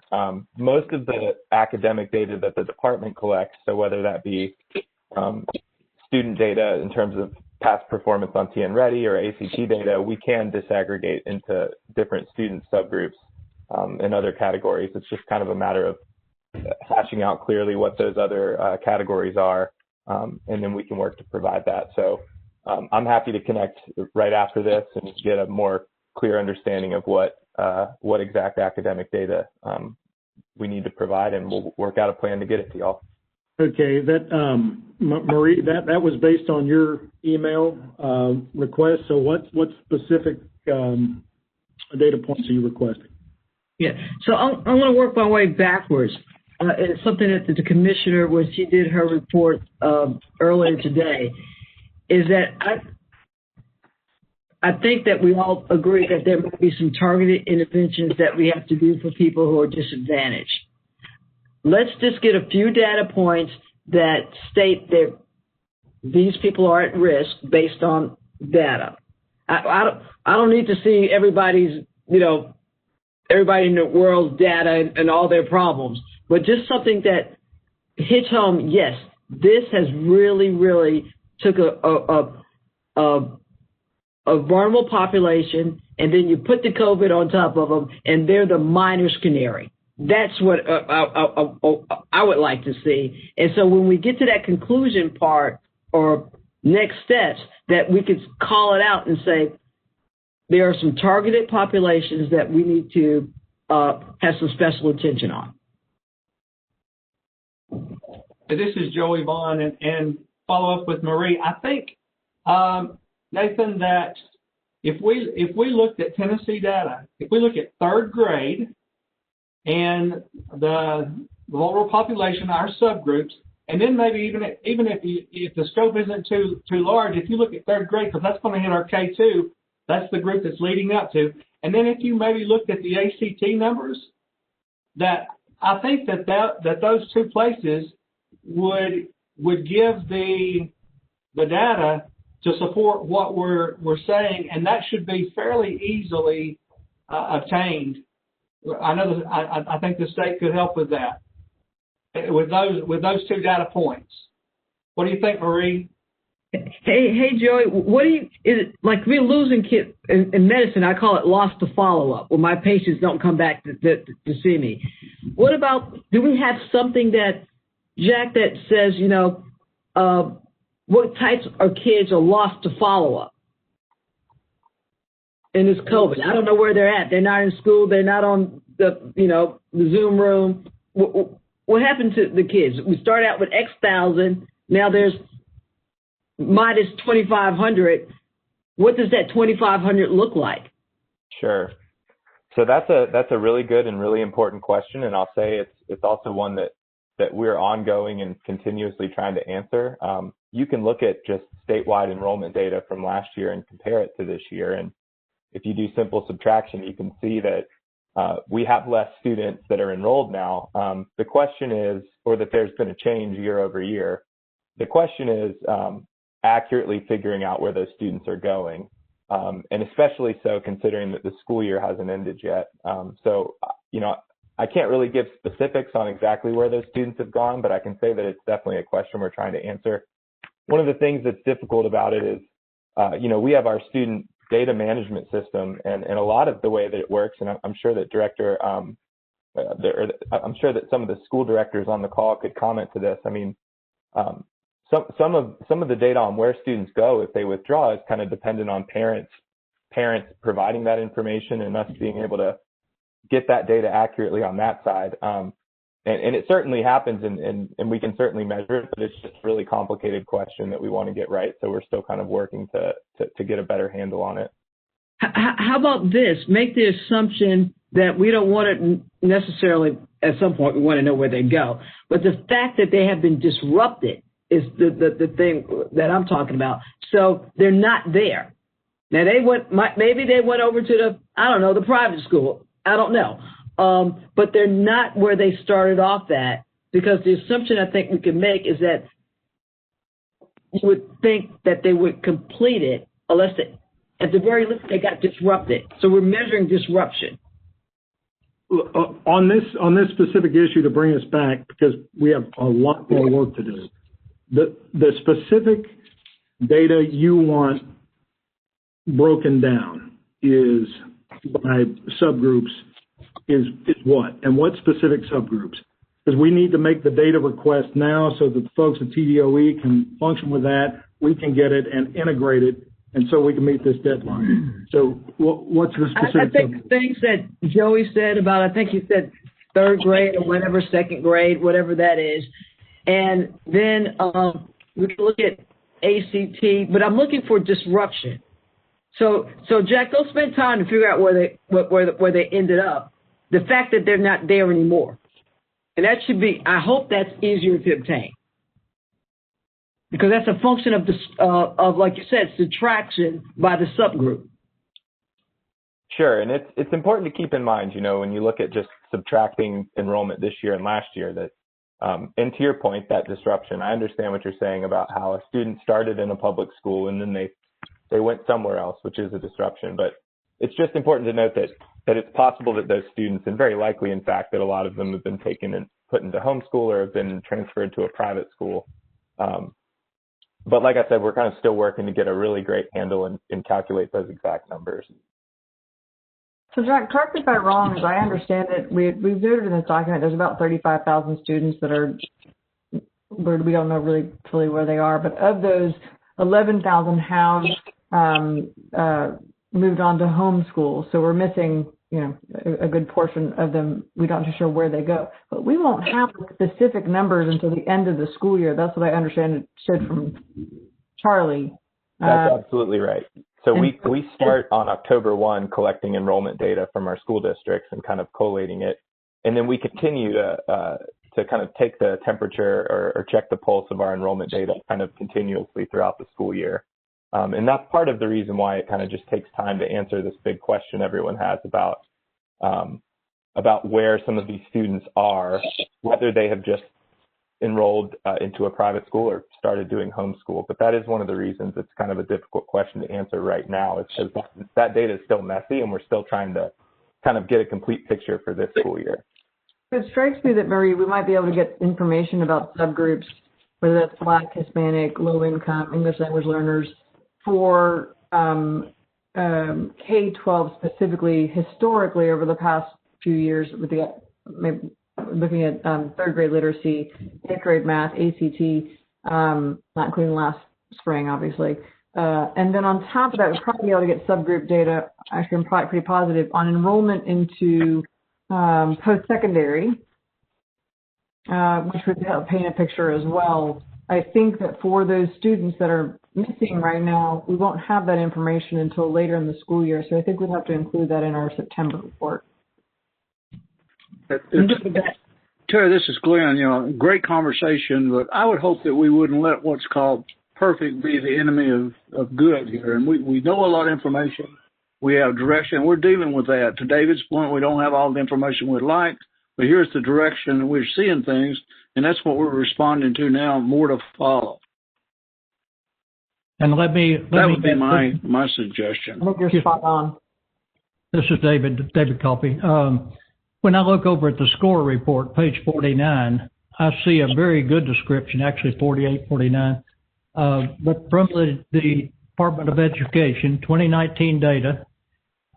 S12: Most of the academic data that the department collects, so whether that be student data in terms of past performance on TN Ready or ACT data, we can disaggregate into different student subgroups and other categories. It's just kind of a matter of hashing out clearly what those other categories are, and then we can work to provide that. So I'm happy to connect right after this and get a more clear understanding of what exact academic data we need to provide, and we'll work out a plan to get it to y'all.
S4: Okay, that Marie, that was based on your email request. So what specific data points are you requesting?
S9: Yeah, so I'm going to work my way backwards. It's something that the commissioner, when she did her report earlier today, is that I think that we all agree that there might be some targeted interventions that we have to do for people who are disadvantaged. Let's just get a few data points that state that these people are at risk based on data. I don't need to see everybody's, everybody in the world's data and all their problems, but just something that hits home. Yes, this has really, really took a vulnerable population, and then you put the COVID on top of them, and they're the miners canary. That's what I would like to see. And so when we get to that conclusion part or next steps, that we could call it out and say, there are some targeted populations that we need to have some special attention on.
S8: This is Joey Vaughn, and follow up with Marie. I think, Nathan, that if we looked at Tennessee data, if we look at third grade and the vulnerable population, our subgroups, And then maybe even if the scope isn't too large, if you look at third grade, because that's going to hit our K2, that's the group that's leading up to. And then if you maybe looked at the ACT numbers, that I think that those two places would give the data to support what we're saying, and that should be fairly easily obtained. I think the state could help with that, with those two data points. What do you think, Marie?
S9: Hey, Joey, is it like we're losing kids in medicine? I call it lost to follow up, where my patients don't come back to see me. What about, do we have something that, Jack, that says, what types of kids are lost to follow up in this COVID? I don't know where they're at. They're not in school. They're not on the Zoom room. What happened to the kids? We start out with X thousand. Now there's minus 2,500. What does that 2,500 look like?
S12: Sure. So that's a really good and really important question, and I'll say it's also one that we're ongoing and continuously trying to answer. You can look at just statewide enrollment data from last year and compare it to this year, and if you do simple subtraction, you can see that we have less students that are enrolled now. The question is, or that there's been a change year over year. The question is accurately figuring out where those students are going, and especially so considering that the school year hasn't ended yet. So, I can't really give specifics on exactly where those students have gone, but I can say that it's definitely a question we're trying to answer. One of the things that's difficult about it is, we have our student data management system, and a lot of the way that it works, and I'm sure that I'm sure that some of the school directors on the call could comment to this. I mean, some of the data on where students go if they withdraw is kind of dependent on parents providing that information and us being able to get that data accurately on that side. And it certainly happens, and we can certainly measure it, but it's just a really complicated question that we want to get right. So we're still kind of working to get a better handle on it.
S9: How about this? Make the assumption that we don't want it necessarily, at some point, we want to know where they go. But the fact that they have been disrupted is the thing that I'm talking about. So they're not there. Now, maybe they went over to the private school. I don't know. But they're not where they started off at, because the assumption I think we can make is that you would think that they would complete it unless at the very least they got disrupted. So we're measuring disruption.
S4: On this specific issue, to bring us back, because we have a lot more work to do, the specific data you want broken down is by subgroups is what? And what specific subgroups? Because we need to make the data request now so that the folks at TDOE can function with that, we can get it and integrate it, and so we can meet this deadline. So what's the specific?
S9: I think things that Joey said about, I think he said third grade or whatever, second grade, whatever that is. And then we can look at ACT, but I'm looking for disruption. So Jack, go spend time to figure out where they ended up. The fact that they're not there anymore, and that should be. I hope that's easier to obtain, because that's a function of like you said, subtraction by the subgroup.
S12: Sure, and it's important to keep in mind, when you look at just subtracting enrollment this year and last year, that and to your point, that disruption. I understand what you're saying about how a student started in a public school and then they went somewhere else, which is a disruption. But it's just important to note that it's possible that those students, and very likely, in fact, that a lot of them have been taken and put into homeschool or have been transferred to a private school. But like I said, we're kind of still working to get a really great handle and calculate those exact numbers.
S1: So, Jack, correct me if I'm wrong, as I understand it, we've noted in this document there's about 35,000 students that are, we don't know really fully where they are, but of those, 11,000 have moved on to homeschool. So we're missing, a good portion of them. We're not too sure where they go. But we won't have specific numbers until the end of the school year. That's what I understand it said from Charlie.
S12: That's absolutely right. So we start on October 1 collecting enrollment data from our school districts and kind of collating it. And then we continue to to kind of take the temperature or check the pulse of our enrollment data kind of continuously throughout the school year. And that's part of the reason why it kind of just takes time to answer this big question everyone has about where some of these students are, whether they have just enrolled into a private school or started doing homeschool. But that is one of the reasons it's kind of a difficult question to answer right now, is because that data is still messy and we're still trying to kind of get a complete picture for this school year.
S1: It strikes me that, Murray, we might be able to get information about subgroups, whether that's Black, Hispanic, low income, English language learners, for K-12 specifically, historically over the past few years, with the maybe looking at third grade literacy, eighth grade math, ACT, not including last spring, obviously. And then on top of that, we'll probably be able to get subgroup data. Actually, I'm probably pretty positive on enrollment into post-secondary, which would help paint a picture as well. I think that for those students that are missing right now, we won't have that information until later in the school year. So I think we'd have to include that in our September report.
S7: Terry, this is Glenn. Great conversation, but I would hope that we wouldn't let what's called perfect be the enemy of good here. And we know a lot of information. We have direction. We're dealing with that. To David's point, we don't have all the information we'd like, but here's the direction. We're seeing things, and that's what we're responding to now. More to follow.
S3: And that
S7: would be my suggestion.
S1: I think you're spot on.
S3: This is David Coffey. When I look over at the score report, page 49, I see a very good description, actually 48, 49. But from the Department of Education, 2019 data,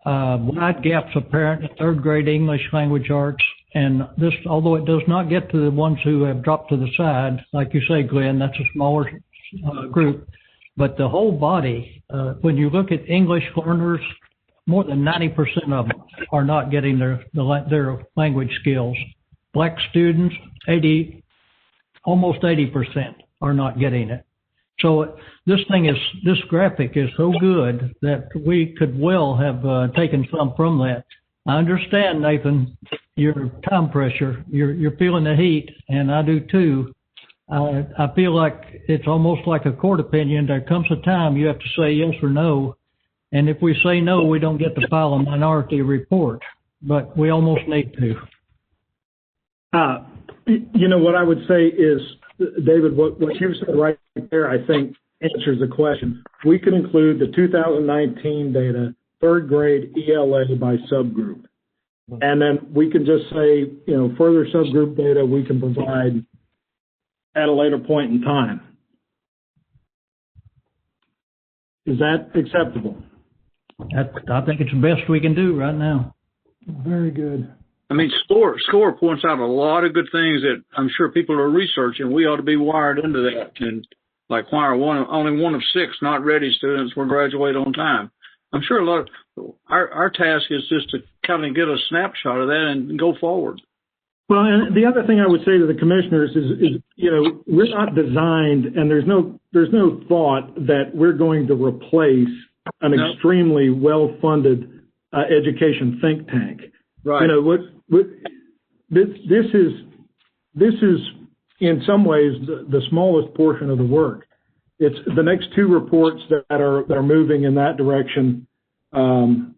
S3: wide gaps apparent in third grade English language arts. And this, although it does not get to the ones who have dropped to the side, like you say, Glenn, that's a smaller group. But the whole body, when you look at English learners, more than 90% of them are not getting their language skills. Black students, almost 80% are not getting it. So this graphic is so good that we could well have taken some from that. I understand, Nathan, your time pressure. You're feeling the heat, and I do too. I feel like it's almost like a court opinion. There comes a time you have to say yes or no. And if we say no, we don't get to file a minority report, but we almost need to.
S4: What I would say is, David, what you said right there, I think, answers the question. We could include the 2019 data, third grade ELA by subgroup. And then we can just say, further subgroup data we can provide at a later point in time. Is that acceptable?
S3: I think it's the best we can do right now.
S4: Very good.
S7: I mean, SCORE points out a lot of good things that I'm sure people are researching. We ought to be wired into that. And like why are only one of 6 not ready students will graduate on time? I'm sure a lot of our task is just to kind of get a snapshot of that and go forward.
S4: Well, and the other thing I would say to the commissioners is we're not designed, and there's no thought that we're going to replace an extremely well-funded education think tank.
S7: Right.
S4: This is in some ways the smallest portion of the work. It's the next 2 reports that are moving in that direction. I'm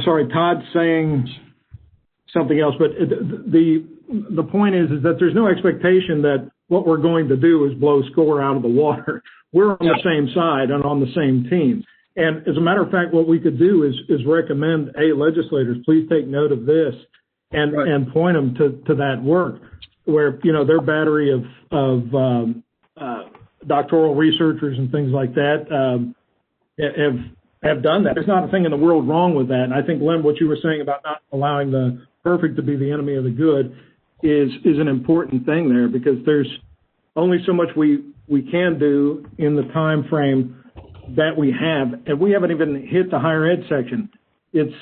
S4: sorry, Todd's saying something else, but the point is that there's no expectation that what we're going to do is blow SCORE out of the water. We're on the same side and on the same team. And as a matter of fact, what we could do is recommend, legislators, please take note of this and point them to that work where, their battery of doctoral researchers and things like that have done that. There's not a thing in the world wrong with that. And I think, Len, what you were saying about not allowing the perfect to be the enemy of the good is an important thing there, because there's only so much we can do in the time frame that we have, and we haven't even hit the higher ed section. It's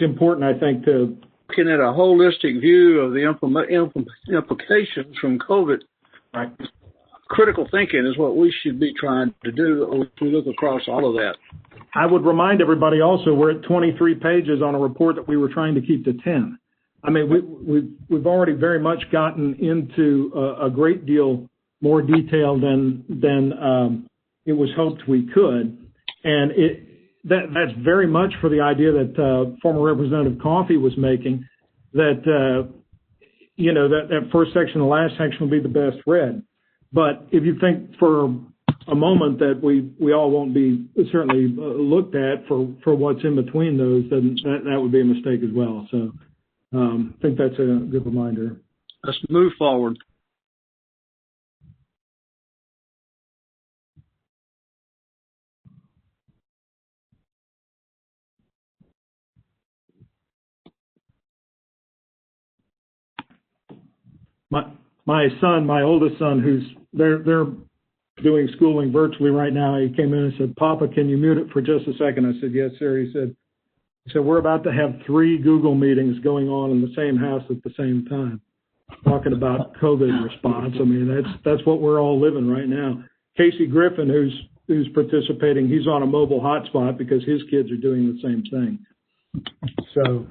S4: important, I think, to
S7: looking at a holistic view of the implications from COVID.
S4: Right.
S7: Critical thinking is what we should be trying to do if we look across all of that.
S4: I would remind everybody also we're at 23 pages on a report that we were trying to keep to 10. I mean, we've already very much gotten into a great deal more detail than it was hoped we could, and that's very much for the idea that former Representative Coffey was making, that that first section, the last section, will be the best read. But if you think for a moment that we all won't be certainly looked at for what's in between those, then that would be a mistake as well. So I think that's a good reminder.
S7: Let's move forward.
S4: My oldest son, they're doing schooling virtually right now. He came in and said, "Papa, can you mute it for just a second?" I said, "Yes, sir." He said, "We're about to have 3 Google meetings going on in the same house at the same time, talking about COVID response." I mean, that's what we're all living right now. Casey Griffin, who's participating, he's on a mobile hotspot because his kids are doing the same thing. So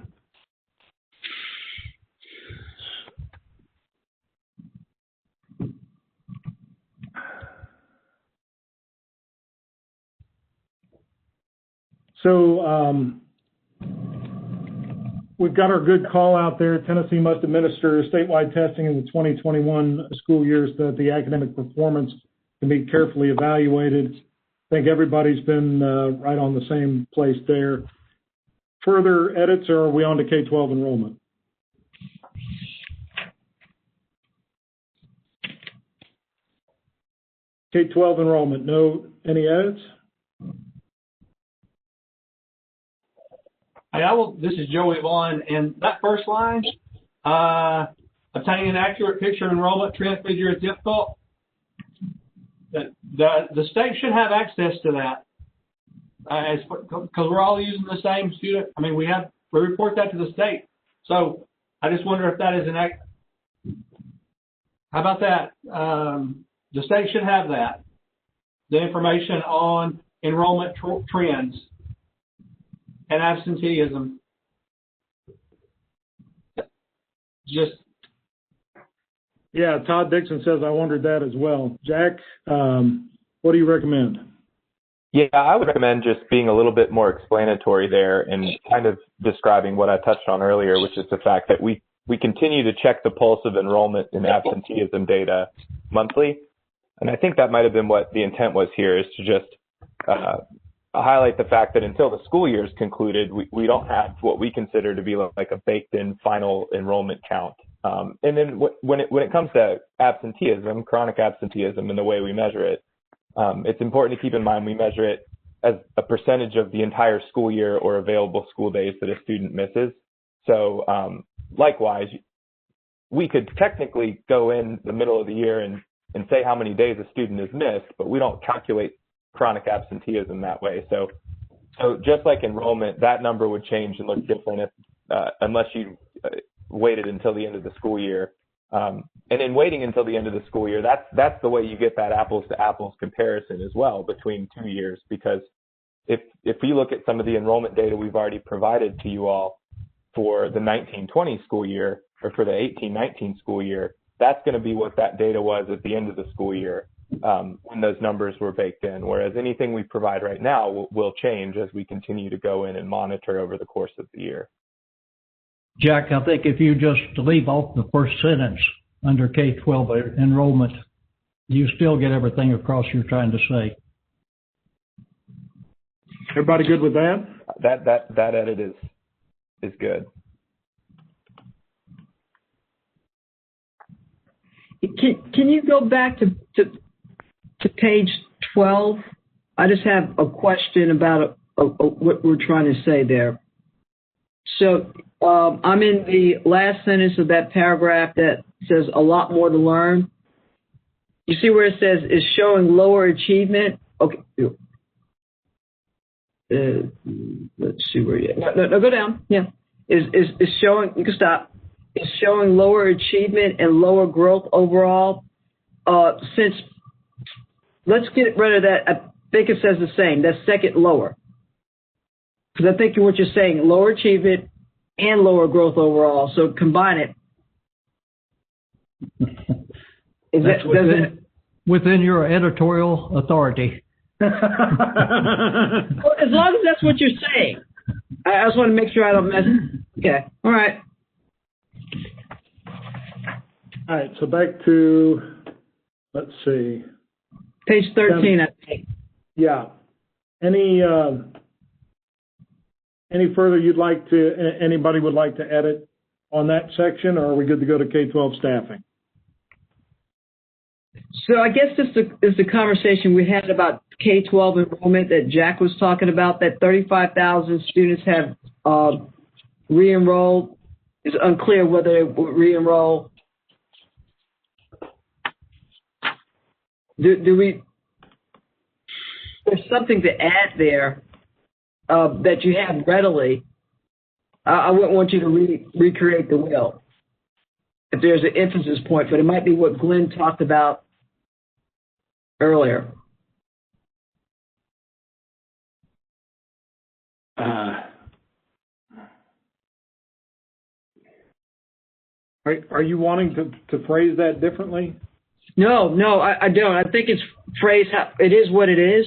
S4: we've got our good call out there. Tennessee must administer statewide testing in the 2021 school year so that the academic performance can be carefully evaluated. I think everybody's been right on the same place there. Further edits, or are we on to K-12 enrollment? K-12 enrollment, any edits?
S8: This is Joey Vaughn, and that first line, obtaining an accurate picture of enrollment trend figure is difficult. The state should have access to that, because we're all using the same student. I mean, we report that to the state. So I just wonder if that is how about that? The state should have that, the information on enrollment trends and absenteeism.
S4: Yeah, Todd Dixon says, I wondered that as well. Jack, what do you recommend?
S12: Yeah, I would recommend just being a little bit more explanatory there and kind of describing what I touched on earlier, which is the fact that we continue to check the pulse of enrollment and absenteeism data monthly. And I think that might have been what the intent was here, is to just highlight the fact that until the school year is concluded, we don't have what we consider to be like a baked-in final enrollment count. And then when it comes to absenteeism, chronic absenteeism, and the way we measure it, it's important to keep in mind we measure it as a percentage of the entire school year or available school days that a student misses. So likewise, we could technically go in the middle of the year and say how many days a student has missed, but we don't calculate chronic absenteeism that way. So just like enrollment, that number would change and look different unless you waited until the end of the school year. And in waiting until the end of the school year, that's the way you get that apples to apples comparison as well between 2 years. Because if you look at some of the enrollment data we've already provided to you all for the 19-20 school year or for the 18-19 school year, that's going to be what that data was at the end of the school year when those numbers were baked in. Whereas anything we provide right now will change as we continue to go in and monitor over the course of the year.
S3: Jack, I think if you just leave off the first sentence under K-12 enrollment, you still get everything across you're trying to say.
S4: Everybody good with that?
S12: That edit is good.
S9: Can you go back to page 12? I just have a question about what we're trying to say there. So I'm in the last sentence of that paragraph that says a lot more to learn. You see where it says is showing lower achievement? Okay. Let's see where you no, go down. Yeah. Is showing, you can stop. Is showing lower achievement and lower growth overall. Since let's get rid of that. I think it says the same. That's second lower. Because I think what you're saying, lower achievement, and lower growth overall. So combine it.
S3: Within your editorial authority.
S9: Well, as long as that's what you're saying. I just want to make sure I don't mess. Okay. All right.
S4: All right. So back to, let's see.
S9: Page 13, I think.
S4: Yeah. Any further anybody would like to edit on that section, or are we good to go to K-12 staffing?
S9: So I guess this is the conversation we had about K-12 enrollment that Jack was talking about, that 35,000 students have re-enrolled. It's unclear whether they will re-enroll. There's something to add there that you have readily. I wouldn't want you to recreate the wheel if there's an emphasis point, but it might be what Glenn talked about earlier.
S4: Are you wanting to phrase that differently?
S9: No, I don't. I think it's phrased how it is what it is.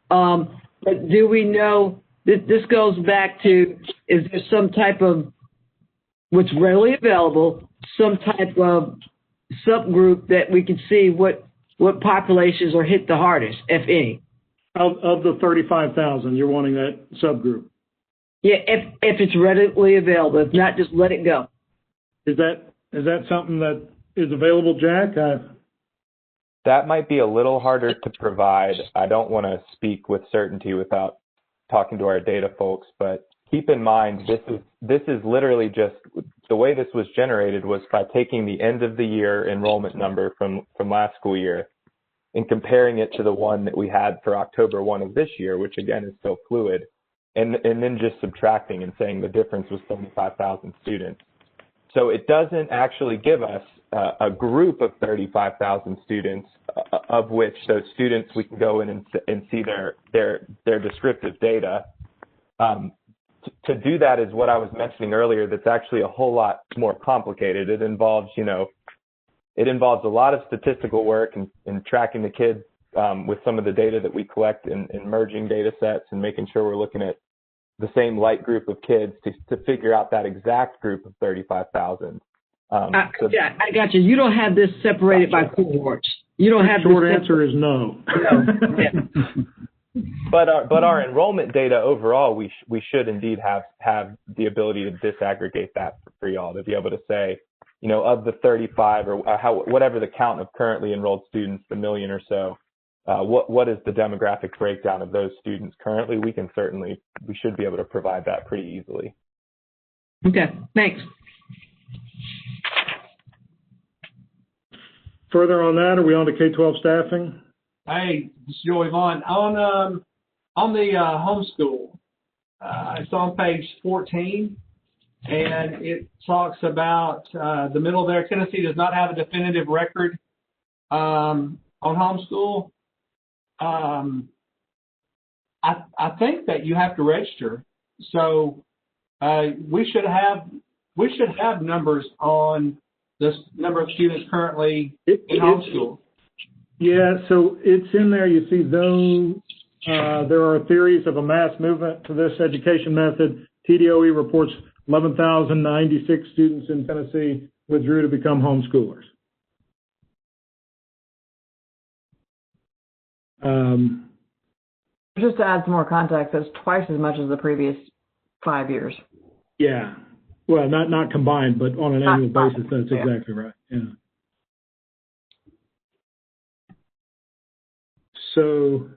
S9: But do we know, this goes back to, is there some type of, what's readily available, some type of subgroup that we can see what populations are hit the hardest, if any?
S4: Of the 35,000, you're wanting that subgroup?
S9: Yeah, if it's readily available. If not, just let it go.
S4: Is that something that is available, Jack?
S12: That might be a little harder to provide. I don't want to speak with certainty without talking to our data folks, but keep in mind, this is literally just, the way this was generated was by taking the end of the year enrollment number from last school year and comparing it to the one that we had for October 1 of this year, which again is still fluid, and then just subtracting and saying the difference was 75,000 students. So it doesn't actually give us a group of 35,000 students, of which those students we can go in and see their descriptive data. To do that is what I was mentioning earlier. That's actually a whole lot more complicated. It involves, a lot of statistical work and tracking the kids with some of the data that we collect and merging data sets and making sure we're looking at the same light group of kids to figure out that exact group of 35,000.
S9: Yeah, I got you. You don't have this separated by cohorts. You don't have.
S4: The short answer is no.
S9: No. Yeah.
S12: But our enrollment data overall, we should indeed have the ability to disaggregate that for y'all, to be able to say, of the 35 or whatever the count of currently enrolled students, the million or so, what is the demographic breakdown of those students currently? We should be able to provide that pretty easily.
S9: Okay, thanks.
S4: Further on that, are we on to K-12 staffing?
S8: Hey, this is Joey Vaughn. On the homeschool, it's on page 14, and it talks about the middle there. Tennessee does not have a definitive record on homeschool. I think that you have to register, so we should have numbers on this number of students currently in homeschool.
S4: Yeah, so it's in there. You see, though there are theories of a mass movement to this education method, TDOE reports 11,096 students in Tennessee withdrew to become homeschoolers.
S1: Just to add some more context, that's twice as much as the previous 5 years.
S4: Yeah. Well, not combined, but on an annual basis, that's exactly right. Yeah. So,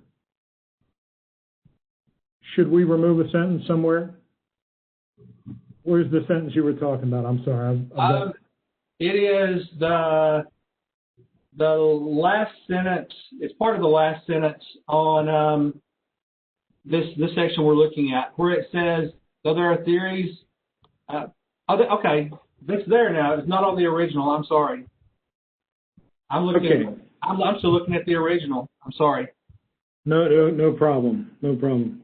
S4: should we remove a sentence somewhere? Where's the sentence you were talking about? I'm sorry.
S8: It is the last sentence. It's part of the last sentence on this section we're looking at, where it says, though there are theories. Okay, it's there now. It's not on the original. I'm sorry. I'm looking.
S4: Okay.
S8: I'm still looking at the original. I'm sorry.
S4: No problem. No problem.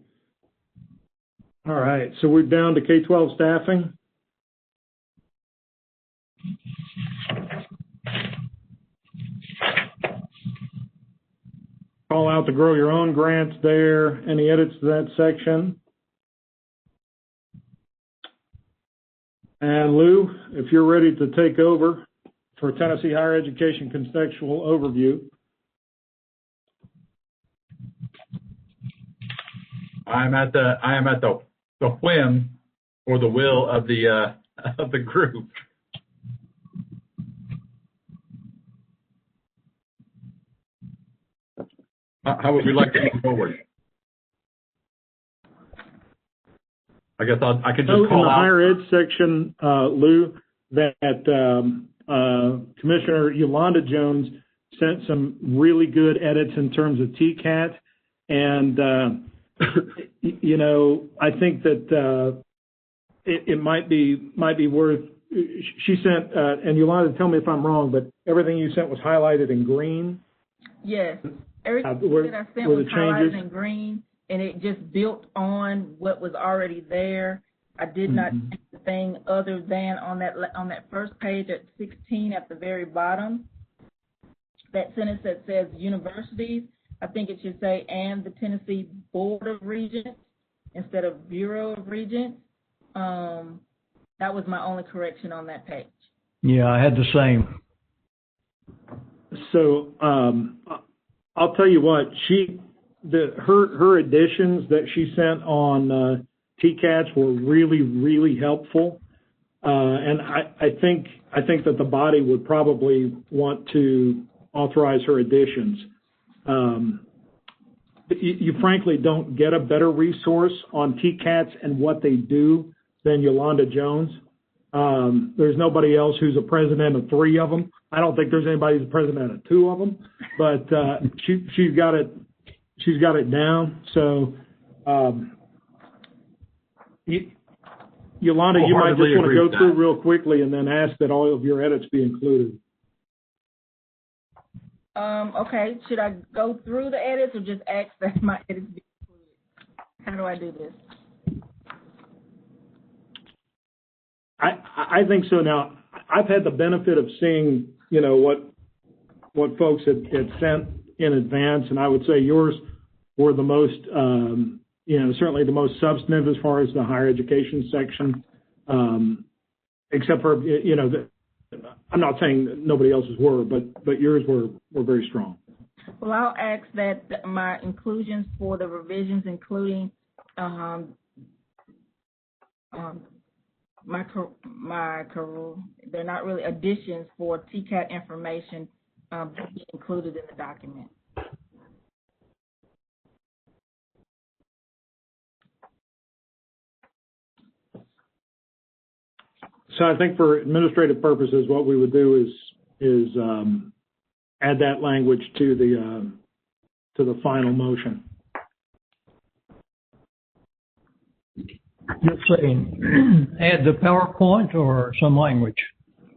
S4: All right. So we're down to K-12 staffing. Call out the grow your own grants there. Any edits to that section? And Lou, if you're ready to take over for Tennessee Higher Education Contextual Overview.
S10: I am at the whim or the will of the group. How would we like to move forward? I guess I could just call out.
S4: In the higher ed section, Lou, that Commissioner Yolanda Jones sent some really good edits in terms of TCAT, and you know, I think that it might be worth. She sent, and Yolanda, tell me if I'm wrong, but everything you sent was highlighted in green.
S13: Yes, everything that I sent was highlighted in green, and it just built on what was already there. I did not do anything other than on that first page at 16 at the very bottom, that sentence that says universities, I think it should say and the Tennessee Board of Regents instead of Bureau of Regents. That was my only correction on that page.
S3: Yeah, I had the same.
S4: So I'll tell you what, her additions that she sent on TCATs were really, really helpful, and I think that the body would probably want to authorize her additions. You frankly don't get a better resource on TCATs and what they do than Yolanda Jones. There's nobody else who's a president of 3 of them. I don't think there's anybody who's a president of 2 of them, but she's got it down. So, Yolanda, you might just want to go through real quickly and then ask that all of your edits be included.
S13: Okay, should I go through the edits or just ask that my edits be included? How do I do this?
S4: I think so. Now, I've had the benefit of seeing, you know, what folks had sent in advance, and I would say yours were the most, you know, certainly the most substantive as far as the higher education section, except for, you know, I'm not saying that nobody else's were, but yours were very strong.
S13: Well, I'll ask that my inclusions for the revisions, including they're not really additions for TCAT information, be included in the document.
S4: So I think for administrative purposes, what we would do is add that language to the final motion.
S3: You're saying add the PowerPoint or some language?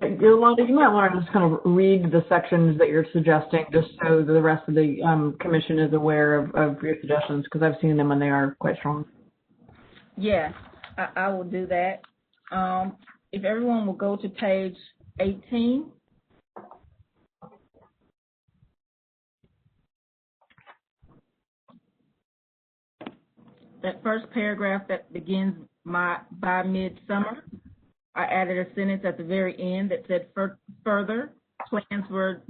S1: Yolanda, you might want to just kind of read the sections that you're suggesting, just so the rest of the commission is aware of your suggestions, because I've seen them and they are quite strong.
S13: Yes, I will do that. If everyone will go to page 18. That first paragraph that begins by midsummer, I added a sentence at the very end that said further plans were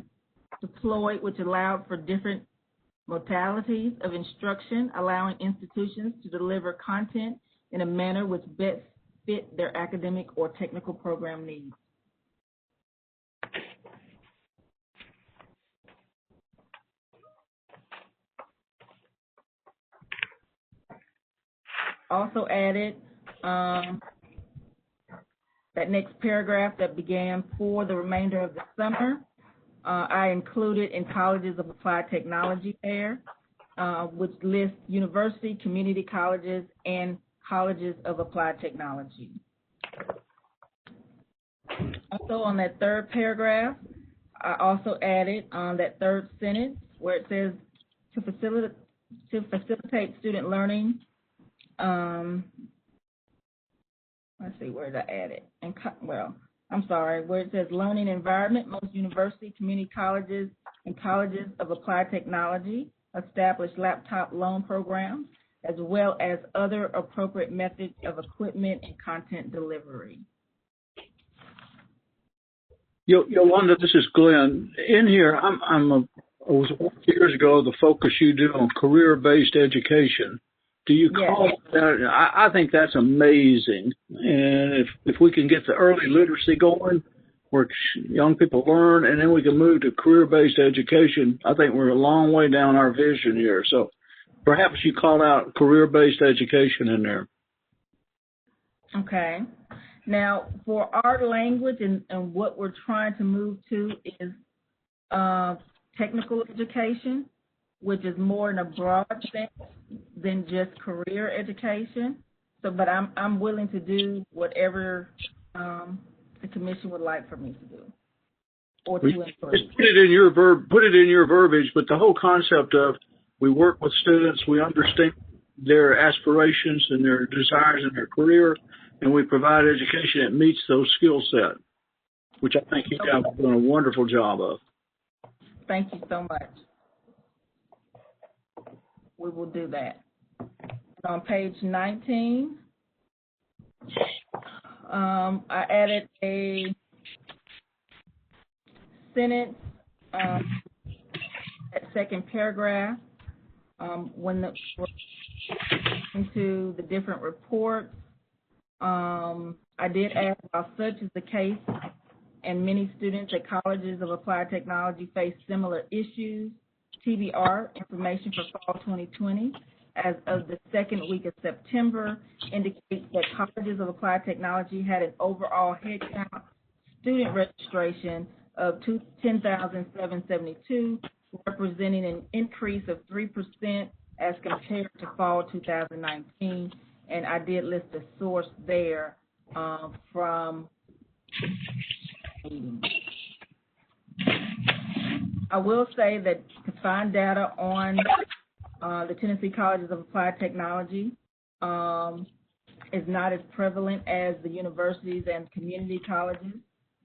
S13: deployed which allowed for different modalities of instruction, allowing institutions to deliver content in a manner which best fit their academic or technical program needs. Also added that next paragraph that began for the remainder of the summer, I included in colleges of applied technology there, which lists university, community colleges, and colleges of applied technology. Also on that third paragraph, I also added that third sentence where it says to facilitate student learning. Let's see, where did I add it? And well, where it says learning environment, most university, community colleges, and colleges of applied technology establish laptop loan programs, as well as other appropriate methods of equipment and content delivery.
S7: Yolanda, this is Glenn. In here, I was years ago, the focus you do on career-based education. Do you call that? I think that's amazing. And if we can get the early literacy going, where young people learn, and then we can move to career-based education, I think we're a long way down our vision here. So perhaps you call out career-based education in there.
S13: Okay. Now, for our language and what we're trying to move to is technical education, which is more in a broad sense than just career education. So, but I'm willing to do whatever the commission would like for me to do, or to improve.
S7: Just put it in your verbiage. But the whole concept of we work with students, we understand their aspirations and their desires in their career, and we provide education that meets those skill set, which I think you guys have done a wonderful job of.
S13: Thank you so much. We will do that. On page 19, I added a sentence at second paragraph when into the different reports. I did add, while such is the case, and many students at colleges of applied technology face similar issues, TBR, information for fall 2020, as of the second week of September, indicates that colleges of applied technology had an overall headcount student registration of 10,772, representing an increase of 3% as compared to fall 2019. And I did list a source there from. I will say that to find data on the Tennessee Colleges of Applied Technology is not as prevalent as the universities and community colleges,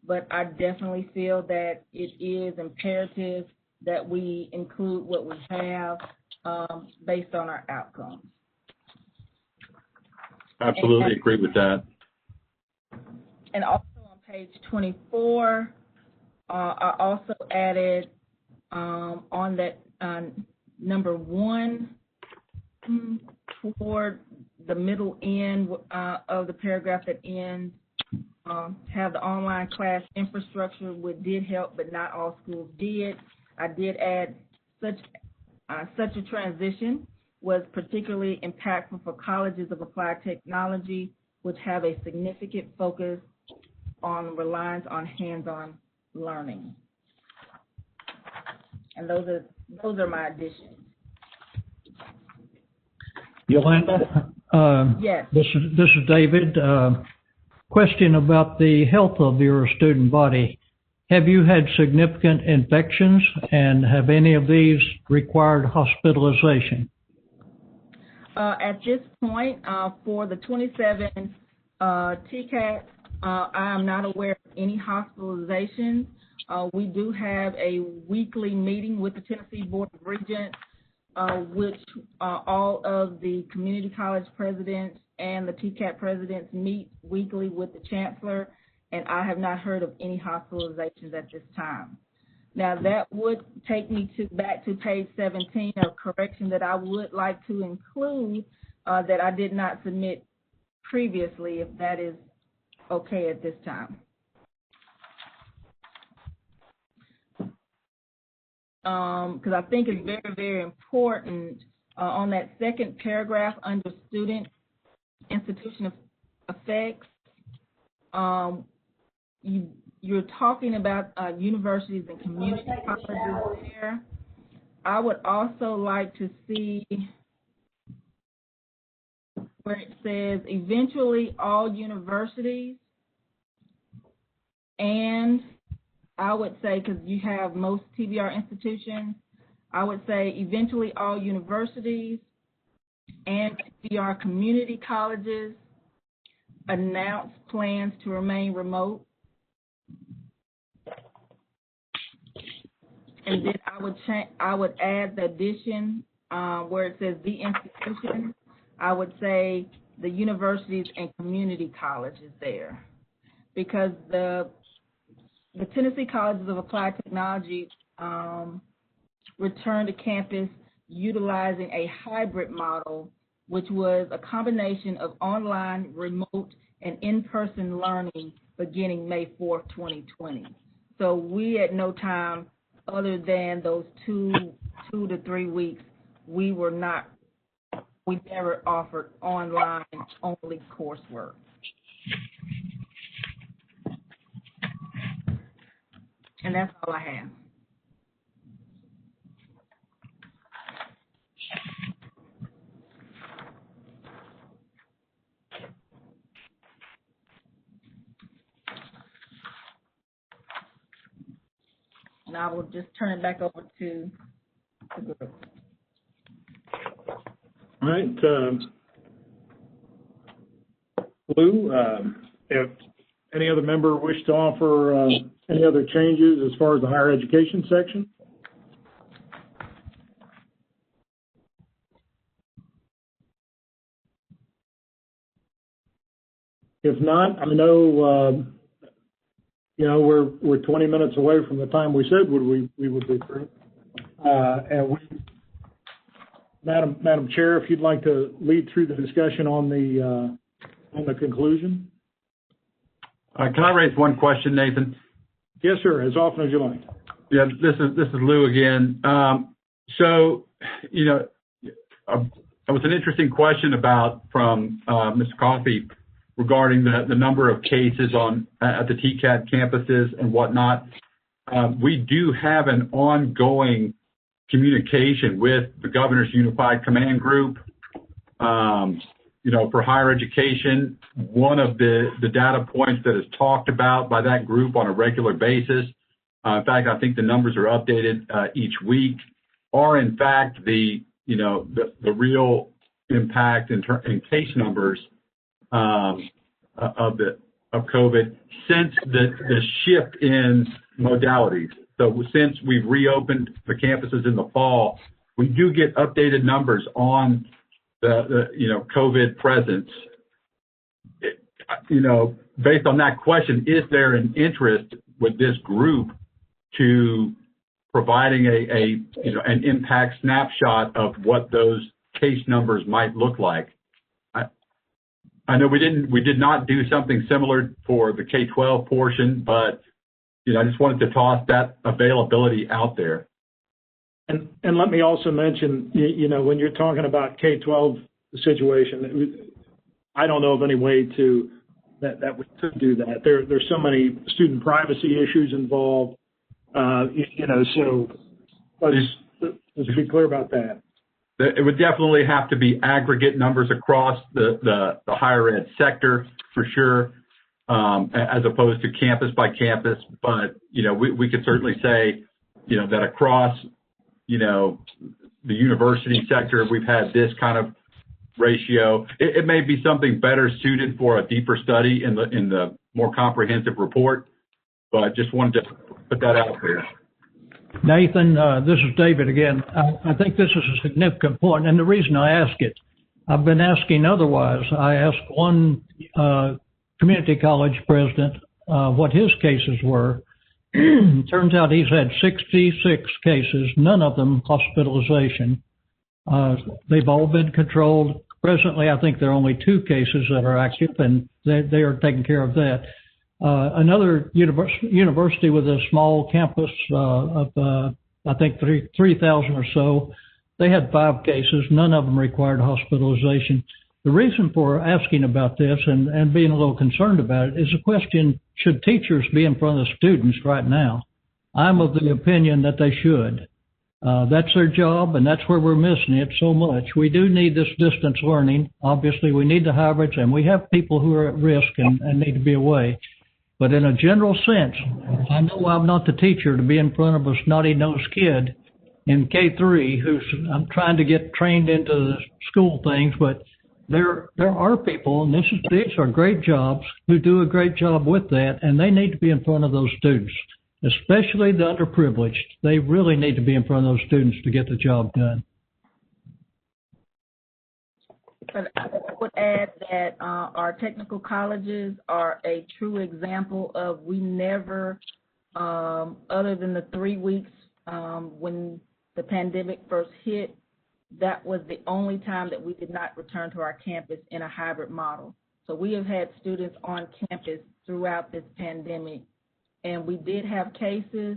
S13: but I definitely feel that it is imperative that we include what we have based on our outcomes.
S10: Absolutely agree with that.
S13: And also on page 24, I also added on that number 1 toward the middle end of the paragraph that ends, have the online class infrastructure, which did help, but not all schools did. I did add such a transition was particularly impactful for colleges of applied technology, which have a significant focus on reliance on hands-on learning. And those are my additions.
S3: Yolanda?
S13: Yes.
S3: This is David. Question about the health of your student body. Have you had significant infections, and have any of these required hospitalization?
S13: At this point, for the 27 TCATs, I am not aware of any hospitalizations. We do have a weekly meeting with the Tennessee Board of Regents, which all of the community college presidents and the TCAT presidents meet weekly with the chancellor, and I have not heard of any hospitalizations at this time. Now, that would take me back to page 17, a correction that I would like to include that I did not submit previously, if that is okay at this time. Because I think it's very, very important on that second paragraph under student institution effects, you're talking about universities and community colleges there. I would also like to see where it says eventually all universities, and I would say, because you have most TBR institutions, I would say eventually all universities and TBR community colleges announce plans to remain remote and then I would add the addition where it says the institution. I would say the universities and community colleges there, because the Tennessee Colleges of Applied Technology returned to campus utilizing a hybrid model, which was a combination of online, remote, and in-person learning beginning May 4th, 2020. So we at no time other than those two to 3 weeks, we never offered online only coursework. And that's all I have. And I will just turn it back over to the group.
S4: All right. Lou, if any other member wish to offer any other changes as far as the higher education section? If not, I know we're 20 minutes away from the time we said we would be through. Madam Chair, if you'd like to lead through the discussion on the conclusion.
S10: Can I raise one question, Nathan?
S4: Yes, sir. As often as you like.
S10: Yeah, this is Lou again. So, it was an interesting question from Mr. Coffey regarding the number of cases at the TCAT campuses and whatnot. We do have an ongoing communication with the Governor's Unified Command Group. For higher education, one of the data points that is talked about by that group on a regular basis, in fact, I think the numbers are updated each week, are in fact the real impact in case numbers of COVID since the shift in modalities. So since we've reopened the campuses in the fall, we do get updated numbers on the COVID presence. Based on that question, is there an interest with this group to providing an impact snapshot of what those case numbers might look like? I know we did not do something similar for the K-12 portion, but I just wanted to toss that availability out there.
S4: And let me also mention, when you're talking about K-12 situation, I don't know of any way that we could do that. There's so many student privacy issues involved, so let's be clear about that.
S10: It would definitely have to be aggregate numbers across the higher ed sector for sure, as opposed to campus by campus. But, we could certainly say, that across, the university sector, we've had this kind of ratio. It may be something better suited for a deeper study in the more comprehensive report, but just wanted to put that out there.
S3: Nathan, this is David again. I think this is a significant point, and the reason I ask it, I've been asking otherwise. I asked one community college president what his cases were. Turns out he's had 66 cases, none of them hospitalization. They've all been controlled. Presently, I think there are only 2 cases that are active, and they are taking care of that. Another university with a small campus of, I think, 3,000 or so, they had 5 cases. None of them required hospitalization. The reason for asking about this and being a little concerned about it is the question, should teachers be in front of the students right now? I'm of the opinion that they should. That's their job, and that's where we're missing it so much. We do need this distance learning. Obviously, we need the hybrids, and we have people who are at risk and need to be away. But in a general sense, I know I'm not the teacher to be in front of a snotty-nosed kid in K-3 I'm trying to get trained into the school things, but there are people, and these are great jobs, who do a great job with that, and they need to be in front of those students. especially the underprivileged. They really need to be in front of those students to get the job done.
S13: But I would add that our technical colleges are a true example of we never, other than the 3 weeks when the pandemic first hit, that was the only time that we did not return to our campus in a hybrid model. So we have had students on campus throughout this pandemic, and we did have cases.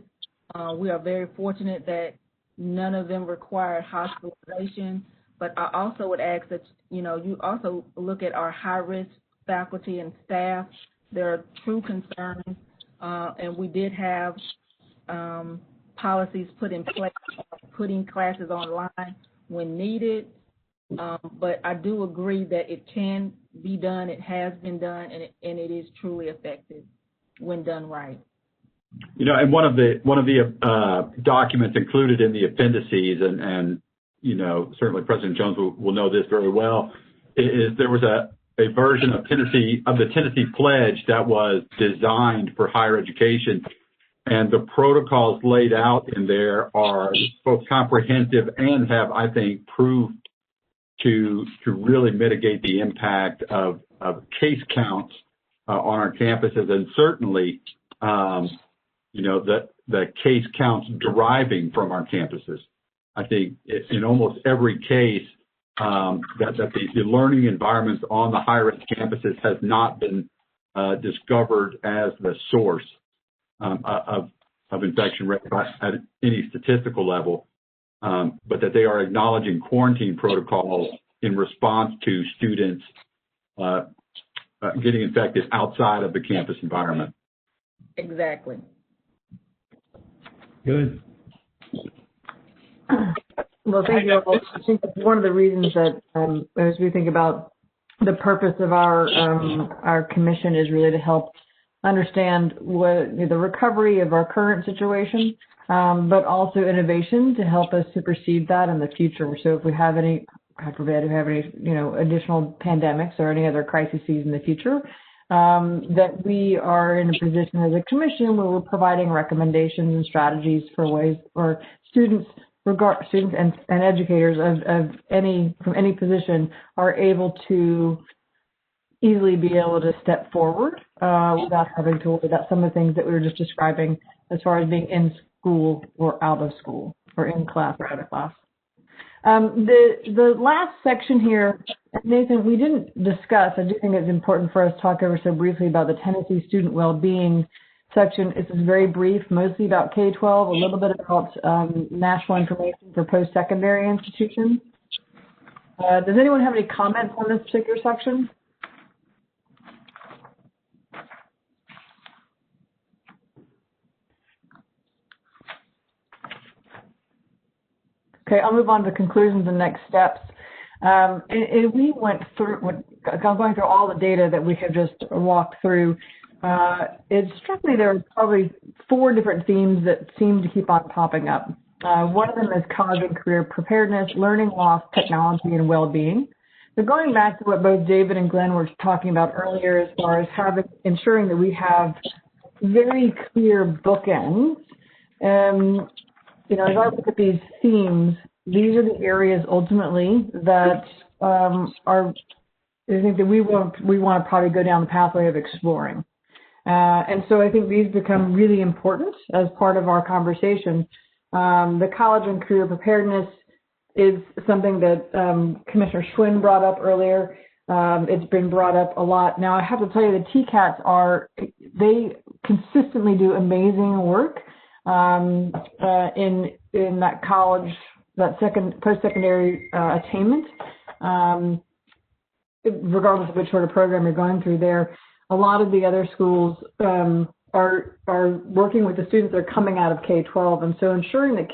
S13: We are very fortunate that none of them required hospitalization. But I also would ask that, you also look at our high-risk faculty and staff. There are true concerns, and we did have policies put in place, putting classes online when needed. But I do agree that it can be done, it has been done, and it is truly effective when done right.
S10: And one of the documents included in the appendices, and certainly President Jones will know this very well, is there was a version of the Tennessee Pledge that was designed for higher education, and the protocols laid out in there are both comprehensive and have, I think, proved to really mitigate the impact of case counts on our campuses, and certainly the case counts deriving from our campuses. I think in almost every case that the learning environments on the higher ed campuses has not been discovered as the source of infection rate at any statistical level, but that they are acknowledging quarantine protocols in response to students getting infected outside of the campus environment.
S13: Exactly.
S3: Good.
S1: Well, thank you all. I think that's one of the reasons that as we think about the purpose of our commission is really to help understand what the recovery of our current situation, but also innovation to help us supersede that in the future. So if we have any, God forbid, additional pandemics or any other crises in the future, that we are in a position as a commission where we're providing recommendations and strategies for ways for students and educators from any position are able to easily be able to step forward without having to worry about some of the things that we were just describing as far as being in school or out of school, or in class or out of class. The last section here, Nathan, we didn't discuss. I do think it's important for us to talk over so briefly about the Tennessee Student Wellbeing section. This is very brief, mostly about K-12, a little bit about national information for post-secondary institutions. Does anyone have any comments on this particular section? Okay, I'll move on to conclusions and next steps. And we went through, going through all the data that we have just walked through. It struck me there are probably 4 different themes that seem to keep on popping up. One of them is college and career preparedness, learning loss, technology, and well-being. So going back to what both David and Glenn were talking about earlier as far as ensuring that we have very clear bookends, as I look at these themes, these are the areas ultimately that I think that we want to probably go down the pathway of exploring. And so I think these become really important as part of our conversation. The college and career preparedness is something that Commissioner Schwinn brought up earlier. It's been brought up a lot. Now, I have to tell you, the TCATs they consistently do amazing work in that college, that post-secondary attainment, regardless of which sort of program you're going through there. A lot of the other schools are working with the students that are coming out of K-12, and so ensuring that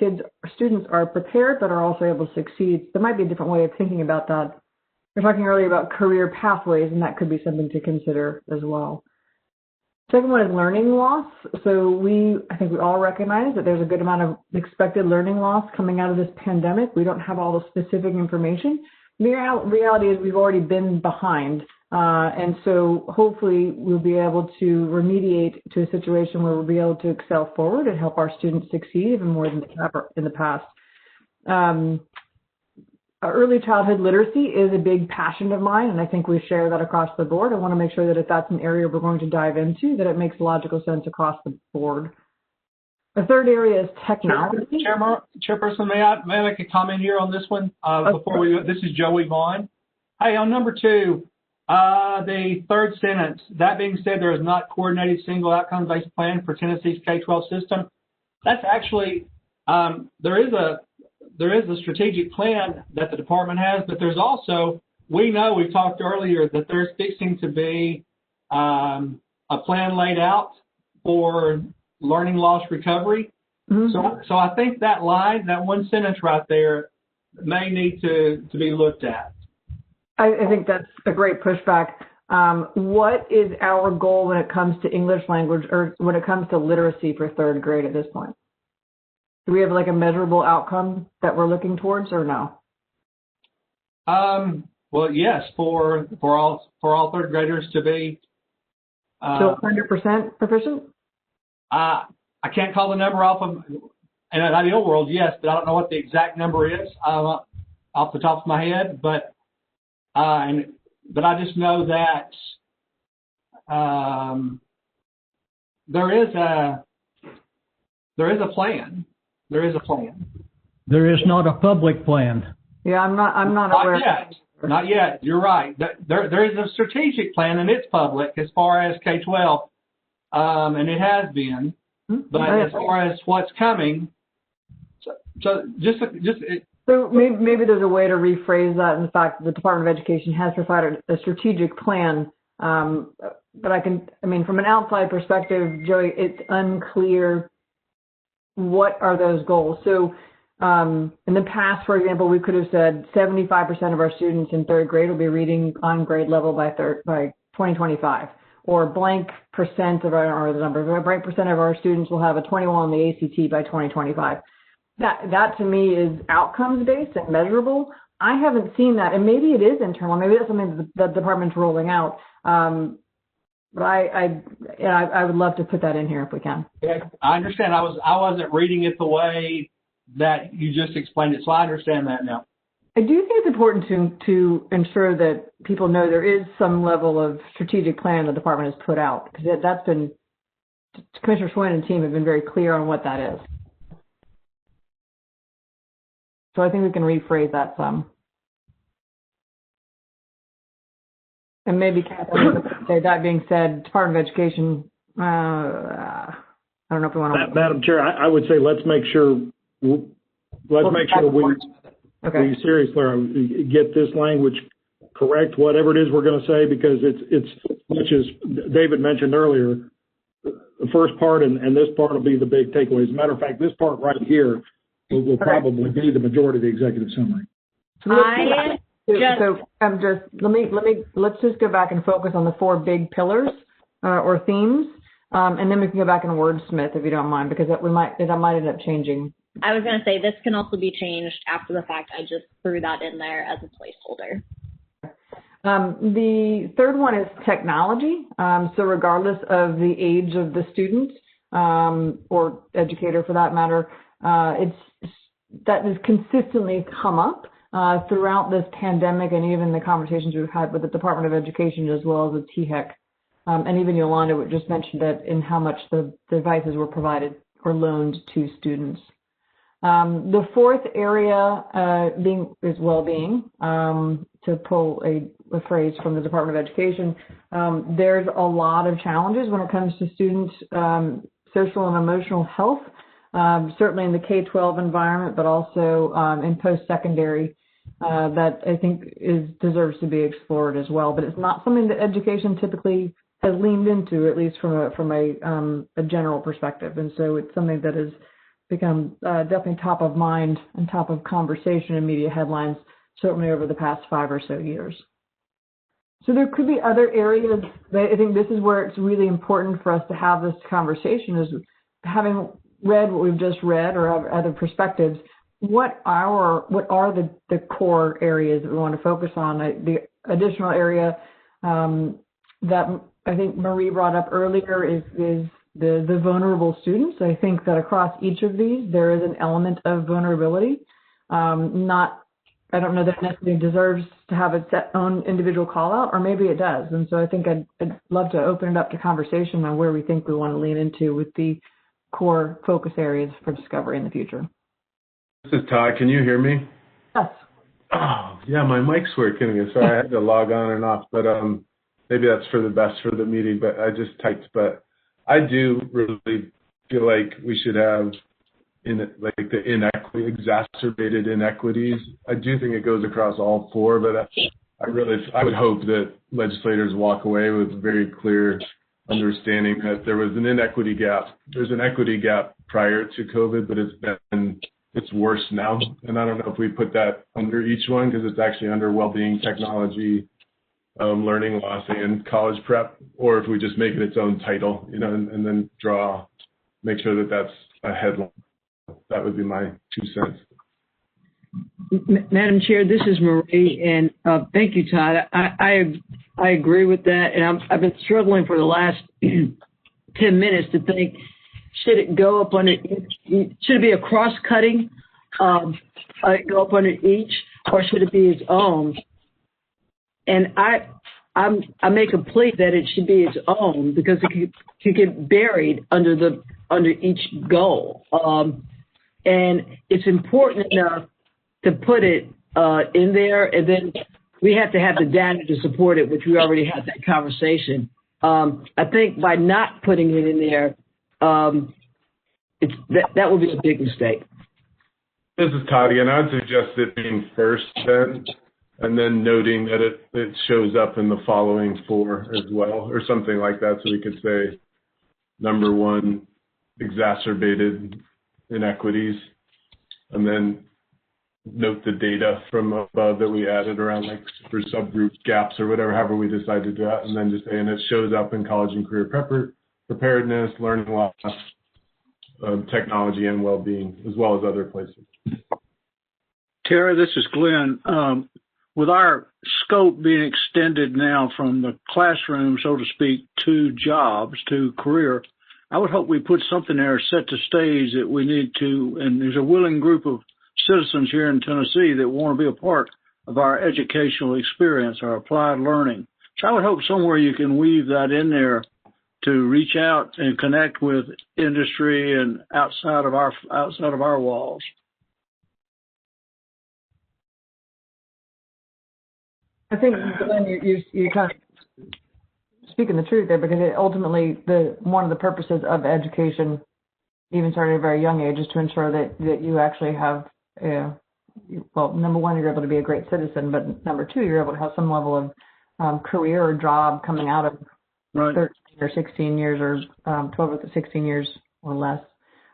S1: students are prepared but are also able to succeed. There might be a different way of thinking about that. We were talking earlier about career pathways, and that could be something to consider as well. Second one is learning loss. So I think we all recognize that there's a good amount of expected learning loss coming out of this pandemic. We don't have all the specific information. The reality is we've already been behind And so hopefully we'll be able to remediate to a situation where we'll be able to excel forward and help our students succeed even more than they have in the past. Early childhood literacy is a big passion of mine, and I think we share that across the board. I want to make sure that if that's an area we're going to dive into, that it makes logical sense across the board. The third area is technology.
S8: Chairperson, may I make a comment here on this one before we? This is Joey Vaughn. Hey, on number 2, the third sentence. That being said, there is not coordinated single outcome-based plan for Tennessee's K-12 system. That's actually there is a strategic plan that the department has, but there's also, we talked earlier that there's fixing to be a plan laid out for learning loss recovery. Mm-hmm. So I think that line, that one sentence right there, may need to be looked at.
S1: I think that's a great pushback. What is our goal when it comes to English language or when it comes to literacy for third grade at this point? Do we have like a measurable outcome that we're looking towards or no?
S8: Well, yes, for all third graders to be.
S1: So 100% proficient?
S8: I can't call the number off of, in an ideal world, yes, but I don't know what the exact number is off the top of my head. But I just know that there is a plan. There is a plan.
S3: There is not a public plan.
S1: Yeah, I'm not aware.
S8: Not yet. You're right. There is a strategic plan, and it's public as far as K-12, and it has been. But as far as what's coming, so
S1: maybe there's a way to rephrase that in the fact that the Department of Education has provided a strategic plan. But from an outside perspective, Joey, it's unclear what are those goals. So in the past, for example, we could have said 75% of our students in third grade will be reading on grade level by 2025, or blank percent of our students will have a 21 on the ACT by 2025. That to me is outcomes based and measurable. I haven't seen that, and maybe it is internal. Maybe that's something that the department's rolling out. But I would love to put that in here if we can.
S8: Yeah, I understand. I wasn't reading it the way that you just explained it, so I understand that now.
S1: I do think it's important to ensure that people know there is some level of strategic plan the department has put out, because that's been, Commissioner Schwinn and team have been very clear on what that is. So I think we can rephrase that some. And maybe, that being said, Department of Education, I don't know if we want to.
S4: Madam Chair, I would say let's make sure we seriously get this language correct, whatever it is we're going to say, because it's much as David mentioned earlier, the first part and this part will be the big takeaway. As a matter of fact, this part right here will probably be the majority of the executive summary.
S1: Let's just go back and focus on the 4 big pillars or themes, and then we can go back and wordsmith if you don't mind, because that might end up changing.
S6: I was going to say this can also be changed after the fact. I just threw that in there as a placeholder.
S1: The third one is technology. So regardless of the age of the student or educator for that matter, that has consistently come up throughout this pandemic, and even the conversations we've had with the Department of Education as well as the THEC. And even Yolanda just mentioned that in how much the devices were provided or loaned to students. The fourth area is well-being. To pull a phrase from the Department of Education, there's a lot of challenges when it comes to students' social and emotional health, certainly in the K-12 environment, but also in post-secondary, that I think deserves to be explored as well. But it's not something that education typically has leaned into, at least from a general perspective. And so it's something that has become definitely top of mind and top of conversation in media headlines, certainly over the past 5 or so years. So there could be other areas. I think this is where it's really important for us to have this conversation, is having read what we've just read or other perspectives, what are the core areas that we want to focus on? The additional area that I think Marie brought up earlier is the vulnerable students. I think that across each of these, there is an element of vulnerability. I don't know that it necessarily deserves to have its own individual call out, or maybe it does. And so I think I'd love to open it up to conversation on where we think we want to lean into with the core focus areas for discovery in the future.
S14: This is Todd. Can you hear me?
S1: Yes.
S14: Oh, yeah, my mic's working. So I had to log on and off, but maybe that's for the best for the meeting, but I just typed. But I do really feel like we should have the exacerbated inequities. I do think it goes across all four, but I would hope that legislators walk away with a very clear understanding that there was an inequity gap. There's an equity gap prior to COVID, but it's worse now. And I don't know if we put that under each one, because it's actually under well-being, technology, learning loss, and college prep, or if we just make it its own title, and then make sure that that's a headline. That would be my 2 cents.
S9: Madam Chair, this is Marie, and thank you, Todd. I agree with that, and I've been struggling for the last 10 minutes to think, should it go up under each, should it be a cross-cutting, go up under each, or should it be its own? And I make a plea that it should be its own, because it could get buried under each goal. And it's important enough to put it in there, and then we have to have the data to support it, which we already had that conversation. I think by not putting it in there, that would be a big mistake.
S14: This is Todd again. I would suggest it being first then, and then noting that it shows up in the following four as well, or something like that, so we could say, number one, exacerbated inequities, and then note the data from above that we added around, like for subgroup gaps or whatever, however we decide to do that, and then just say, and it shows up in college and career preparedness, learning loss, technology, and well-being, as well as other places.
S7: Tara, this is Glenn. With our scope being extended now from the classroom, so to speak, to jobs, to career, I would hope we put something there, set the stage that we need to, and there's a willing group of citizens here in Tennessee that want to be a part of our educational experience, our applied learning. So I would hope somewhere you can weave that in there to reach out and connect with industry and outside of our walls.
S1: I think, Glenn, you're kind of speaking the truth there, because ultimately one of the purposes of education, even starting at a very young age, is to ensure that you actually have, well, number one, you're able to be a great citizen, but number two, you're able to have some level of career or job coming out of 13 or 16 years or 12 to 16 years or less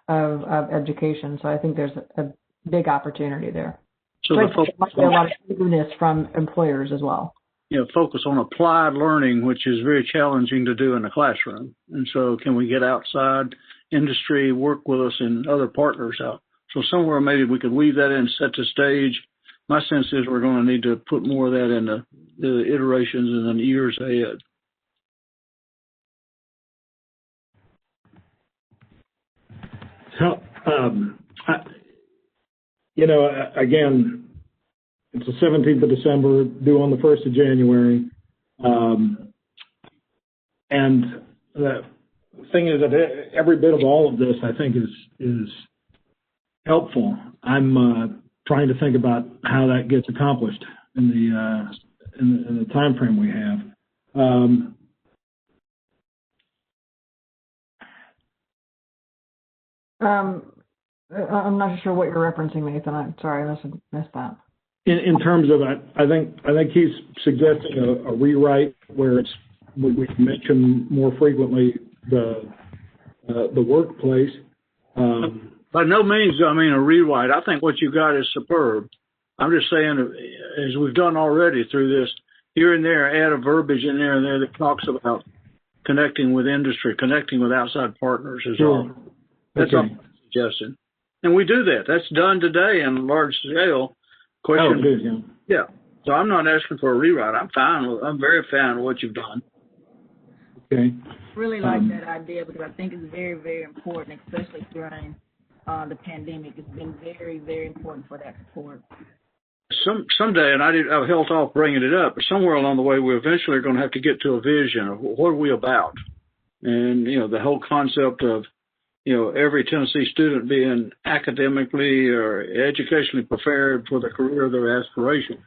S1: of education. So I think there's a big opportunity there. So there might be a lot of eagerness from employers as well.
S7: Focus on applied learning, which is very challenging to do in the classroom. And so can we get outside industry, work with us and other partners out? So somewhere maybe we could weave that in, set the stage. My sense is we're going to need to put more of that in the iterations and the years ahead.
S4: So, again, it's the 17th of December, due on the 1st of January. And the thing is that every bit of all of this, I think, is helpful. I'm trying to think about how that gets accomplished in the time frame we have.
S1: I'm not sure what you're referencing, Nathan. I'm sorry, I missed that.
S4: In terms of, I think he's suggesting a rewrite where we can mention more frequently the workplace.
S7: By no means, I mean a rewrite. I think what you got is superb. I'm just saying, as we've done already through this, here and there, add a verbiage in there and there that talks about connecting with industry, connecting with outside partners is all. That's all I'm suggesting. And we do that. That's done today in large scale. Question.
S4: Oh, it is, yeah.
S7: Yeah. So I'm not asking for a rewrite. I'm very fine with what you've done.
S4: Okay.
S13: Really like that idea because I think it's very, very important, especially during the pandemic. It's been very, very important for that support.
S7: Someday, and I held off bringing it up, but somewhere along the way, we eventually are going to have to get to a vision of what are we about, and the whole concept of every Tennessee student being academically or educationally prepared for the career of their aspiration.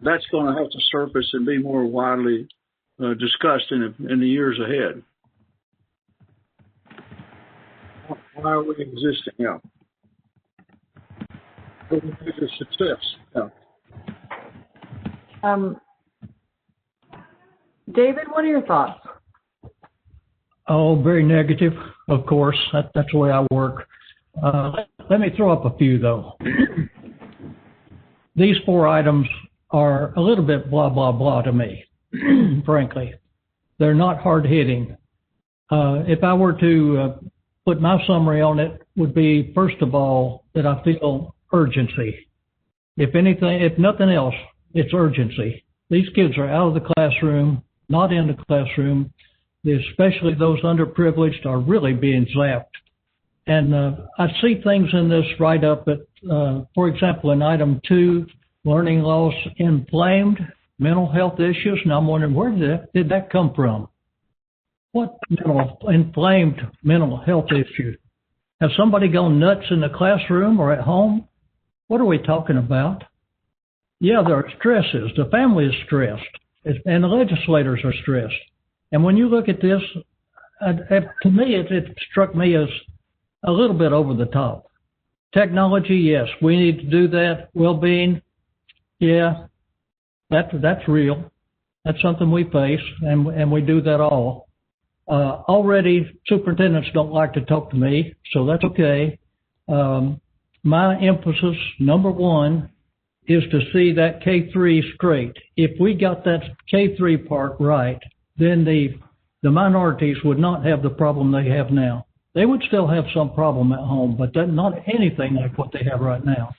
S7: That's going to have to surface and be more widely discussed in the years ahead. Why are we existing? What is success?
S1: David, what are your thoughts?
S3: Oh, very negative, of course. That's the way I work. Let me throw up a few, though. These 4 items are a little bit blah, blah, blah to me, frankly. They're not hard-hitting. If I were to put my summary on it, would be, first of all, that I feel urgency. If nothing else, it's urgency. These kids are out of the classroom, not in the classroom. Especially those underprivileged are really being zapped. And I see things in this write-up that, for example, in item 2, learning loss inflamed mental health issues. And I'm wondering, where did that come from? What inflamed mental health issue? Has somebody gone nuts in the classroom or at home? What are we talking about? Yeah, there are stresses. The family is stressed, and the legislators are stressed. And when you look at this, to me, it struck me as a little bit over the top. Technology, yes, we need to do that. Well-being, yeah, that's real. That's something we face, and we do that all. Already, superintendents don't like to talk to me, so that's okay. My emphasis, number 1, is to see that K-3 straight. If we got that K-3 part right, then the minorities would not have the problem they have now. They would still have some problem at home, but not anything like what they have right now.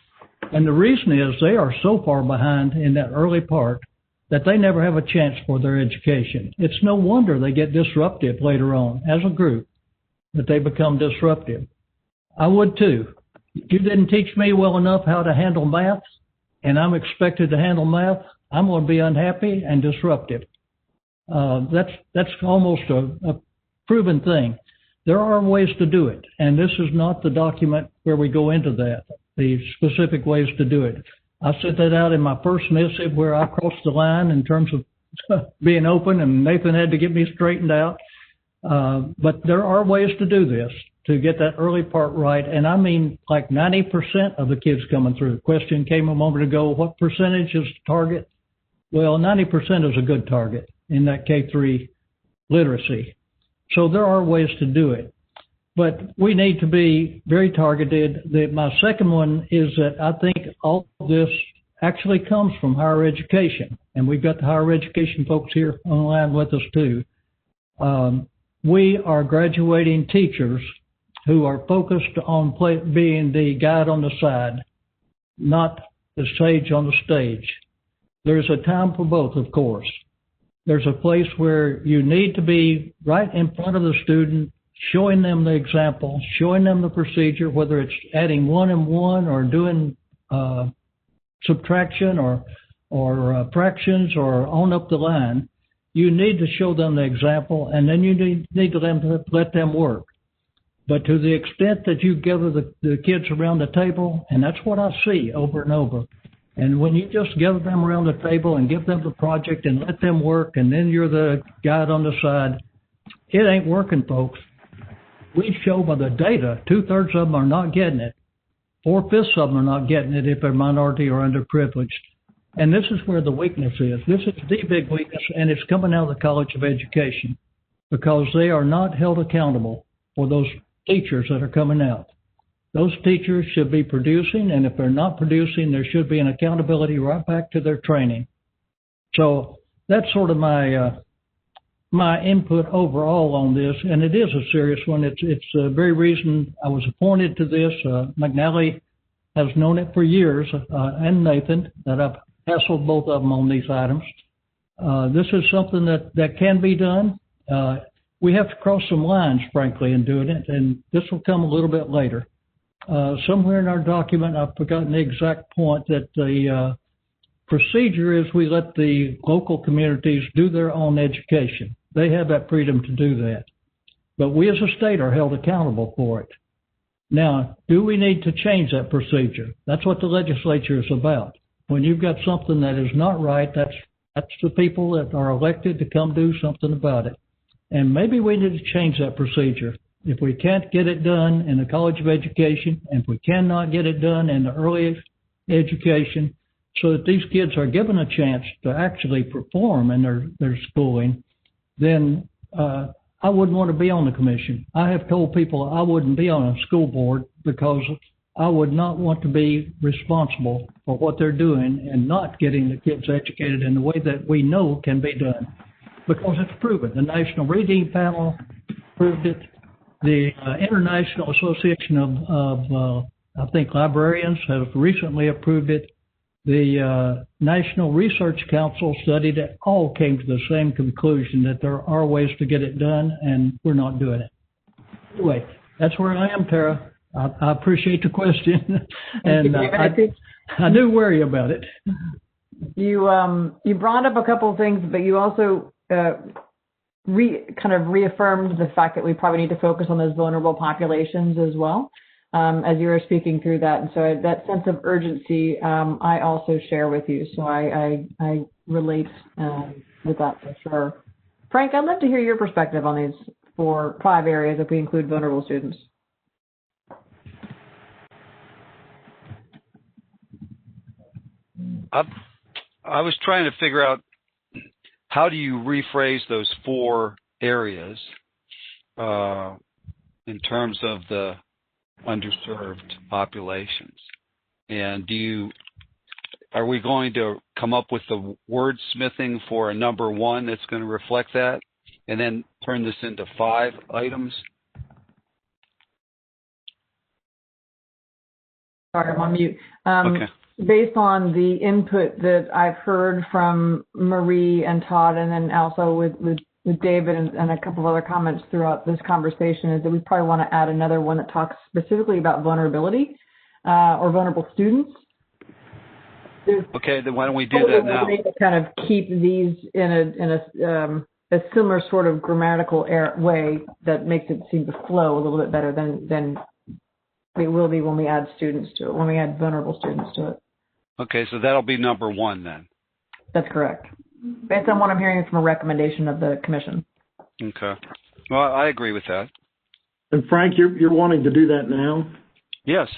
S3: And the reason is they are so far behind in that early part that they never have a chance for their education. It's no wonder they get disruptive later on as a group, that they become disruptive. I would too. If you didn't teach me well enough how to handle math, and I'm expected to handle math, I'm going to be unhappy and disruptive. That's almost a proven thing. There are ways to do it, and this is not the document where we go into that, the specific ways to do it. I set that out in my first missive where I crossed the line in terms of being open, and Nathan had to get me straightened out. But there are ways to do this, to get that early part right, and I mean like 90% of the kids coming through. The question came a moment ago, what percentage is the target? Well, 90% is a good target in that K-3 literacy. So there are ways to do it. But we need to be very targeted. My second one is that I think all of this actually comes from higher education. And we've got the higher education folks here online with us too. We are graduating teachers who are focused on being the guide on the side, not the sage on the stage. There's a time for both, of course. There's a place where you need to be right in front of the student, showing them the example, showing them the procedure, whether it's adding 1 and 1 or doing subtraction or fractions or on up the line. You need to show them the example, and then you need to let them work. But to the extent that you gather the kids around the table, and that's what I see over and over, and when you just gather them around the table and give them the project and let them work, and then you're the guide on the side, it ain't working, folks. We show by the data, 2/3 of them are not getting it. 4/5 of them are not getting it if they're minority or underprivileged. And this is where the weakness is. This is the big weakness, and it's coming out of the College of Education because they are not held accountable for those teachers that are coming out. Those teachers should be producing, and if they're not producing, there should be an accountability right back to their training. So that's sort of my input overall on this, and it is a serious one. It's the very reason I was appointed to this. McNally has known it for years, and Nathan, that I've hassled both of them on these items. This is something that can be done. We have to cross some lines, frankly, in doing it, and this will come a little bit later. Somewhere in our document, I've forgotten the exact point, that the procedure is we let the local communities do their own education. They have that freedom to do that. But we as a state are held accountable for it. Now, do we need to change that procedure? That's what the legislature is about. When you've got something that is not right, that's the people that are elected to come do something about it. And maybe we need to change that procedure. If we can't get it done in the College of Education, and if we cannot get it done in the early education, so that these kids are given a chance to actually perform in their schooling, then I wouldn't want to be on the commission. I have told people I wouldn't be on a school board because I would not want to be responsible for what they're doing and not getting the kids educated in the way that we know can be done. Because it's proven. The National Reading Panel proved it. The International Association of I think, librarians have recently approved it. The National Research Council studied it, all came to the same conclusion that there are ways to get it done, and we're not doing it. Anyway, that's where I am, Tara. I appreciate the question, and I do worry about it.
S1: You brought up a couple of things, but you also kind of reaffirmed the fact that we probably need to focus on those vulnerable populations as well, as you were speaking through that. And so that sense of urgency, I also share with you. So I relate with that for sure. Frank, I'd love to hear your perspective on these 4 or 5 areas if we include vulnerable students.
S11: I was trying to figure out, how do you rephrase those 4 areas in terms of the underserved populations? And are we going to come up with the wordsmithing for a number 1 that's going to reflect that, and then turn this into 5 items?
S1: Sorry, I'm on mute.
S11: Okay.
S1: Based on the input that I've heard from Marie and Todd, and then also with David and a couple of other comments throughout this conversation, is that we probably want to add another one that talks specifically about vulnerability or vulnerable students.
S11: Okay, then why don't we do that now?
S1: To kind of keep these in a similar sort of grammatical way that makes it seem to flow a little bit better than it will be when we add students to it, when we add vulnerable students to it.
S11: Okay, so that'll be number 1 then.
S1: That's correct. Based on what I'm hearing from a recommendation of the commission.
S11: Okay. Well, I agree with that.
S4: And Frank, you're wanting to do that now?
S11: Yes.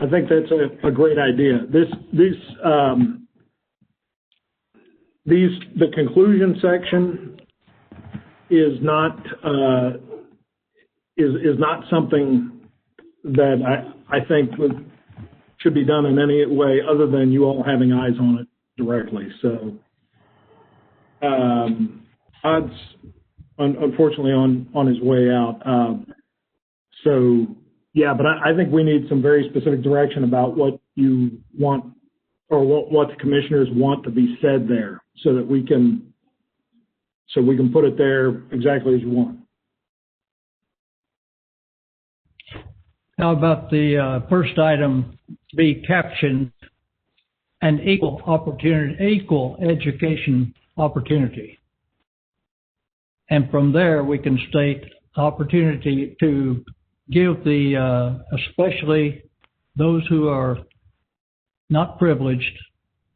S4: I think that's a great idea. The conclusion section is not something that I think should be done in any way other than you all having eyes on it directly. So, Todd's unfortunately on his way out. So, yeah, but I think we need some very specific direction about what you want, or what the commissioners want to be said there, so that we can put it there exactly as you want.
S3: How about the first item be captioned an equal education opportunity? And from there, we can state opportunity to give especially those who are not privileged,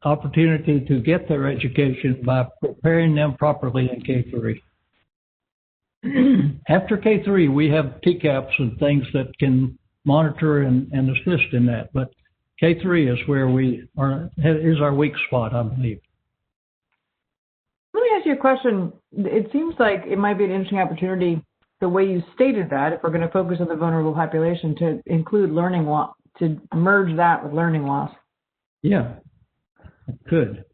S3: opportunity to get their education by preparing them properly in K-3. After K-3, we have TCAPs and things that can monitor and assist in that. But K-3 is where is our weak spot, I believe.
S1: Let me ask you a question. It seems like it might be an interesting opportunity, the way you stated that, if we're going to focus on the vulnerable population, to include learning loss, to merge that with learning loss.
S3: Yeah, good.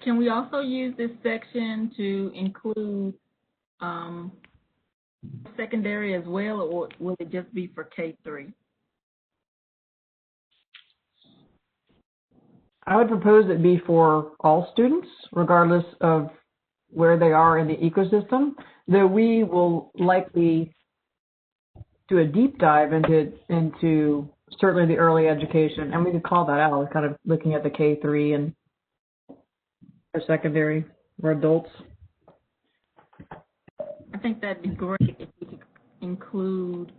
S13: Can we also use this section to include secondary as well, or will it just be for K-3?
S1: I would propose it be for all students, regardless of where they are in the ecosystem, though we will likely do a deep dive into certainly the early education, and we could call that out, kind of looking at the K-3 and or secondary or adults.
S13: I think that'd be great if we could include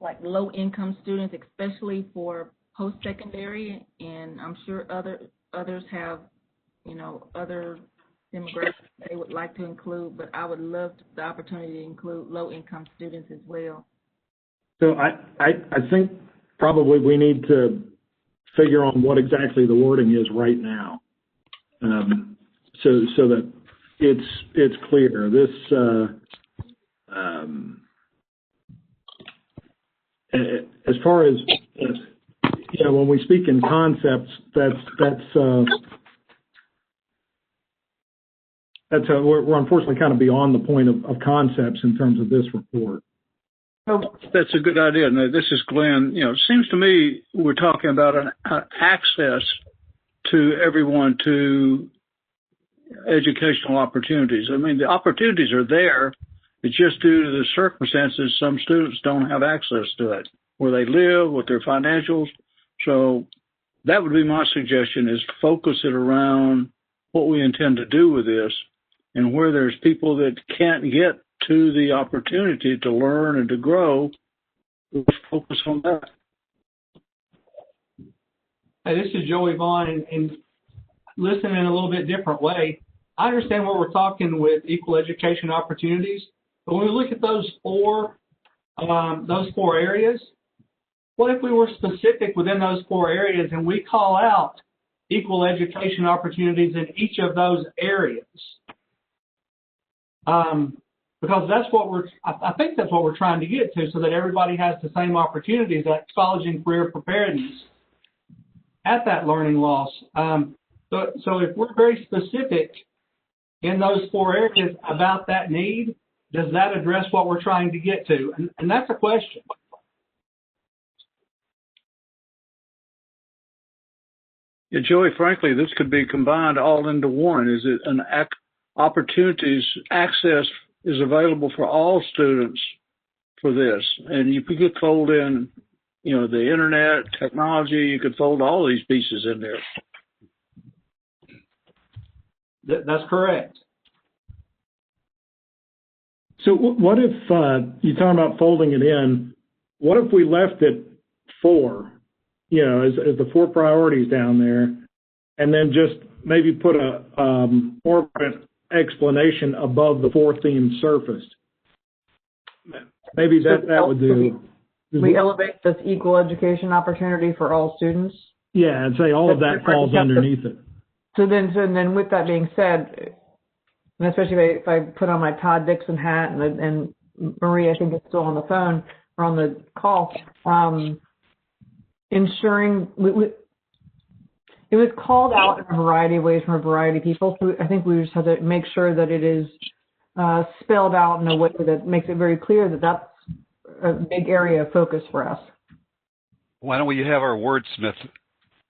S13: like low-income students, especially for post-secondary, and I'm sure others have, other demographics they would like to include, but I would love the opportunity to include low-income students as well.
S4: So I think probably we need to figure on what exactly the wording is right now, so that it's clear. This as far as when we speak in concepts, we're unfortunately kind of beyond the point of concepts in terms of this report.
S7: That's a good idea. Now, this is Glenn. It seems to me we're talking about an access to everyone to educational opportunities. I mean, the opportunities are there. It's just due to the circumstances, some students don't have access to it, where they live, with their financials. So that would be my suggestion, is focus it around what we intend to do with this, and where there's people that can't get to the opportunity to learn and to grow, we'll focus on that.
S8: Hey, this is Joey Vaughn, and listening in a little bit different way. I understand what we're talking with equal education opportunities, but when we look at those four areas, what if we were specific within those 4 areas and we call out equal education opportunities in each of those areas? Because I think that's what we're trying to get to, so that everybody has the same opportunities at college and career preparedness at that learning loss. So if we're very specific in those 4 areas about that need, does that address what we're trying to get to? And that's a question.
S7: Yeah, Joey, frankly, this could be combined all into one. Is it an opportunities access is available for all students for this? And you could fold in, the internet, technology, you could fold all these pieces in there.
S8: That's correct.
S4: So what if, you're talking about folding it in, what if we left it 4, as the 4 priorities down there, and then just maybe put a more of an explanation above the 4 themes surfaced? Maybe that would do.
S1: We elevate this equal education opportunity for all students.
S4: Yeah, and say all of that falls underneath it.
S1: So then with that being said, and especially if I put on my Todd Dixon hat and Marie, I think, is still on the phone or on the call, ensuring it was called out in a variety of ways from a variety of people. So I think we just have to make sure that it is spelled out in a way that makes it very clear that that's a big area of focus for us.
S11: Why don't we have our wordsmith,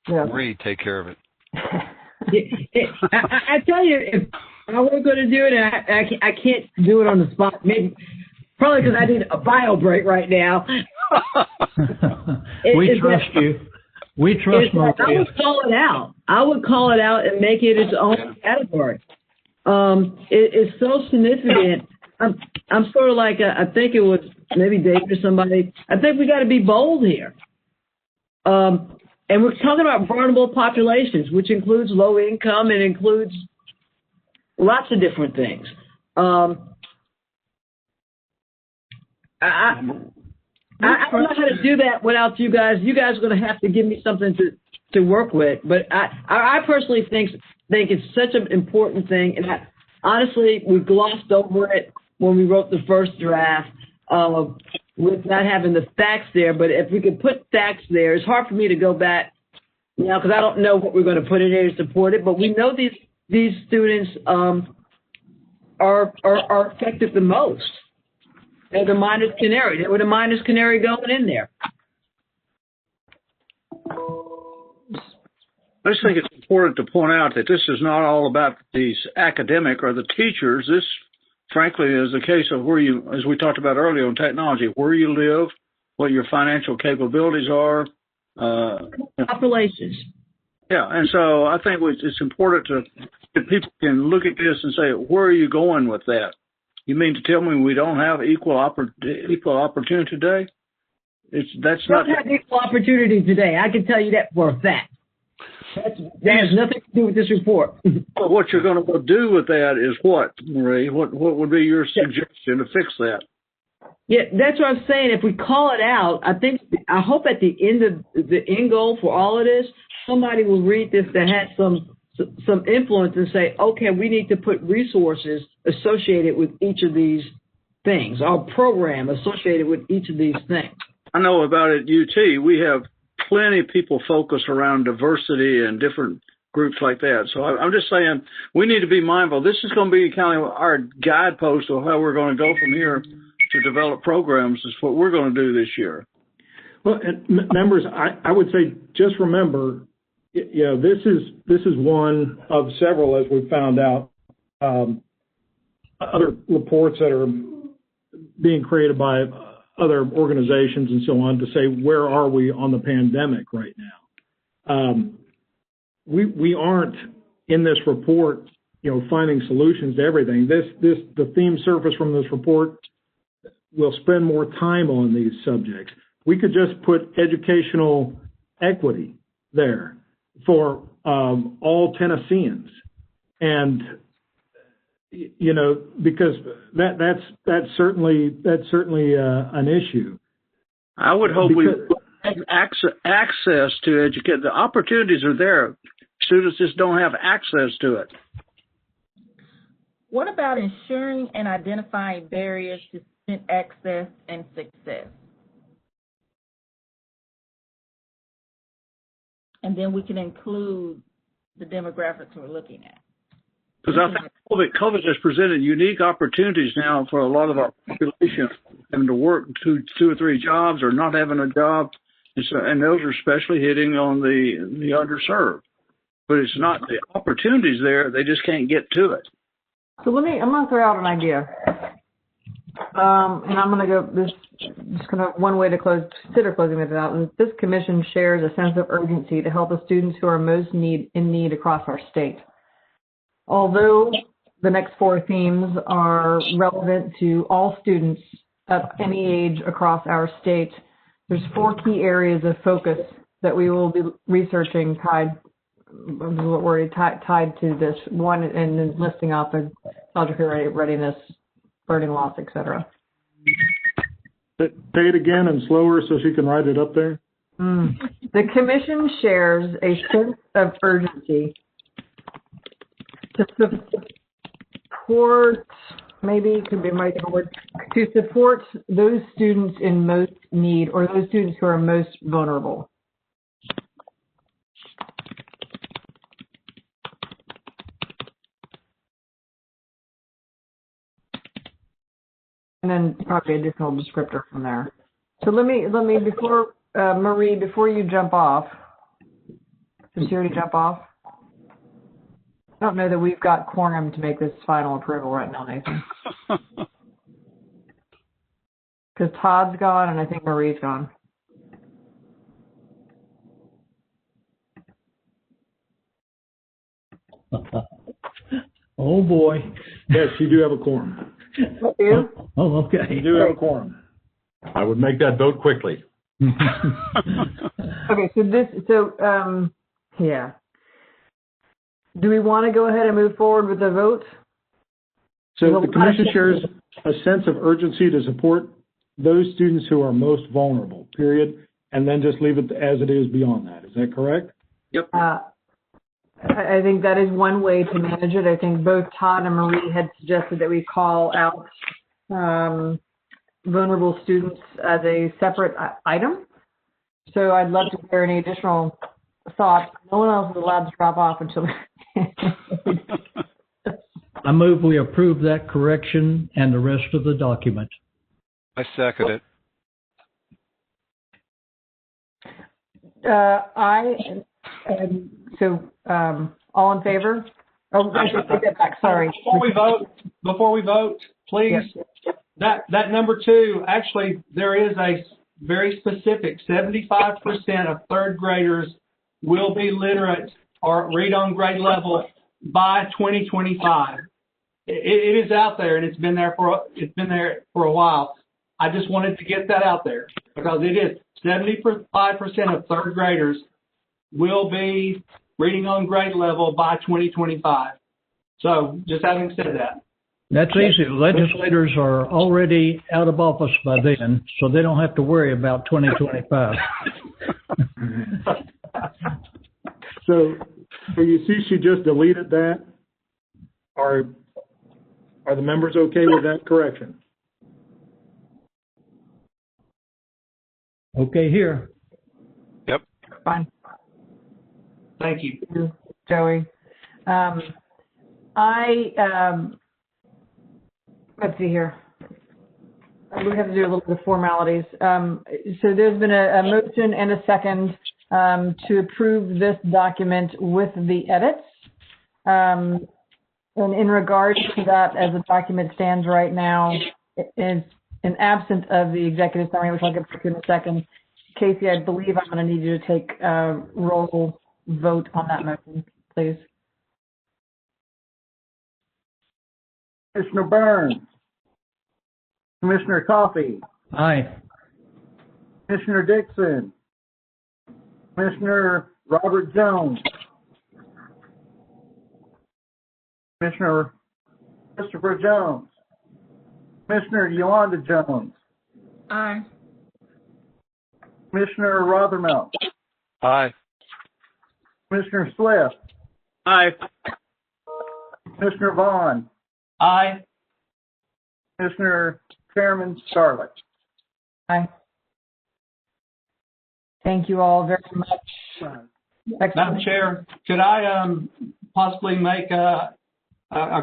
S11: Marie, take care of it?
S9: I tell you, if I were going to do it, I can't do it on the spot. Maybe probably because I need a bio break right now.
S3: We trust you. We trust Maria.
S9: I would call it out. I would call it out and make it its own category. It's so significant. I'm sort of like I think it was maybe David or somebody. I think we got to be bold here. And we're talking about vulnerable populations, which includes low income and includes lots of different things. I don't know how to do that without you guys. You guys are going to have to give me something to work with. But I personally think it's such an important thing. And honestly, we glossed over it when we wrote the first draft with not having the facts there. But if we could put facts there, it's hard for me to go back now because I don't know what we're going to put in there to support it. But we know these students are affected the most. They're the minus canary. They were the minus canary going in there.
S7: I just think it's important to point out that this is not all about these academic or the teachers. This, frankly, is the case of where you, as we talked about earlier on technology, where you live, what your financial capabilities are.
S9: Populations.
S7: Yeah, and so I think it's important that people can look at this and say, where are you going with that? You mean to tell me we don't have equal opportunity today? That's not.
S9: We don't have equal opportunity today. I can tell you that for a fact. That has nothing to do with this report.
S7: Well, what you're going to do with that is what, Marie? What would be your suggestion to fix that?
S9: Yeah, that's what I'm saying. If we call it out, I hope at the end of the end goal for all of this, somebody will read this that has some influence and say, okay, we need to put resources associated with each of these things, our program associated with each of these things.
S7: I know about at UT, we have plenty of people focused around diversity and different groups like that. So I'm just saying we need to be mindful. This is going to be kind of our guidepost of how we're going to go from here to develop programs. Is what we're going to do this year.
S4: Well, and members, I would say just remember, this is one of several, as we found out, other reports that are being created by other organizations and so on to say, where are we on the pandemic right now? We aren't in this report, finding solutions to everything. The theme surface from this report will spend more time on these subjects. We could just put educational equity there for all Tennesseans, and because that's certainly an issue.
S7: I would hope we have access to educate. The opportunities are there. Students just don't have access to it.
S13: What about ensuring and identifying barriers to student access and success? And then we can include the demographics we're looking at.
S7: Because I think COVID has presented unique opportunities now for a lot of our population having to work two or three jobs or not having a job, and those are especially hitting on the underserved. But it's not the opportunities there; they just can't get to it.
S1: So I'm going to throw out an idea, and I'm going to go. This just kind of one way to consider closing this out. And this commission shares a sense of urgency to help the students who are most in need across our state. Although the next four themes are relevant to all students at any age across our state, there's four key areas of focus that we will be researching tied to this one, and then listing off the psychological readiness, learning loss, etc.
S4: Say it again and slower so she can write it up there.
S1: The commission shares a sense of urgency to support, maybe it could be my word, to support those students in most need or those students who are most vulnerable. And then probably additional descriptor from there. So let me before Marie, before you jump off, did you already jump off? I don't know that we've got quorum to make this final approval right now, Nathan. Because Todd's gone and I think Marie's gone.
S3: Oh boy.
S4: Yes, you do have a quorum.
S1: You?
S3: Oh, okay.
S4: You do have a quorum.
S10: I would make that vote quickly.
S1: Okay, yeah. Do we want to go ahead and move forward with the vote?
S4: So the commission shares a sense of urgency to support those students who are most vulnerable, period, and then just leave it as it is beyond that. Is that correct?
S7: Yep.
S1: I think that is one way to manage it. I think both Todd and Marie had suggested that we call out vulnerable students as a separate item. So I'd love to hear any additional thoughts. No one else is allowed to drop off until
S3: I move we approve that correction and the rest of the document.
S11: I second it.
S1: All in favor? Oh, I should take that back. Sorry.
S8: Before we vote, please.
S1: Yes.
S8: That number 2, actually, there is a very specific 75% of third graders will be literate or read on grade level by 2025. It is out there, and it's been there for a while. I just wanted to get that out there because it is 75% of third graders will be reading on grade level by 2025. So just having said that.
S3: That's easy. Legislators are already out of office by then, so they don't have to worry about 2025.
S4: So you see she just deleted that? Are the members okay with that correction?
S3: Okay, here.
S11: Yep.
S1: Fine.
S8: Thank you.
S1: Joey. Let's see here. We have to do a little bit of formalities. So there's been a motion and a second to approve this document with the edits. And in regards to that, as the document stands right now, in absence of the executive summary, which I'll get back to in a second, Casey, I believe I'm going to need you to take a roll vote on that motion, please.
S2: Commissioner Burns. Commissioner Coffey.
S3: Aye.
S2: Commissioner Dixon. Commissioner Robert Jones. Commissioner Christopher Jones. Commissioner Yolanda Jones.
S13: Aye.
S2: Commissioner Rothermel.
S11: Aye.
S2: Commissioner Swift.
S8: Aye.
S2: Commissioner Vaughn.
S8: Aye.
S2: Commissioner Chairman Scarlett.
S1: Aye. Thank you all very much.
S8: Madam Chair, could I possibly make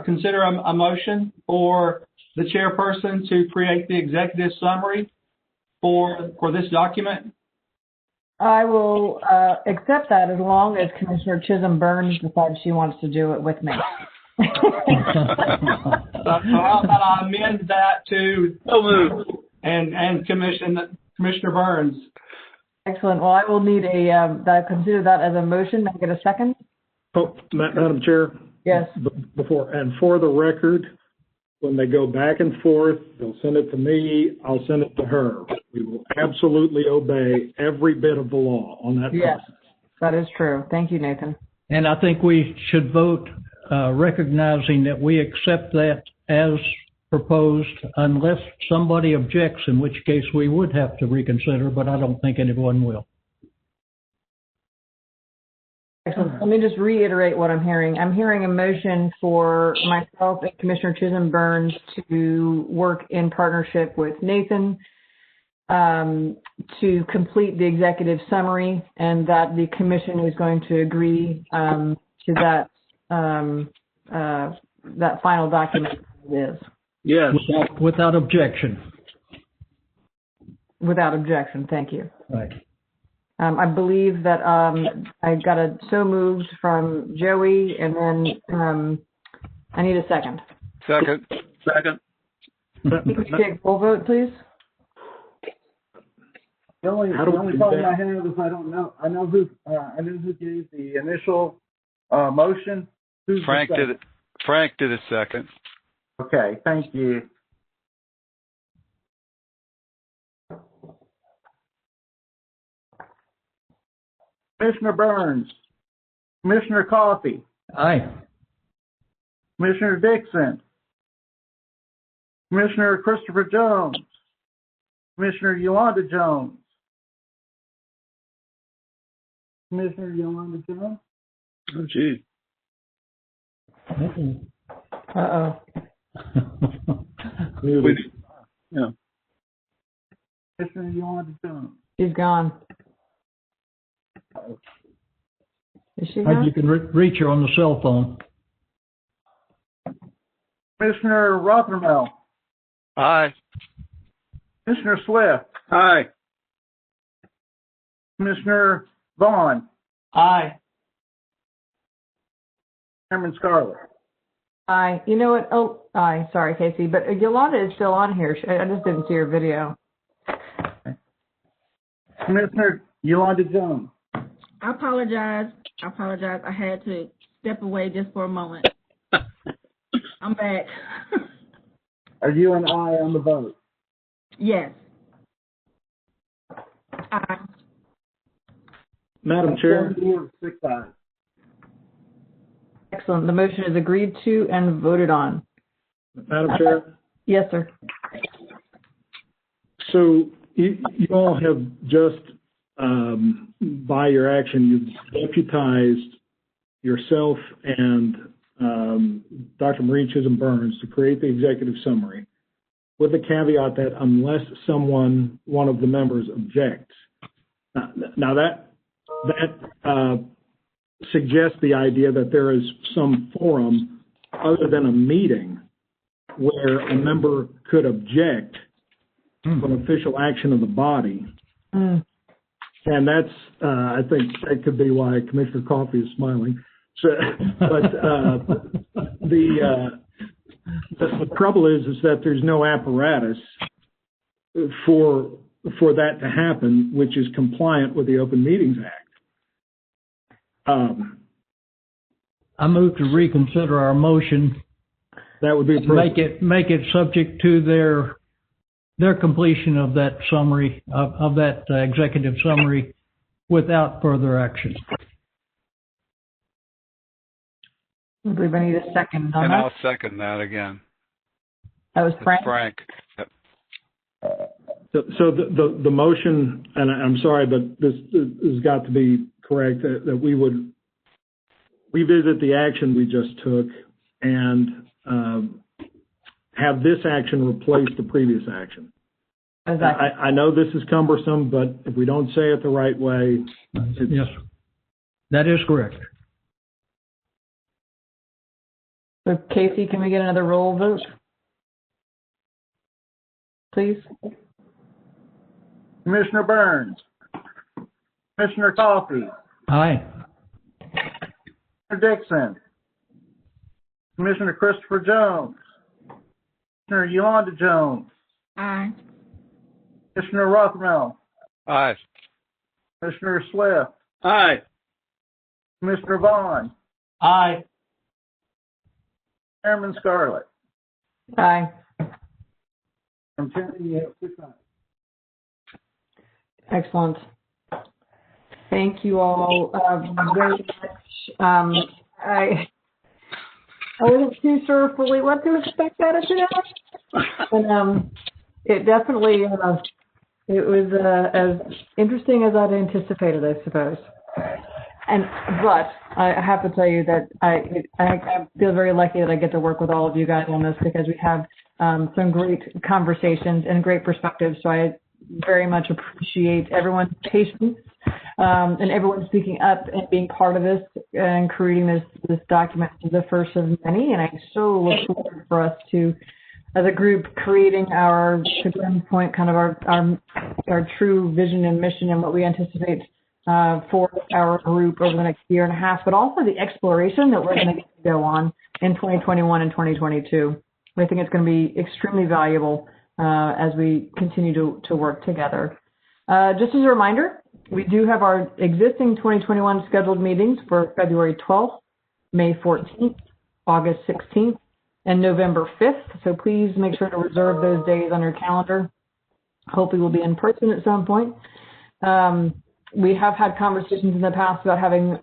S8: consider a motion for the chairperson to create the executive summary for this document?
S1: I will accept that as long as Commissioner Chisholm Burns decides she wants to do it with me.
S8: So how about I amend that to and Commissioner Burns?
S1: Excellent. Well, I will need consider that as a motion. May I get a second?
S4: Oh, Madam Chair.
S1: Yes.
S4: For the record, when they go back and forth, they'll send it to me. I'll send it to her. We will absolutely obey every bit of the law on that process.
S1: Yes, that is true. Thank you, Nathan.
S3: And I think we should vote recognizing that we accept that as proposed unless somebody objects, in which case we would have to reconsider, but I don't think anyone will.
S1: Excellent. Let me just reiterate what I'm hearing. I'm hearing a motion for myself and Commissioner Chisholm Burns to work in partnership with Nathan to complete the executive summary, and that the commission is going to agree to that that final document is.
S7: Yes.
S3: Without objection.
S1: Without objection. Thank you.
S3: Right.
S1: I believe that I got a so moved from Joey, and then I need a second.
S7: Second.
S1: Can we take full vote, please?
S2: The only problem I have is I don't know. I know who gave the initial motion. Who's
S11: Frank did it. Frank did a second.
S2: Okay, thank you. Commissioner Burns. Commissioner Coffey.
S3: Aye.
S2: Commissioner Dixon. Commissioner Christopher Jones. Commissioner Yolanda Jones. Commissioner Yolanda Jones.
S7: Oh, gee.
S1: Uh-oh.
S7: Yeah.
S2: Commissioner Yolanda Jones.
S1: She's gone. Is she
S3: You
S1: gone?
S3: can reach her on the cell phone.
S2: Commissioner Rothermel.
S11: Aye.
S2: Commissioner Swift.
S7: Aye.
S2: Commissioner Vaughn.
S8: Aye.
S2: Chairman Scarlett.
S1: Aye. You know what? Oh, aye. Sorry, Casey, but Yolanda is still on here. I just didn't see her video.
S2: Commissioner Yolanda Jones.
S13: I apologize. I had to step away just for a moment. I'm back.
S2: Are you an aye on the vote?
S13: Yes. Aye.
S4: Madam Chair.
S2: 6 ayes.
S1: Excellent. The motion is agreed to and voted on.
S4: Madam Chair.
S1: Yes, sir.
S4: So you all have just, by your action, you've deputized yourself and Dr. Marie Chisholm Burns to create the executive summary, with the caveat that unless one of the members objects. Now that suggests the idea that there is some forum other than a meeting where a member could object to an official action of the body. And that's, I think that could be why Commissioner Coffey is smiling. So, but the trouble is that there's no apparatus for that to happen, which is compliant with the Open Meetings Act.
S3: I move to reconsider our motion.
S4: That would be appropriate.
S3: Make it subject to their completion of that summary of that executive summary without further action.
S1: I believe I need a second on
S11: And
S1: that.
S11: I'll second that again.
S1: That was Frank.
S11: Frank. Yep.
S4: So the motion, and I'm sorry, but this has got to be correct, that we would revisit the action we just took and have this action replace the previous action.
S1: Exactly.
S4: I know this is cumbersome, but if we don't say it the right way,
S3: Yes, that is correct.
S1: So, Casey, can we get another roll vote, please?
S2: Commissioner Burns. Commissioner Coffey.
S3: Aye.
S2: Commissioner Dixon. Commissioner Christopher Jones. Commissioner Yolanda Jones.
S13: Aye.
S2: Commissioner Rothermel.
S11: Aye.
S2: Commissioner Swift.
S7: Aye.
S2: Commissioner Vaughn.
S8: Aye.
S2: Chairman Scarlett.
S1: Aye.
S2: I'm telling you, 6 ayes.
S1: Excellent. Thank you all very much. I wasn't too sure fully what to expect out of today, and it definitely it was as interesting as I'd anticipated, I suppose. But I have to tell you that I feel very lucky that I get to work with all of you guys on this, because we have some great conversations and great perspectives. So I very much appreciate everyone's patience and everyone speaking up and being part of this and creating this document, the first of many. And I so look forward for us to, as a group, creating our, to Glenn's point, kind of our true vision and mission and what we anticipate for our group over the next year and a half, but also the exploration that we're going to get to go on in 2021 and 2022. I think it's going to be extremely valuable as we continue to work together. Just as a reminder, we do have our existing 2021 scheduled meetings for February 12th, May 14th, August 16th, and November 5th. So please make sure to reserve those days on your calendar. Hopefully we'll be in person at some point. We have had conversations in the past about having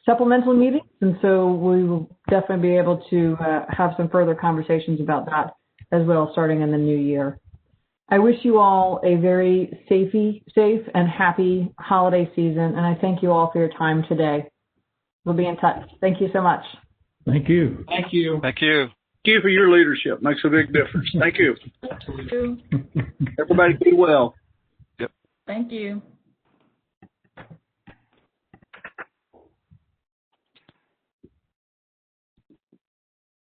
S1: supplemental meetings, and so we will definitely be able to have some further conversations about that as well, starting in the new year. I wish you all a very safe and happy holiday season, and I thank you all for your time today. We'll be in touch. Thank you so much.
S3: Thank you.
S8: Thank you.
S11: Thank you.
S7: Thank you for your leadership. Makes a big difference. Thank you.
S13: Thank you.
S7: Everybody be well.
S13: Thank you.